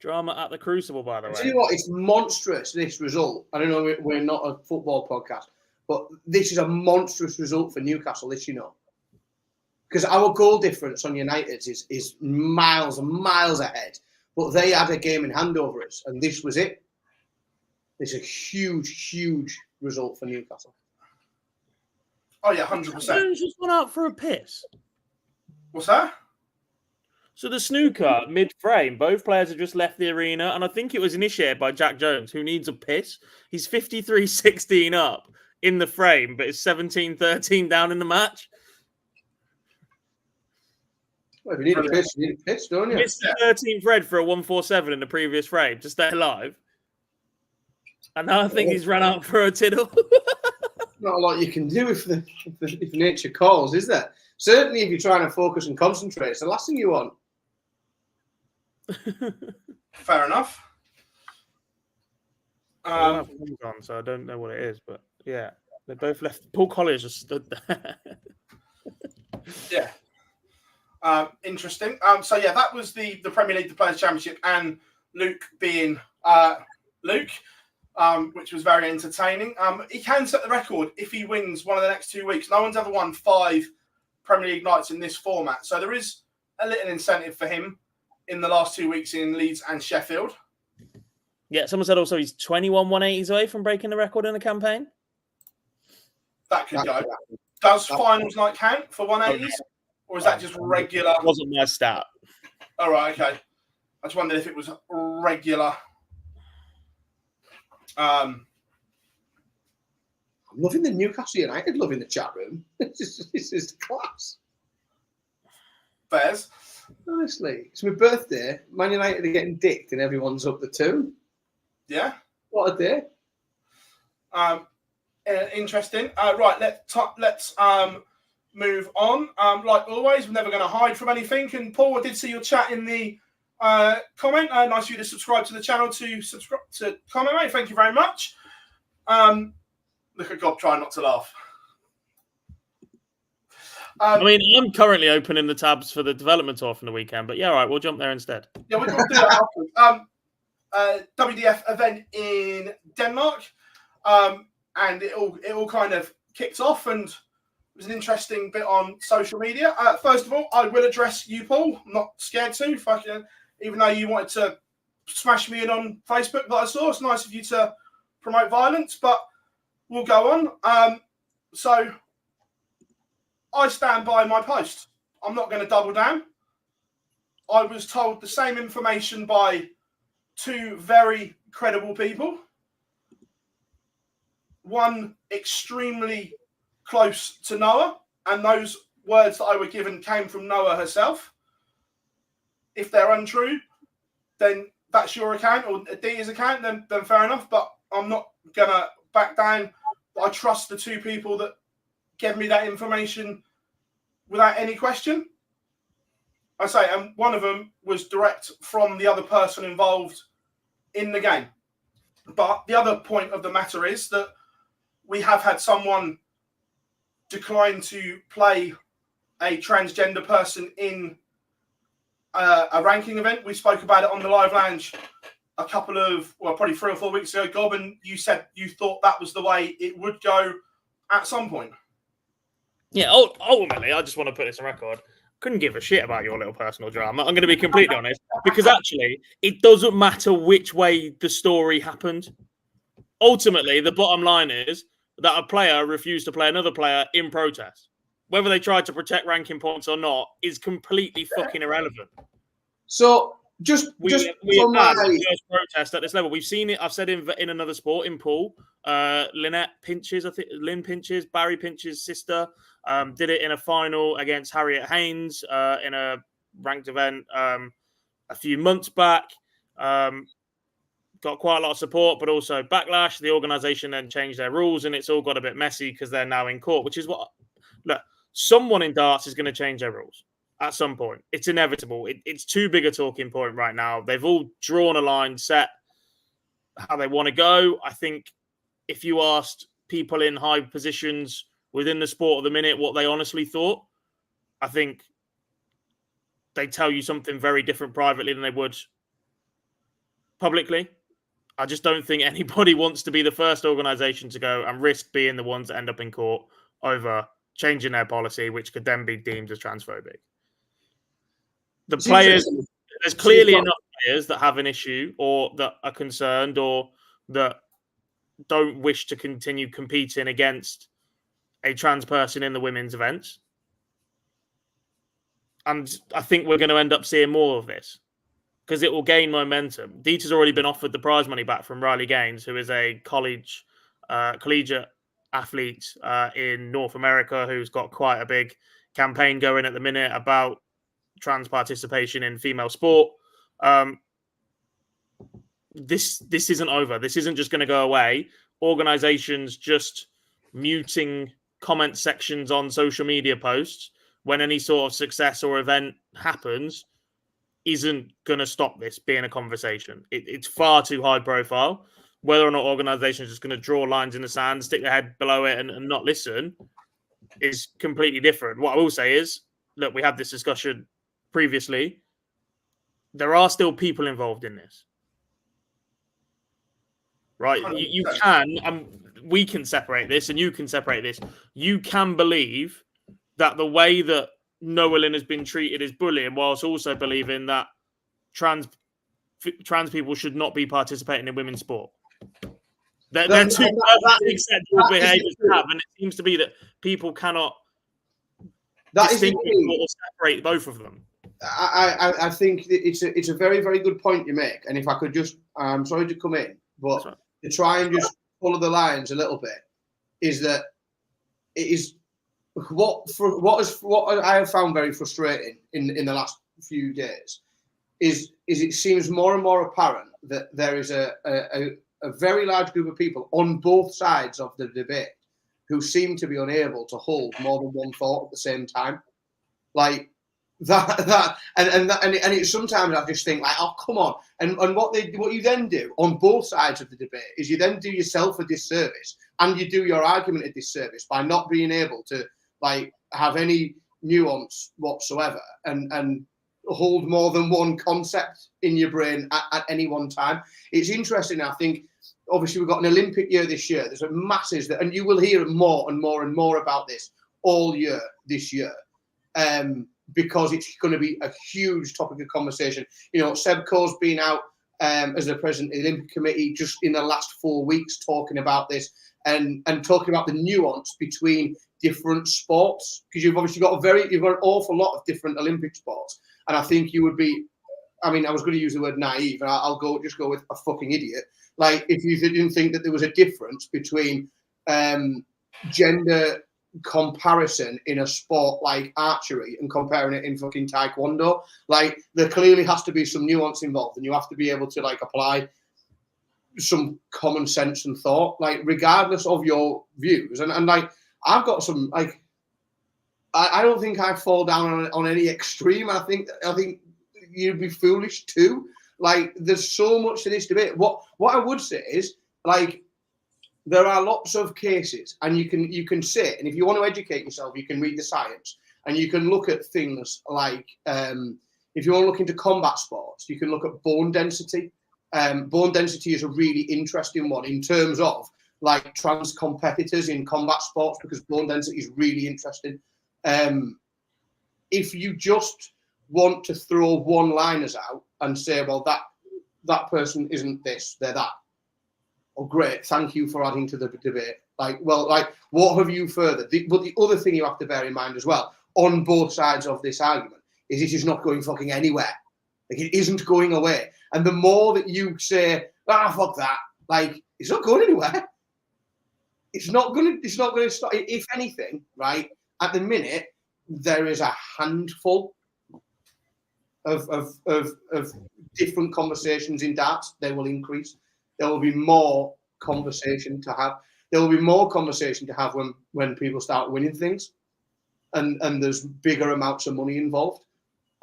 S3: Drama at the Crucible, by the way.
S2: Tell you what, it's monstrous, this result. I don't know, we're not a football podcast, but this is a monstrous result for Newcastle, this you know. Because our goal difference on United is miles and miles ahead. But they had a game in hand over us, and this was it. It's a huge, huge result for Newcastle.
S1: Oh, yeah, 100%.
S3: Stones just went out for a piss.
S1: What's that?
S3: So the snooker, mid-frame, both players have just left the arena, and I think it was initiated by Jack Jones, who needs a piss. He's 53-16 up in the frame, but is 17-13 down in the match.
S2: Well, if you need a piss, don't you?
S3: Missed the 13th red for a 147 in the previous frame to stay alive. And now I think he's run out for a tiddle.
S2: Not a lot you can do if nature calls, is there? Certainly if you're trying to focus and concentrate, it's the last thing you want.
S1: Fair enough.
S3: So I don't know what it is, but yeah. They both left. Paul Collier just stood there.
S1: Yeah. Interesting. So yeah, that was the Premier League, the Players' Championship, and Luke being Luke, which was very entertaining. He can set the record if he wins one of the next 2 weeks. No one's ever won 5 Premier League nights in this format, so there is a little incentive for him in the last 2 weeks in Leeds and Sheffield.
S3: Yeah, someone said also he's 21 180s away from breaking the record in a campaign.
S1: That could go. Does finals night count for 180s? Or is that just regular?
S3: It wasn't my stat.
S1: All right, okay. I just wondered if it was regular.
S2: I'm loving the Newcastle United love in the chat room. This is class.
S1: Fairs.
S2: Honestly, it's my birthday. Man United are getting dicked and everyone's up the 2.
S1: Yeah.
S2: What a day.
S1: Interesting. Right, let's move on. Like always, we're never going to hide from anything. And Paul, I did see your chat in the comment. Nice of you to subscribe to the channel to comment, mate. Thank you very much. Look at God trying not to laugh.
S3: I mean, I'm currently opening the tabs for the development tour from the weekend, but yeah, all right, we'll jump there instead.
S1: Yeah, we'll do that afterwards. WDF event in Denmark, and it all kind of kicked off, and it was an interesting bit on social media. First of all, I will address you, Paul. I'm not scared to, even though you wanted to smash me in on Facebook that I saw. It's nice of you to promote violence, but we'll go on. So I stand by my post. I'm not going to double down. I was told the same information by 2 very credible people. One extremely close to Noah, and those words that I were given came from Noah herself. If they're untrue, then that's your account or Adia's account, then fair enough. But I'm not going to back down I trust the two people that gave me that information without any question. I say, and one of them was direct from the other person involved in the game. But the other point of the matter is that we have had someone decline to play a transgender person in a ranking event. We spoke about it on the Live Lounge probably 3 or 4 weeks ago. Gob, and you said you thought that was the way it would go at some point.
S3: Yeah, ultimately, I just want to put this on record. Couldn't give a shit about your little personal drama. I'm going to be completely honest, because actually, it doesn't matter which way the story happened. Ultimately, the bottom line is that a player refused to play another player in protest. Whether they tried to protect ranking points or not is completely fucking irrelevant.
S2: So we had
S3: the first protest at this level. We've seen it. I've said in another sport in pool. Lynn Pinches, Barry Pinches' sister, did it in a final against Harriet Haynes in a ranked event a few months back. Got quite a lot of support, but also backlash. The organisation then changed their rules, and it's all got a bit messy because they're now in court. Which is what, look, someone in darts is going to change their rules at some point. It's inevitable. It's too big a talking point right now. They've all drawn a line, set how they want to go. I think if you asked people in high positions within the sport at the minute what they honestly thought, I think they tell you something very different privately than they would publicly. I just don't think anybody wants to be the first organisation to go and risk being the ones that end up in court over changing their policy, which could then be deemed as transphobic. The players, there's clearly enough players that have an issue or that are concerned or that don't wish to continue competing against a trans person in the women's events. And I think we're going to end up seeing more of this because it will gain momentum. Dieter's already been offered the prize money back from Riley Gaines, who is a collegiate athlete in North America who's got quite a big campaign going at the minute about trans participation in female sport. This isn't over. This isn't just going to go away. Organizations just muting comment sections on social media posts when any sort of success or event happens isn't going to stop this being a conversation. It's far too high profile. Whether or not organizations are just going to draw lines in the sand, stick their head below it and not listen is completely different. What I will say is, look, we had this discussion previously. There are still people involved in this. Right? You can, and we can separate this and you can separate this. You can believe that the way that Noah Lynn has been treated is bullying, whilst also believing that trans people should not be participating in women's sport. They're two acceptable behaviours to have, and it seems to be that people cannot distinguish or separate both of them.
S2: I think it's a very, very good point you make, and if I could just, I'm sorry to come in, but right, to try and just follow the lines a little bit, is that it is what I have found very frustrating in the last few days is it seems more and more apparent that there is a very large group of people on both sides of the debate who seem to be unable to hold more than one thought at the same time. Like that and it sometimes I just think like, oh, come on. And what you then do on both sides of the debate is you then do yourself a disservice and you do your argument a disservice by not being able to like have any nuance whatsoever and hold more than one concept in your brain at any one time. It's interesting. I think obviously we've got an Olympic year this year. There's a masses that, and you will hear more and more and more about this all year this year, because it's going to be a huge topic of conversation. You know, Seb Coe's been out as the president of the Olympic Committee just in the last 4 weeks talking about this and talking about the nuance between different sports, because you've obviously got an awful lot of different Olympic sports, and I think you would be. I mean, I was going to use the word naive, and I'll go with a fucking idiot. Like, if you didn't think that there was a difference between gender comparison in a sport like archery and comparing it in fucking taekwondo, like there clearly has to be some nuance involved, and you have to be able to like apply some common sense and thought, like regardless of your views. And like I've got some like I don't think I fall down on any extreme. I think you'd be foolish too. Like there's so much to this debate. What I would say is like there are lots of cases, and you can sit, and if you want to educate yourself, you can read the science, and you can look at things like if you want to look into combat sports, you can look at bone density. Bone density is a really interesting one in terms of like trans competitors in combat sports, because bone density is really interesting. If you just want to throw one-liners out and say, well, that person isn't this, they're that. Oh, great, thank you for adding to the debate. Like, well, like, what have you furthered? But the other thing you have to bear in mind as well, on both sides of this argument, is it is not going fucking anywhere. Like, it isn't going away. And the more that you say, fuck that, like, it's not going anywhere. It's not going to stop. If anything, right, at the minute, there is a handful of different conversations in darts. They will increase. There will be more conversation to have. There will be more conversation to have when people start winning things, and there's bigger amounts of money involved.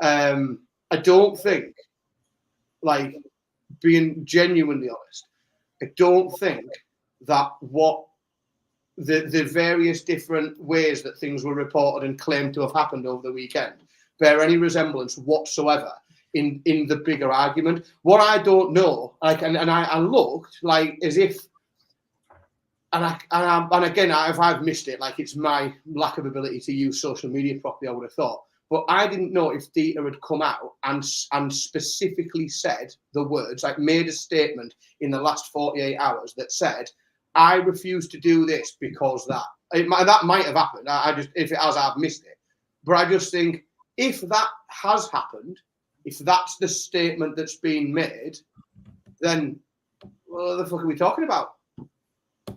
S2: I don't think, like, being genuinely honest, I don't think that what the various different ways that things were reported and claimed to have happened over the weekend bear any resemblance whatsoever in the bigger argument. What I don't know, like, and I looked like as if, and again, if I've missed it, like it's my lack of ability to use social media properly, I would have thought. But I didn't know if Dieter had come out and specifically said the words, like made a statement in the last 48 hours that said, I refuse to do this because that. That might have happened. If it has, I've missed it. But I just think if that has happened, if that's the statement that's being made, then what the fuck are we talking about?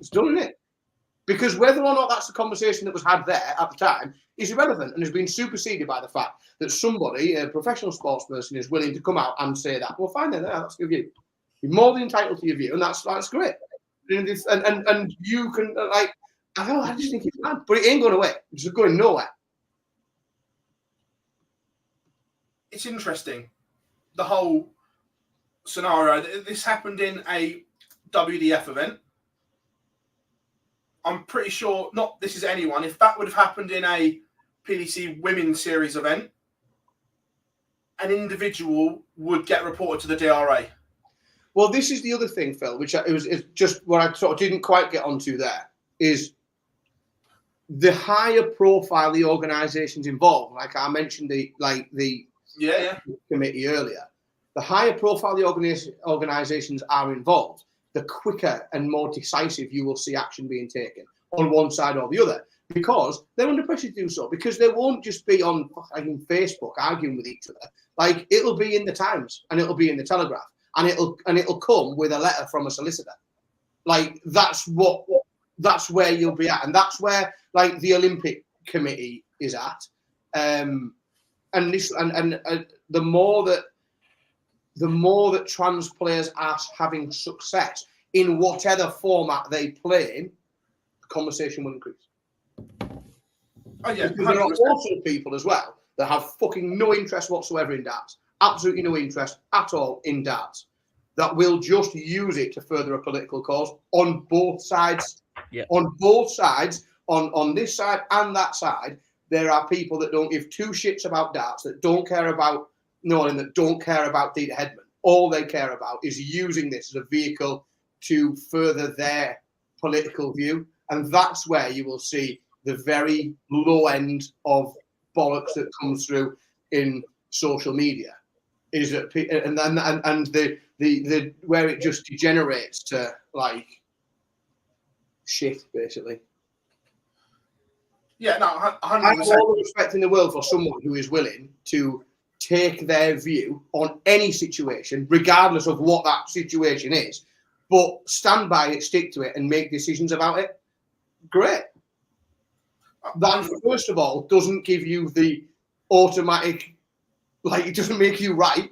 S2: It's done, isn't it? Because whether or not that's the conversation that was had there at the time is irrelevant and has been superseded by the fact that somebody, a professional sports person, is willing to come out and say that. Well, fine then, that's your view. You're more than entitled to your view, and that's great. And you can, like, I don't know, I just think it's mad, but it ain't going away. It's just going nowhere.
S1: It's interesting, the whole scenario. This happened in a WDF event. I'm pretty sure, not this is anyone, if that would have happened in a PDC Women's Series event, an individual would get reported to the DRA.
S2: Well, this is the other thing, Phil, which is just what I sort of didn't quite get onto there, is the higher profile the organisations involved. Like I mentioned, the committee earlier. The higher profile the organisations are involved, the quicker and more decisive you will see action being taken on one side or the other, because they're under pressure to do so. Because they won't just be on Facebook arguing with each other. Like it'll be in the Times and it'll be in the Telegraph. And it'll come with a letter from a solicitor. Like that's where you'll be at, and that's where like the Olympic Committee is at. And the more that trans players are having success in whatever format they play in, the conversation will increase.
S1: Oh yeah,
S2: because there are also people as well that have fucking no interest whatsoever in darts. Absolutely no interest at all in darts, that will just use it to further a political cause on both sides.
S4: Yeah.
S2: On both sides, on this side and that side, there are people that don't give two shits about darts, that don't care about Nolan, that don't care about Dieter Hedman. All they care about is using this as a vehicle to further their political view. And that's where you will see the very low end of bollocks that comes through in social media. Is that and the where it just degenerates to like shit, basically.
S1: Yeah, no, 100%.
S2: I have all the respect in the world for someone who is willing to take their view on any situation, regardless of what that situation is, but stand by it, stick to it, and make decisions about it. Great. That, first of all, doesn't give you the automatic, like, it doesn't make you right.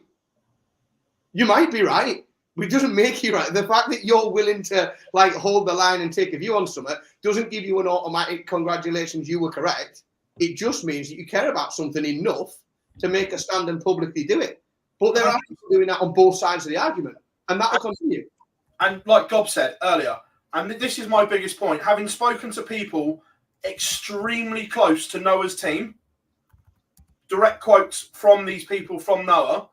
S2: You might be right, It doesn't make you right. The fact that you're willing to like hold the line and take a view on something doesn't give you an automatic congratulations, you were correct. It just means that you care about something enough to make a stand and publicly do it. But there are people doing that on both sides of the argument, and that will continue.
S1: And like Gob said earlier, and this is my biggest point, having spoken to people extremely close to Noah's team, direct quotes from these people from Noah,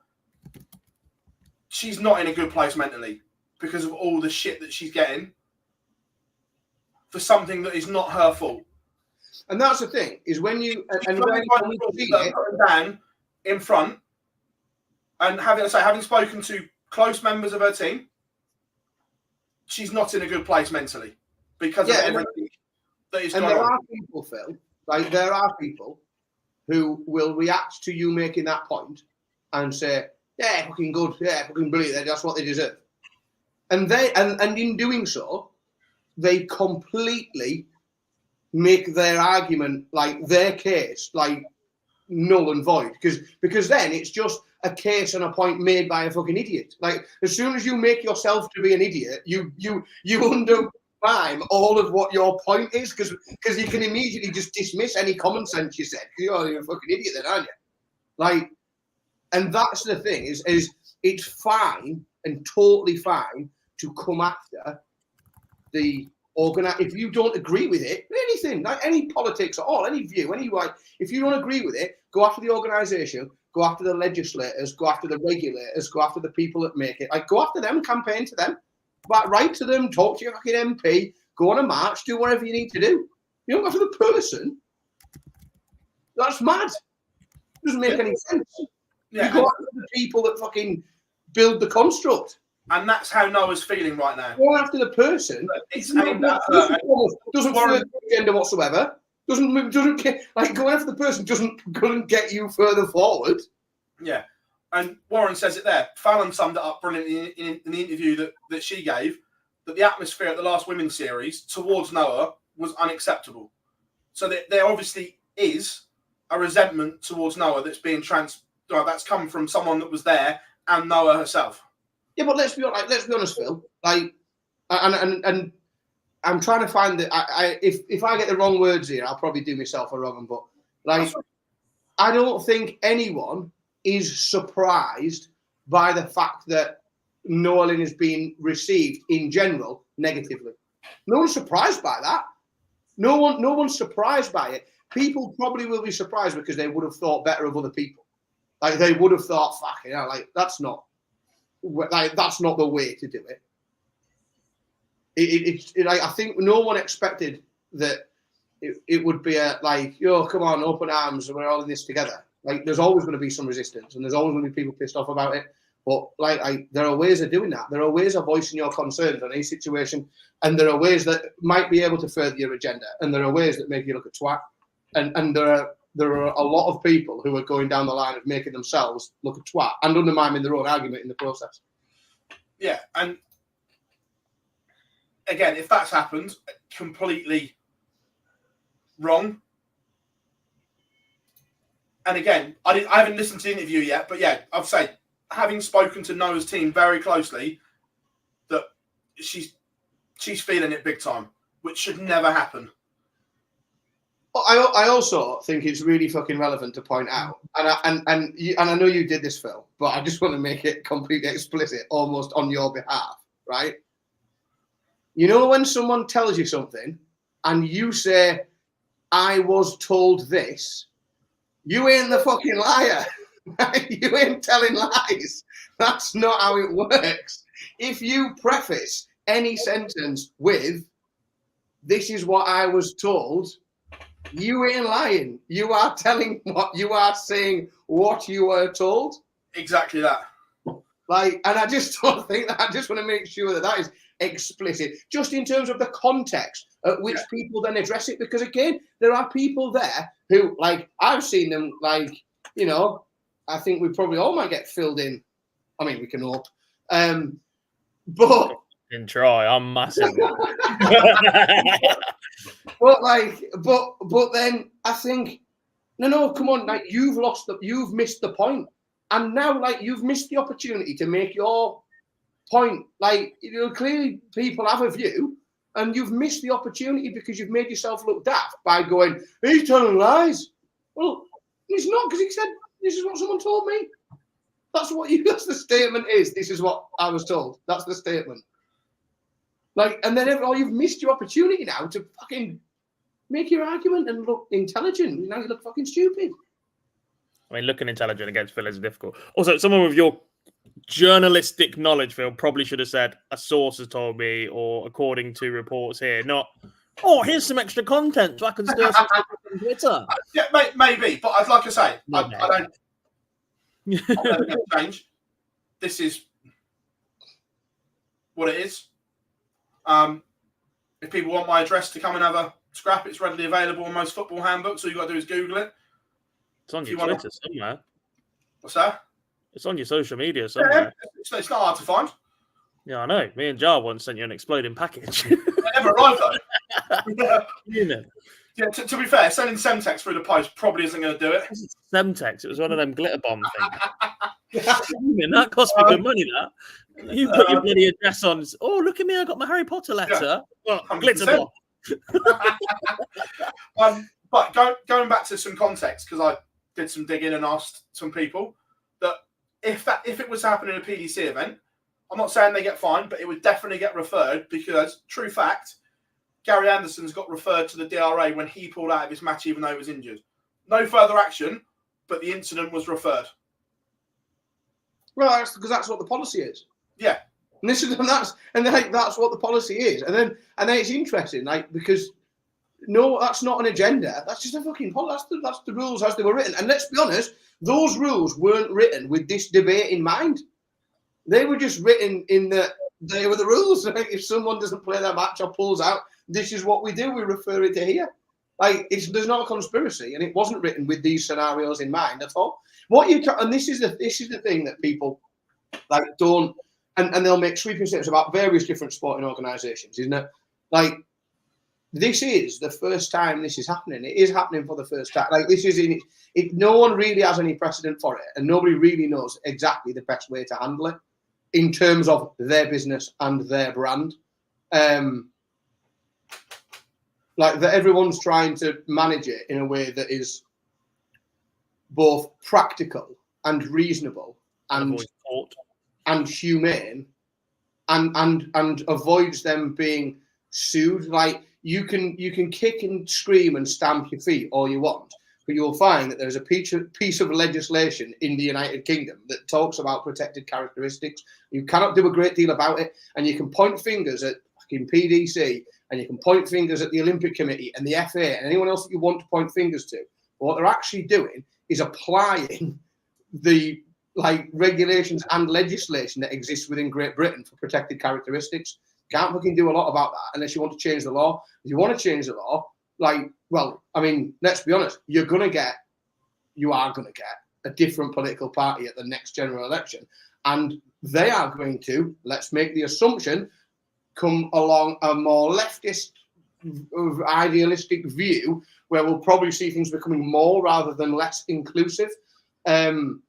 S1: she's not in a good place mentally because of all the shit that she's getting for something that is not her fault.
S2: And that's the thing, is when you and
S1: when Dan in front and having spoken to close members of her team, she's not in a good place mentally because of everything that is going on. And there are
S2: people, Phil, like there are people who will react to you making that point and say, yeah, fucking good, yeah, fucking brilliant, that's what they deserve. And in doing so, they completely make their argument, like their case, like null and void. Because then it's just a case and a point made by a fucking idiot. Like as soon as you make yourself to be an idiot, you undermine all of what your point is, because you can immediately just dismiss any common sense you said. You're a fucking idiot then, aren't you? Like, and that's the thing, is it's fine and totally fine to come after the if you don't agree with it, anything, like any politics at all, any view, any right, if you don't agree with it, go after the organisation, go after the legislators, go after the regulators, go after the people that make it. Like, go after them, campaign to them, write to them, talk to your fucking MP, go on a march, do whatever you need to do. You don't go after the person. That's mad. It doesn't make any sense. Yeah, you go after the people that fucking build the construct.
S1: And that's how Noah's feeling right now.
S2: Going after the person,
S1: it's aimed at her.
S2: Doesn't further the agenda whatsoever. Doesn't get, like, going after the person doesn't get you further forward.
S1: Yeah, and Warren says it there. Fallon summed it up brilliantly in the interview that she gave, that the atmosphere at the last women's series towards Noah was unacceptable. So there obviously is a resentment towards Noah that's being that's come from someone that was there and Noah herself.
S2: Yeah, but let's be honest, Phil. Like, and I'm trying to find that. If I get the wrong words here, I'll probably do myself a wrong. But like, I don't think anyone is surprised by the fact that Nolan is being received in general negatively. No one's surprised by that. No one's surprised by it. People probably will be surprised because they would have thought better of other people. Like they would have thought, fucking hell, like that's not the way to do it. I think no one expected that it would be yo, come on, open arms, and we're all in this together. Like, there's always going to be some resistance, and there's always going to be people pissed off about it. But there are ways of doing that. There are ways of voicing your concerns on any situation, and there are ways that might be able to further your agenda, and there are ways that make you look a twat. And there are a lot of people who are going down the line of making themselves look a twat and undermining their own argument in the process.
S1: Yeah, and again, if that's happened, completely wrong. And again, I haven't listened to the interview yet, but yeah, I've said, having spoken to Noah's team very closely, that she's feeling it big time, which should never happen.
S2: I also think it's really fucking relevant to point out, and I know you did this, Phil, but I just want to make it completely explicit, almost on your behalf, right? You know when someone tells you something, and you say, "I was told this," you ain't the fucking liar. You ain't telling lies. That's not how it works. If you preface any sentence with, "This is what I was told," you ain't lying. You are telling what you are saying, what you were told.
S1: Exactly that.
S2: And I just don't think that. I just want to make sure that is explicit, just in terms of the context at which people then address it. Because again, there are people there who, I've seen them, I think we probably all might get filled in. I mean, we can hope. But
S3: and try, I'm massive.
S2: But then I think, no, come on, you've missed the point, and now you've missed the opportunity to make your point. Like, clearly people have a view, and you've missed the opportunity because you've made yourself look daft by going, he's telling lies. Well, he's not, because he said, this is what someone told me. That's the statement is. This is what I was told. That's the statement. Like, and then you've missed your opportunity now to fucking make your argument and look intelligent. Now you look fucking stupid.
S3: I mean, looking intelligent against Phil is difficult. Also, someone with your journalistic knowledge, Phil, probably should have said, a source has told me, or according to reports here, not, oh, here's some extra content so I can stir some stuff on Twitter.
S1: Yeah, maybe. But like I say, I don't change. This is what it is. If people want my address to come and have a scrap, it's readily available on most football handbooks. All you got to do is Google it.
S3: It's on your Twitter somewhere.
S1: What's that?
S3: It's on your social media somewhere.
S1: Yeah, it's not hard to find.
S3: Yeah, I know. Me and Jar once sent you an exploding package.
S1: It never arrived though.
S3: You know.
S1: Yeah, to be fair, sending Semtex through the post probably isn't going to do it.
S3: Semtex. It was one of them glitter bomb things. That cost me good money, that. You put your bloody address on. Oh, look at me. I got my Harry Potter letter.
S1: Yeah,
S3: oh, glitter bomb.
S1: But going back to some context, because I did some digging and asked some people that if it was happening in a PDC event, I'm not saying they get fined, but it would definitely get referred, because true fact, Gary Anderson's got referred to the DRA when he pulled out of his match even though he was injured. No further action, but the incident was referred.
S2: Well, that's because that's what the policy is.
S1: Yeah.
S2: And that's what the policy is. And then it's interesting, like, because no, that's not an agenda. That's just a fucking policy. That's the rules as they were written. And let's be honest, those rules weren't written with this debate in mind. They were just written in that they were the rules. Like, if someone doesn't play their match or pulls out, this is what we do. We refer it to here. Like, there's not a conspiracy, and it wasn't written with these scenarios in mind at all. And this is the thing that people like don't, and they'll make sweeping statements about various different sporting organisations, isn't it? Like, this is the first time this is happening. It is happening for the first time. Like, this is no one really has any precedent for it, and nobody really knows exactly the best way to handle it in terms of their business and their brand. Like, that everyone's trying to manage it in a way that is both practical and reasonable and humane, and avoids them being sued. Like, you can kick and scream and stamp your feet all you want, but you'll find that there's a piece of legislation in the United Kingdom that talks about protected characteristics. You cannot do a great deal about it, and you can point fingers at fucking PDC, and you can point fingers at the Olympic Committee and the FA and anyone else that you want to point fingers to. But what they're actually doing is applying the regulations and legislation that exists within Great Britain for protected characteristics. Can't fucking do a lot about that unless you want to change the law. If you want to change the law, let's be honest, you are going to get a different political party at the next general election. And they are going to, let's make the assumption, come along a more leftist, idealistic view where we'll probably see things becoming more rather than less inclusive. The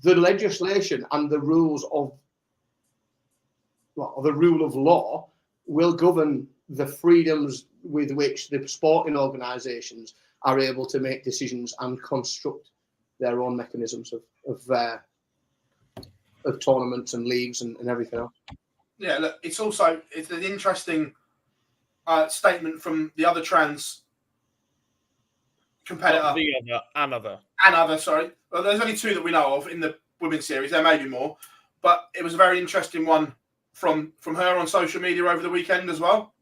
S2: legislation and the rules of the rule of law will govern the freedoms with which the sporting organisations are able to make decisions and construct their own mechanisms of tournaments and leagues and everything else.
S1: Yeah, look, it's an interesting statement from the other trans competitor. Another, sorry. Well, there's only two that we know of in the women's series. There may be more, but it was a very interesting one from her on social media over the weekend as well,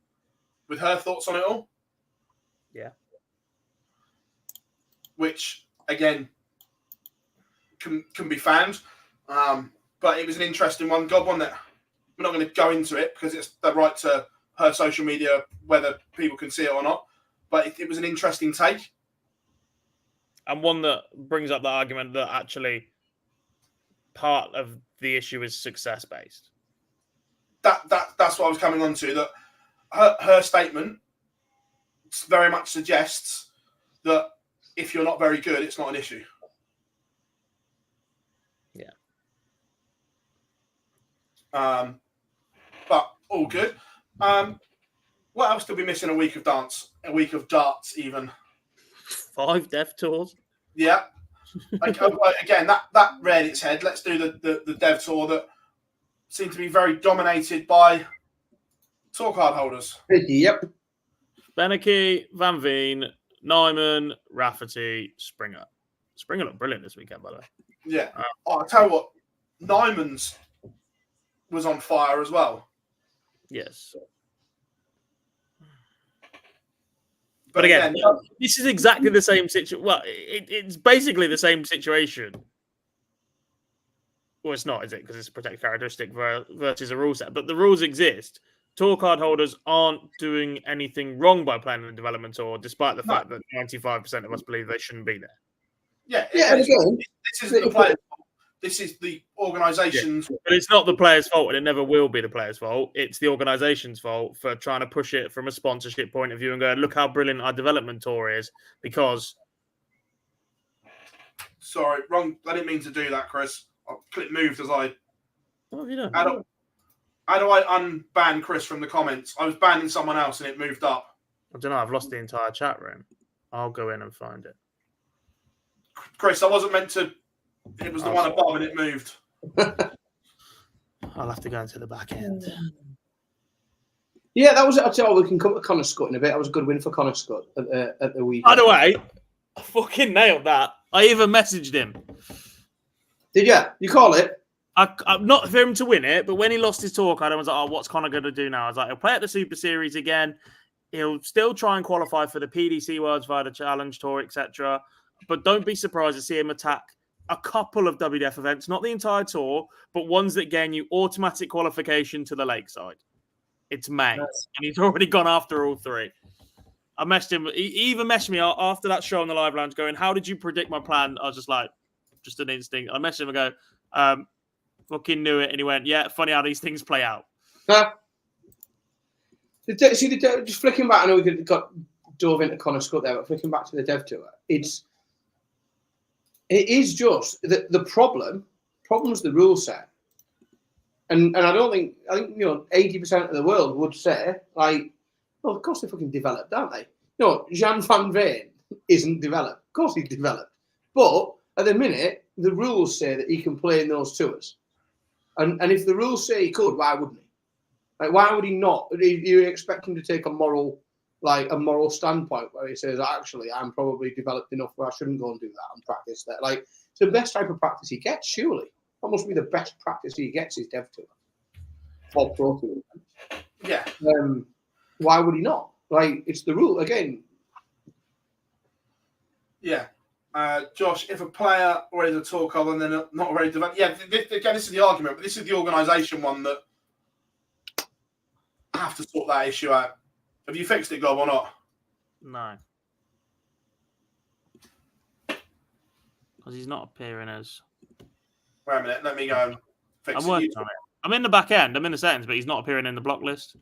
S1: with her thoughts on it all.
S3: Yeah.
S1: Which, again, can be found. But it was an interesting one. God, one that we're not going to go into it because it's the right to her social media, whether people can see it or not. But it was an interesting take.
S3: And one that brings up the argument that actually part of the issue is success-based.
S1: That's what I was coming on to. That her statement very much suggests that if you're not very good, it's not an issue.
S3: Yeah.
S1: But all good. What else did we miss in a week of darts even?
S3: 5 dev tours.
S1: Yeah. Again, that reared its head. Let's do the dev tour that seemed to be very dominated by tour card holders.
S2: Yep.
S3: Beneke, Van Veen, Nyman, Rafferty, Springer. Springer looked brilliant this weekend, by the way.
S1: Yeah. I'll tell you what, Nyman's was on fire as well.
S3: Yes.
S1: But again,
S3: this is exactly the same situation. Well, it's basically the same situation. Well, it's not, is it? Because it's a protect characteristic versus a rule set. But the rules exist. Tour card holders aren't doing anything wrong by playing the development tour, despite the fact that 95% of us believe they shouldn't be there.
S1: Yeah.
S2: And again,
S1: this isn't the player's fault. This is the organisation's.
S3: Yeah. But it's not the player's fault, and it never will be the player's fault. It's the organisation's fault for trying to push it from a sponsorship point of view and go, look how brilliant our development tour is, because...
S1: Sorry, wrong. I didn't mean to do that, Chris. I clicked moved as I...
S3: What have you done?
S1: How do I unban Chris from the comments? I was banning someone else and it moved up.
S3: I don't know. I've lost the entire chat room. I'll go in and find it.
S1: Chris, I wasn't meant to... It was the one above and it moved.
S3: I'll have to go into the back end.
S2: Yeah, that was it. I'll tell you, we can come to Connor Scott in a bit. That was a good win for Connor Scott at the weekend.
S3: By the way, I fucking nailed that. I even messaged him.
S2: Did you? You call it?
S3: I'm not for him to win it, but when he lost his tour card, I was like, oh, what's Connor going to do now? I was like, he'll play at the Super Series again. He'll still try and qualify for the PDC Worlds via the Challenge Tour, etc. But don't be surprised to see him attack a couple of WDF events, not the entire tour, but ones that gain you automatic qualification to the Lakeside. It's May, and he's already gone after all 3. I messaged him. He even messaged me after that show on the live lounge going, how did you predict my plan? I was just like, just an instinct. I messaged him and go, fucking knew it. And he went, yeah, funny how these things play out.
S2: Just flicking back, I know we got dove into Connor Scott there, but flicking back to the dev tour, it is just the problem's the rule set. And I think 80% of the world would say, like, well, of course they're fucking developed, aren't they? No, Jan van Veen isn't developed. Of course he's developed. But at the minute, the rules say that he can play in those tours. And if the rules say he could, why wouldn't he? Like, why would he not? You expect him to take a moral standpoint where he says, actually, I'm probably developed enough where I shouldn't go and do that and practice that. Like, it's the best type of practice he gets, surely. That must be the best practice he gets is dev tour. For pro tour.
S1: Yeah.
S2: Why would he not? Like, it's the rule again.
S1: Yeah. Josh, if a player already has a tour card and they're not already developed, yeah, again, this is the argument, but this is the organisation one that I have to sort that issue out. Have you fixed it, Gob, or not?
S3: No. Because he's not appearing as...
S1: Wait a minute, let me go and fix it.
S3: I'm working on it. I'm in the back end, I'm in the settings, but he's not appearing in the block list.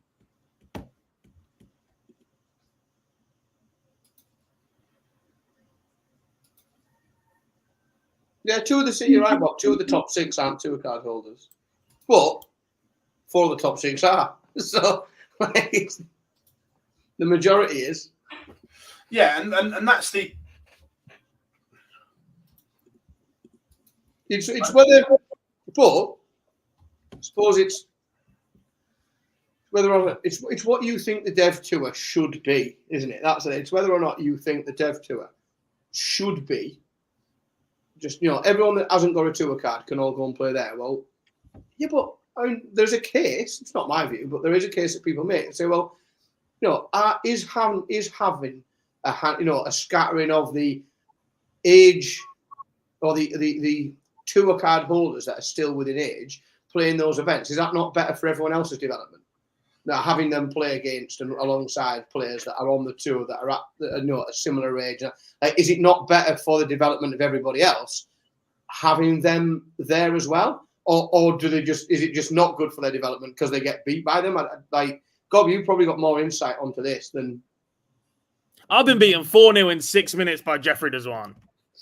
S2: Yeah, you're right, Bob. 2 of the top 6 aren't tour card holders. But 4 of the top 6 are. So, like, the majority is.
S1: Yeah, and that's the...
S2: It's whether... But, I suppose it's whether or not... It's what you think the dev tour should be, isn't it? That's it. It's whether or not you think the dev tour should be. Just, everyone that hasn't got a tour card can all go and play there. Well, yeah, but I mean, there's a case. It's not my view, but there is a case that people make and say, well, is having a scattering of the age or the tour card holders that are still within age playing those events, is that not better for everyone else's development? Now, having them play against and alongside players that are on the tour that are at a similar age, like, is it not better for the development of everybody else having them there as well, or is it just not good for their development because they get beat by them? Like, Gob, you probably got more insight onto this than
S3: I've been beaten 4-0 in 6 minutes by Jeffrey Deswan.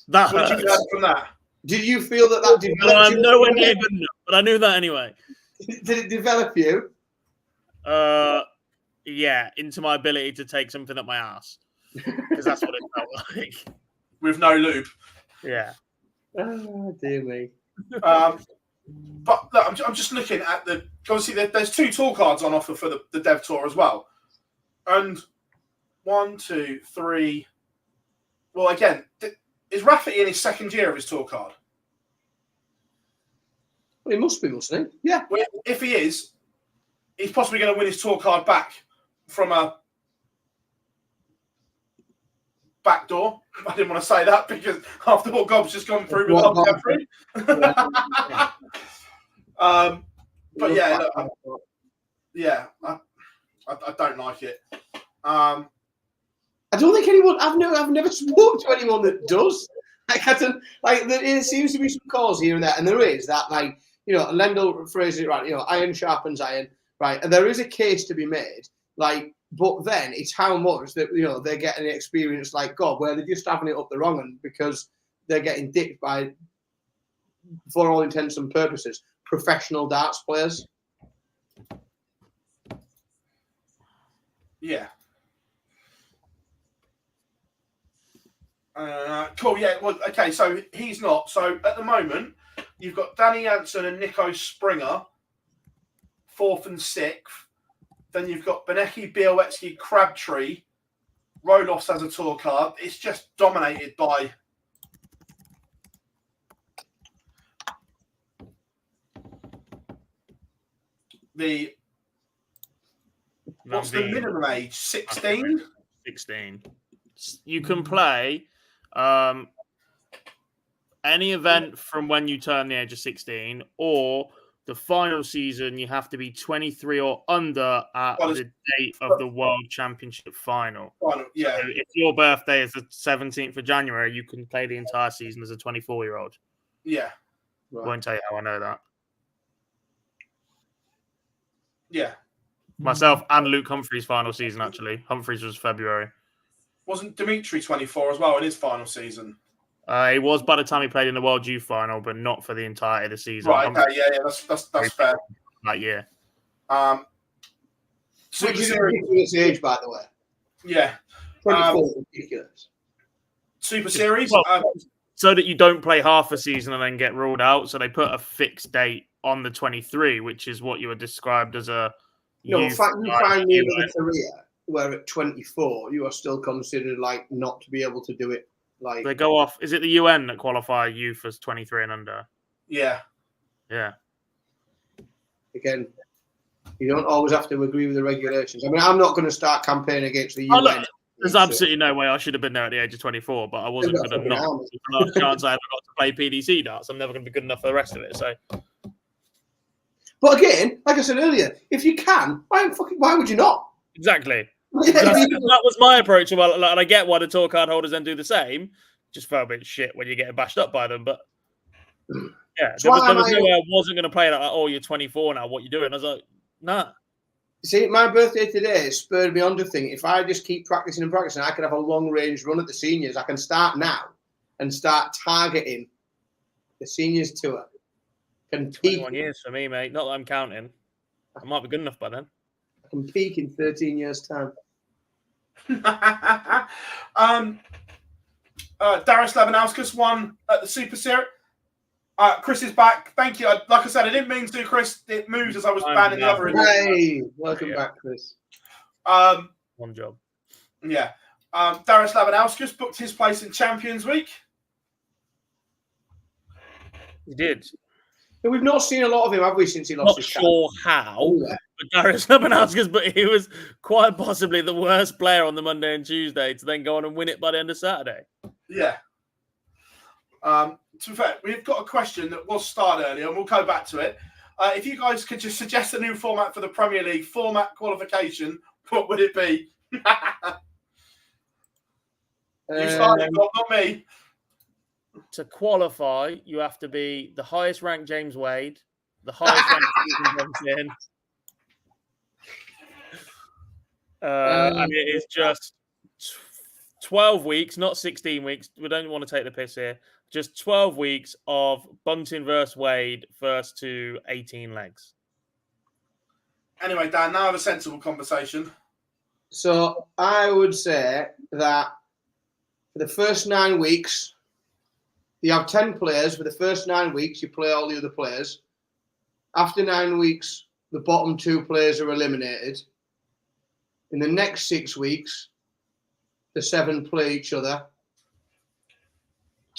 S3: That
S1: what did you learn from that?
S2: Did you feel that developed?
S3: I'm nowhere near good enough, but I knew that anyway.
S2: Did it develop you?
S3: Yeah, into my ability to take something up my ass. Because that's what it felt like.
S1: With no lube.
S3: Yeah.
S2: Oh, dear me.
S1: But look, I'm just looking at obviously there's 2 tour cards on offer for the Dev Tour as well. And 1, 2, 3. Well, again, is Rafferty in his second year of his tour card?
S2: Well, he must be, mustn't he? Yeah.
S1: Well, if he is, he's possibly going to win his tour card back from a back door. I didn't want to say that because after what Gob's just gone through with Bob Jeffrey. But yeah, look, yeah, I don't like it.
S2: I don't think anyone. I've never spoken to anyone that does. There seems to be some calls here and there, and there is that, like, Lendl phrases it right. Iron sharpens iron, right? And there is a case to be made, like, but then it's how much that they're getting an experience like God, where they're just having it up the wrong end because they're getting dicked by, for all intents and purposes, professional darts players.
S1: Yeah. Cool. Yeah. Well, okay. So he's not. So at the moment, you've got Danny Jansen and Nico Springer, 4th and 6th. Then you've got Benecki, Bielewski, Crabtree, Rodolphs as a tour card. It's just dominated by what's the minimum age? 16?
S3: 16. You can play any event from when you turn the age of 16, or the final season you have to be 23 or under at the date of the World Championship final.
S1: Yeah.
S3: So if your birthday is the 17th of January, you can play the entire season as a 24-year-old.
S1: Yeah.
S3: Right. Won't tell you how I know that.
S1: Yeah.
S3: Myself and Luke Humphreys' final season, actually. Humphreys was February.
S1: Wasn't Dimitri 24 as well in his final season?
S3: He was by the time he played in the World Youth Final, but not for the entirety of the season.
S1: Right, okay, yeah, that's fair.
S3: That year.
S2: Which is a ridiculous age, by the way.
S1: Yeah.
S2: 24 ridiculous.
S1: Super Series?
S3: So that you don't play half a season and then get ruled out. So they put a fixed date on the 23, which is what you were described as a...
S2: No, in fact, you find me in a career where at 24, you are still considered like not to be able to do it. Like
S3: they go off. Is it the UN that qualify youth as 23 and under?
S1: Yeah.
S3: Yeah.
S2: Again, you don't always have to agree with the regulations. I mean, I'm not going to start campaigning against the UN.
S3: Look, there's absolutely no way I should have been there at the age of 24, but I wasn't good enough. The last chance I ever got to play PDC darts, I'm never going to be good enough for the rest of it. So.
S2: But again, like I said earlier, if you can, why would you not?
S3: Exactly. That was my approach. Well, and I get why the tour card holders then do the same. Just felt a bit shit when you're getting bashed up by them. But yeah, there was no way I wasn't going to play that. Like, oh, you're 24 now. What you doing? I was like, nah.
S2: See, my birthday today spurred me on to think if I just keep practicing and practicing, I could have a long range run at the seniors. I can start now and start targeting the seniors tour.
S3: 21 years for me, mate. Not that I'm counting. I might be good enough by then.
S2: I can peak in 13 years' time.
S1: Darius Labanauskas won at the Super Series. Chris is back. Thank you. Like I said, I didn't mean to, Chris. It moved as I was banning the other.
S2: Hey, welcome back, Chris.
S3: One job.
S1: Yeah. Darius Labanauskas booked his place in Champions Week.
S3: He did.
S2: But we've not seen a lot of him, have we, since he lost his cap?
S3: Not sure how. But Darius Labanauskas, but he was quite possibly the worst player on the Monday and Tuesday to then go on and win it by the end of Saturday.
S1: Yeah. To be fair, we've got a question that was started earlier, and we'll go back to it. If you guys could just suggest a new format for the Premier League, format qualification, what would it be? You started, not me.
S3: To qualify, you have to be the highest ranked James Wade, the highest ranked Stephen Johnson. And it is just 12 weeks, not 16 weeks. We don't want to take the piss here. Just 12 weeks of Bunting versus Wade, first to 18 legs.
S1: Anyway, Dan, now have a sensible conversation.
S2: So I would say that for the first 9 weeks, you have 10 players. For the first 9 weeks, you play all the other players. After 9 weeks, the bottom 2 players are eliminated. In the next 6 weeks, the 7 play each other.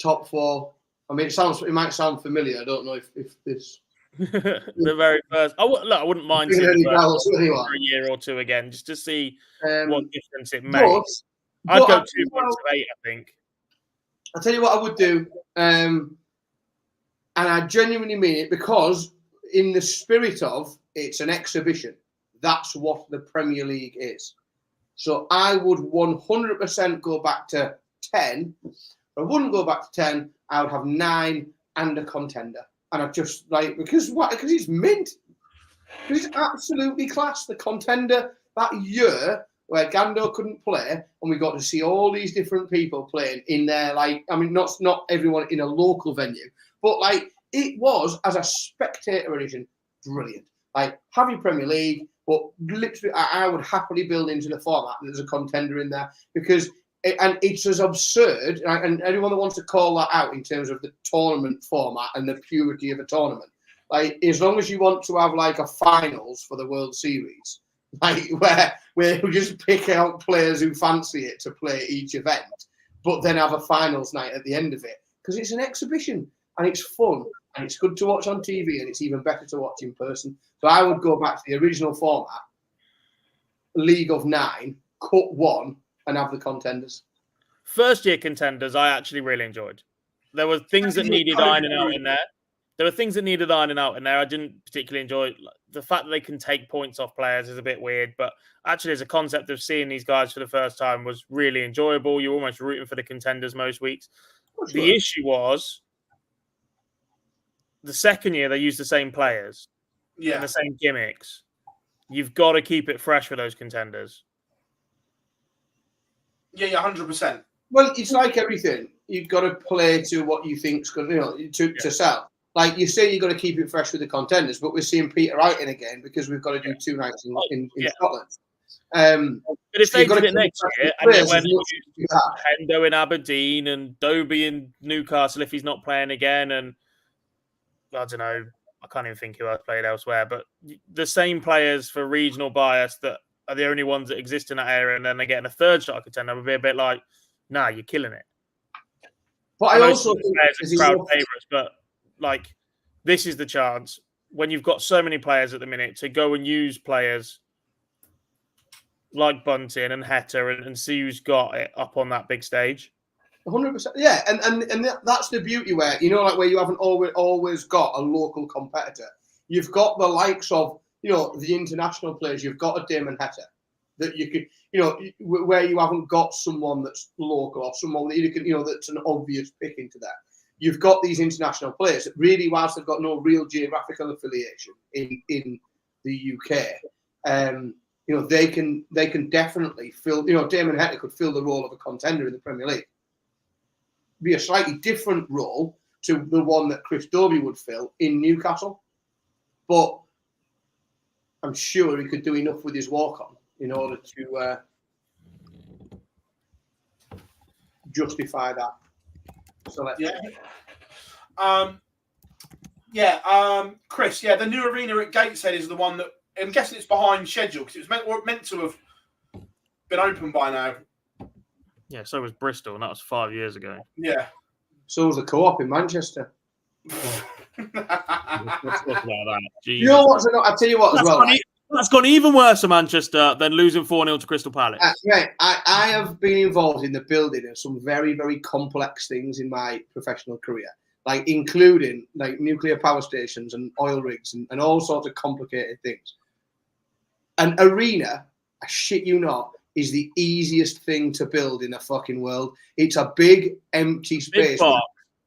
S2: Top 4. I mean, it might sound familiar. I don't know if this.
S3: The very first. I wouldn't mind seeing the first for a year or two again, just to see what difference it makes. I'd go 2 months of 8, I think.
S2: I'll tell you what I would do, and I genuinely mean it, because in the spirit of it's an exhibition, that's what the Premier League is. So I would 100% go back to 10. I wouldn't go back to 10. I would have 9 and a contender. And I've just because it's mint. It's absolutely class. The contender that year where Gando couldn't play, and we got to see all these different people playing in there. Not everyone in a local venue, but it was, as a spectator edition, brilliant. Have your Premier League, but literally, I would happily build into the format that there's a contender in there, because it's as absurd, and anyone that wants to call that out in terms of the tournament format and the purity of a tournament, as long as you want to have a finals for the World Series, where you just pick out players who fancy it to play each event, but then have a finals night at the end of it, because it's an exhibition and it's fun and it's good to watch on TV, and it's even better to watch in person. So I would go back to the original format, League of 9, cut 1, and have the contenders.
S3: First year contenders, I actually really enjoyed. There were things that needed ironing out in there. I didn't particularly enjoy the fact that they can take points off players is a bit weird, but actually as a concept of seeing these guys for the first time was really enjoyable. You're almost rooting for the contenders most weeks. The issue was the second year they used the same players and the same gimmicks. You've got to keep it fresh for those contenders.
S1: Yeah, 100%.
S2: Well, it's like everything. You've got to play to what you think's going to sell. You say you've got to keep it fresh with the contenders, but we're seeing Peter Wrighton again because we've got to do 2 nights in Scotland.
S3: But if they did it next year, and then when Hendo in Aberdeen and Dobie in Newcastle, if he's not playing again, and I don't know, I can't even think who else played elsewhere, but the same players for regional bias that are the only ones that exist in that area, and then they get in a third shot contender, would be a bit like, nah, you're killing it.
S2: But I also think
S3: it's crowd favourites, but this is the chance when you've got so many players at the minute to go and use players like Bunting and Heta and see who's got it up on that big stage.
S2: 100%, yeah, and that's the beauty where where you haven't always got a local competitor. You've got the likes of the international players. You've got a Damon Heta that you could where you haven't got someone that's local or someone that you can that's an obvious pick into that. You've got these international players that really, whilst they've got no real geographical affiliation in the UK, they can definitely fill. Damon Heta could fill the role of a contender in the Premier League. Be a slightly different role to the one that Chris Dobie would fill in Newcastle, but I'm sure he could do enough with his walk-on in order to justify that. So
S1: Chris, the new arena at Gateshead is the one that I'm guessing it's behind schedule because it was meant to have been open by now.
S3: Yeah, so was Bristol, and that was 5 years ago.
S1: Yeah.
S2: So was the Co-op in Manchester.
S3: Let's talk about that.
S2: You know what's I'll tell you what as well.
S3: That's gone even worse for Manchester than losing 4-0 to Crystal Palace.
S2: Right. I have been involved in the building of some very, very complex things in my professional career, including nuclear power stations and oil rigs and all sorts of complicated things. An arena, I shit you not, is the easiest thing to build in the fucking world. It's a big, empty space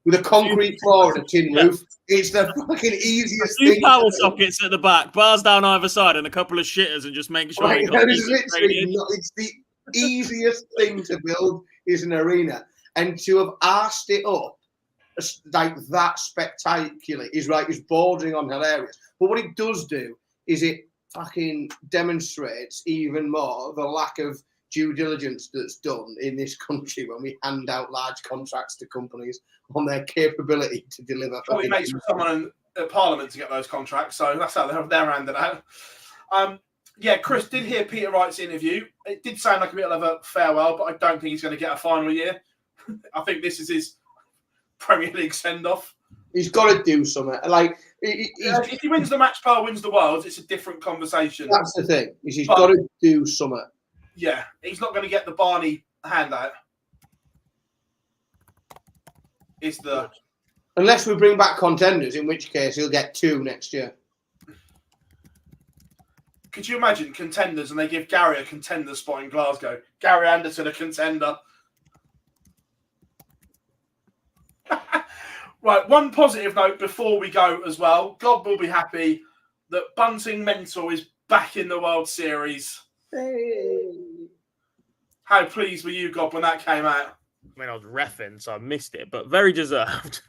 S2: with a concrete floor and a tin roof. It's the fucking easiest thing.
S3: 2 power sockets at the back, bars down either side, and a couple of shitters, and just making sure you got
S2: it's the easiest thing to build is an arena. And to have arsed it up that spectacularly is bordering on hilarious. But what it does do is it fucking demonstrates even more the lack of due diligence that's done in this country when we hand out large contracts to companies on their capability to deliver.
S1: Probably makes with someone at Parliament to get those contracts, so that's how they're handed out. Yeah, Chris did hear Peter Wright's interview. It did sound like a bit of a farewell, but I don't think he's going to get a final year. I think this is his Premier League send-off.
S2: He's got to do something. Like,
S1: if he wins the match, Pearl wins the world, it's a different conversation.
S2: That's the thing. He's got to do something.
S1: Yeah, he's not going to get the Barney handout.
S2: Unless we bring back contenders, in which case he'll get 2 next year.
S1: Could you imagine contenders and they give Gary a contender spot in Glasgow? Gary Anderson a contender. Right, one positive note before we go as well. God will be happy that Bunting Mental is back in the World Series.
S2: Hey.
S1: How pleased were you, God, when that came out?
S3: I mean, I was reffing, so I missed it, but very deserved.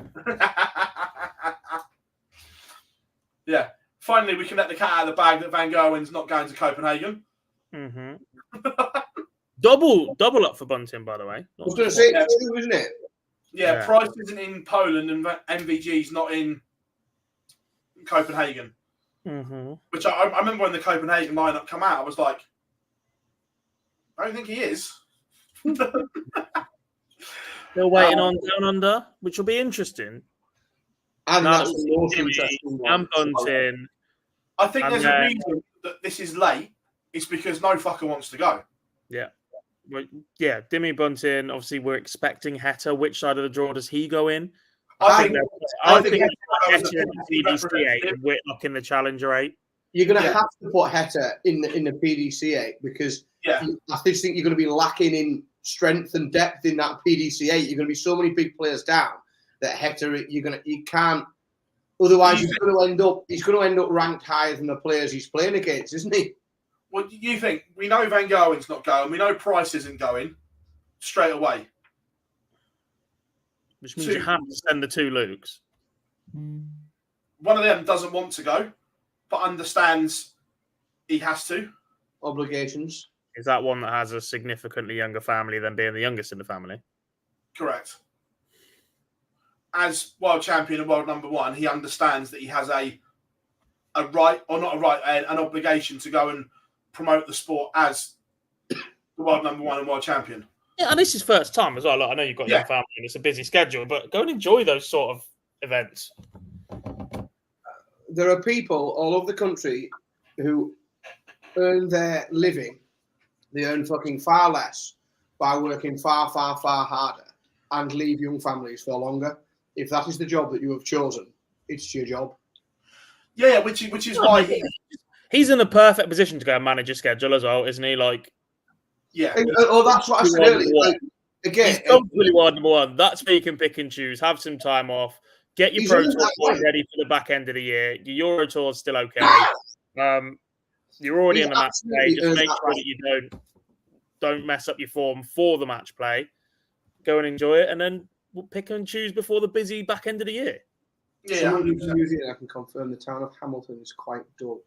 S1: Yeah. Finally, we can let the cat out of the bag that Van Gerwen's not going to Copenhagen.
S3: Mm-hmm. double up for Bunting, by the way.
S2: I was going to say, isn't it?
S1: Yeah, Price isn't in Poland and MVG's not in Copenhagen.
S3: Mm-hmm.
S1: Which I remember when the Copenhagen lineup come out, I was like, I don't think he is.
S3: Still waiting on Down Under, which will be interesting.
S2: And
S3: now
S2: that's the most interesting one.
S3: And Bunting.
S1: I think there's a reason that this is late. It's because no fucker wants to go.
S3: Yeah. Well, yeah, Dimmy Bunting. Obviously, we're expecting Heta. Which side of the draw does he go in? I think Heta in the PDC 8 and Whitlock in the Challenger 8.
S2: You're going to have to put Heta in the PDC 8 because I just think you're going to be lacking in strength and depth in that PDC 8. You're going to be so many big players down that Heta you can't. Otherwise, he's going to end up ranked higher than the players he's playing against, isn't he?
S1: What do you think? We know Van Gerwen's not going. We know Price isn't going straight away.
S3: Which means you have to send the 2 Lukes.
S1: One of them doesn't want to go, but understands he has to.
S2: Obligations.
S3: Is that one that has a significantly younger family than being the youngest in the family?
S1: Correct. As world champion and world number 1, he understands that he has a right, or not a right, an obligation to go and promote the sport as the world number 1 and world champion.
S3: Yeah, and this is first time as well. Look, I know you've got your family and it's a busy schedule, but go and enjoy those sort of events.
S2: There are people all over the country who earn their living. They earn fucking far less by working far, far, far harder and leave young families for longer. If that is the job that you have chosen, it's your job.
S1: Yeah, which is why
S3: he's in a perfect position to go and manage a schedule as well, isn't he? Like,
S1: yeah.
S2: Oh, that's what I said earlier. Like, again,
S3: he's comfortably world number 1. That's where you can pick and choose, have some time off, get your Pro Tour ready for the back end of the year. Your Euro Tour's still okay. You're already in the match play. Just make sure that you don't mess up your form for the match play. Go and enjoy it, and then we'll pick and choose before the busy back end of the year.
S1: Yeah,
S2: I can confirm the town of Hamilton is quite dull.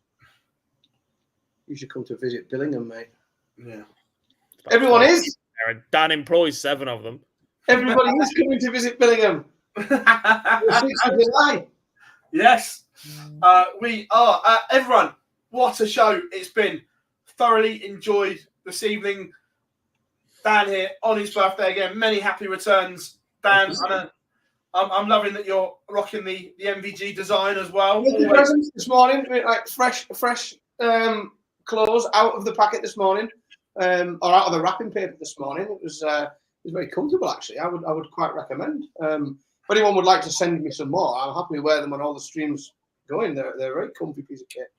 S2: You should come to visit Billingham, mate.
S1: Yeah.
S2: Everyone is.
S3: Dan employs 7 of them.
S2: Everybody is coming to visit Billingham.
S1: Yes, we are. Everyone, what a show it's been. Thoroughly enjoyed this evening. Dan here on his birthday again. Many happy returns, Dan. I'm loving that you're rocking the MVG design as well.
S2: The presents this morning, like fresh clothes out of the packet this morning, or out of the wrapping paper this morning. It was very comfortable actually. I would quite recommend. If anyone would like to send me some more, I'll happily wear them on all the streams going. They're a very comfy piece of kit.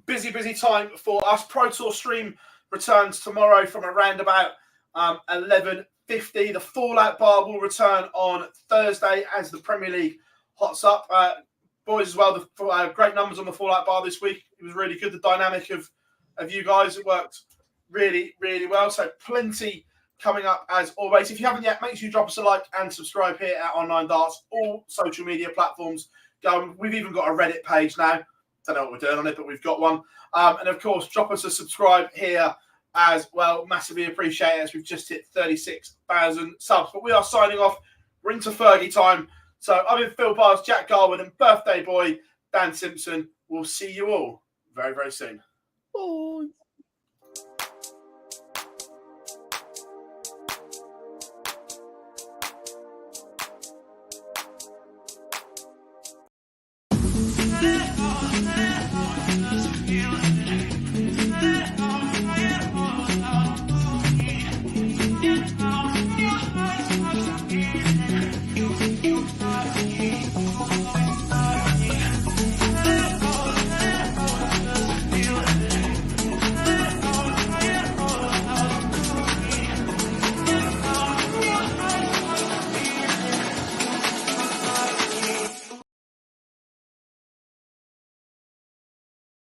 S1: Busy time for us. Pro Tour stream returns tomorrow from around about 11:50. The Fallout Bar will return on Thursday as the Premier League hots up. Boys as well, the great numbers on the Fallout Bar this week. It was really good. The dynamic of you guys, it worked really, really well. So plenty coming up as always. If you haven't yet, make sure you drop us a like and subscribe here at Online Darts. All social media platforms. We've even got a Reddit page now. Don't know what we're doing on it, but we've got one. And of course, drop us a subscribe here as well. Massively appreciate it as we've just hit 36,000 subs. But we are signing off. We're into Fergie time. So I've been Phil Bars, Jack Garwood, and birthday boy Dan Simpson. We'll see you all very, very soon.
S3: Bye.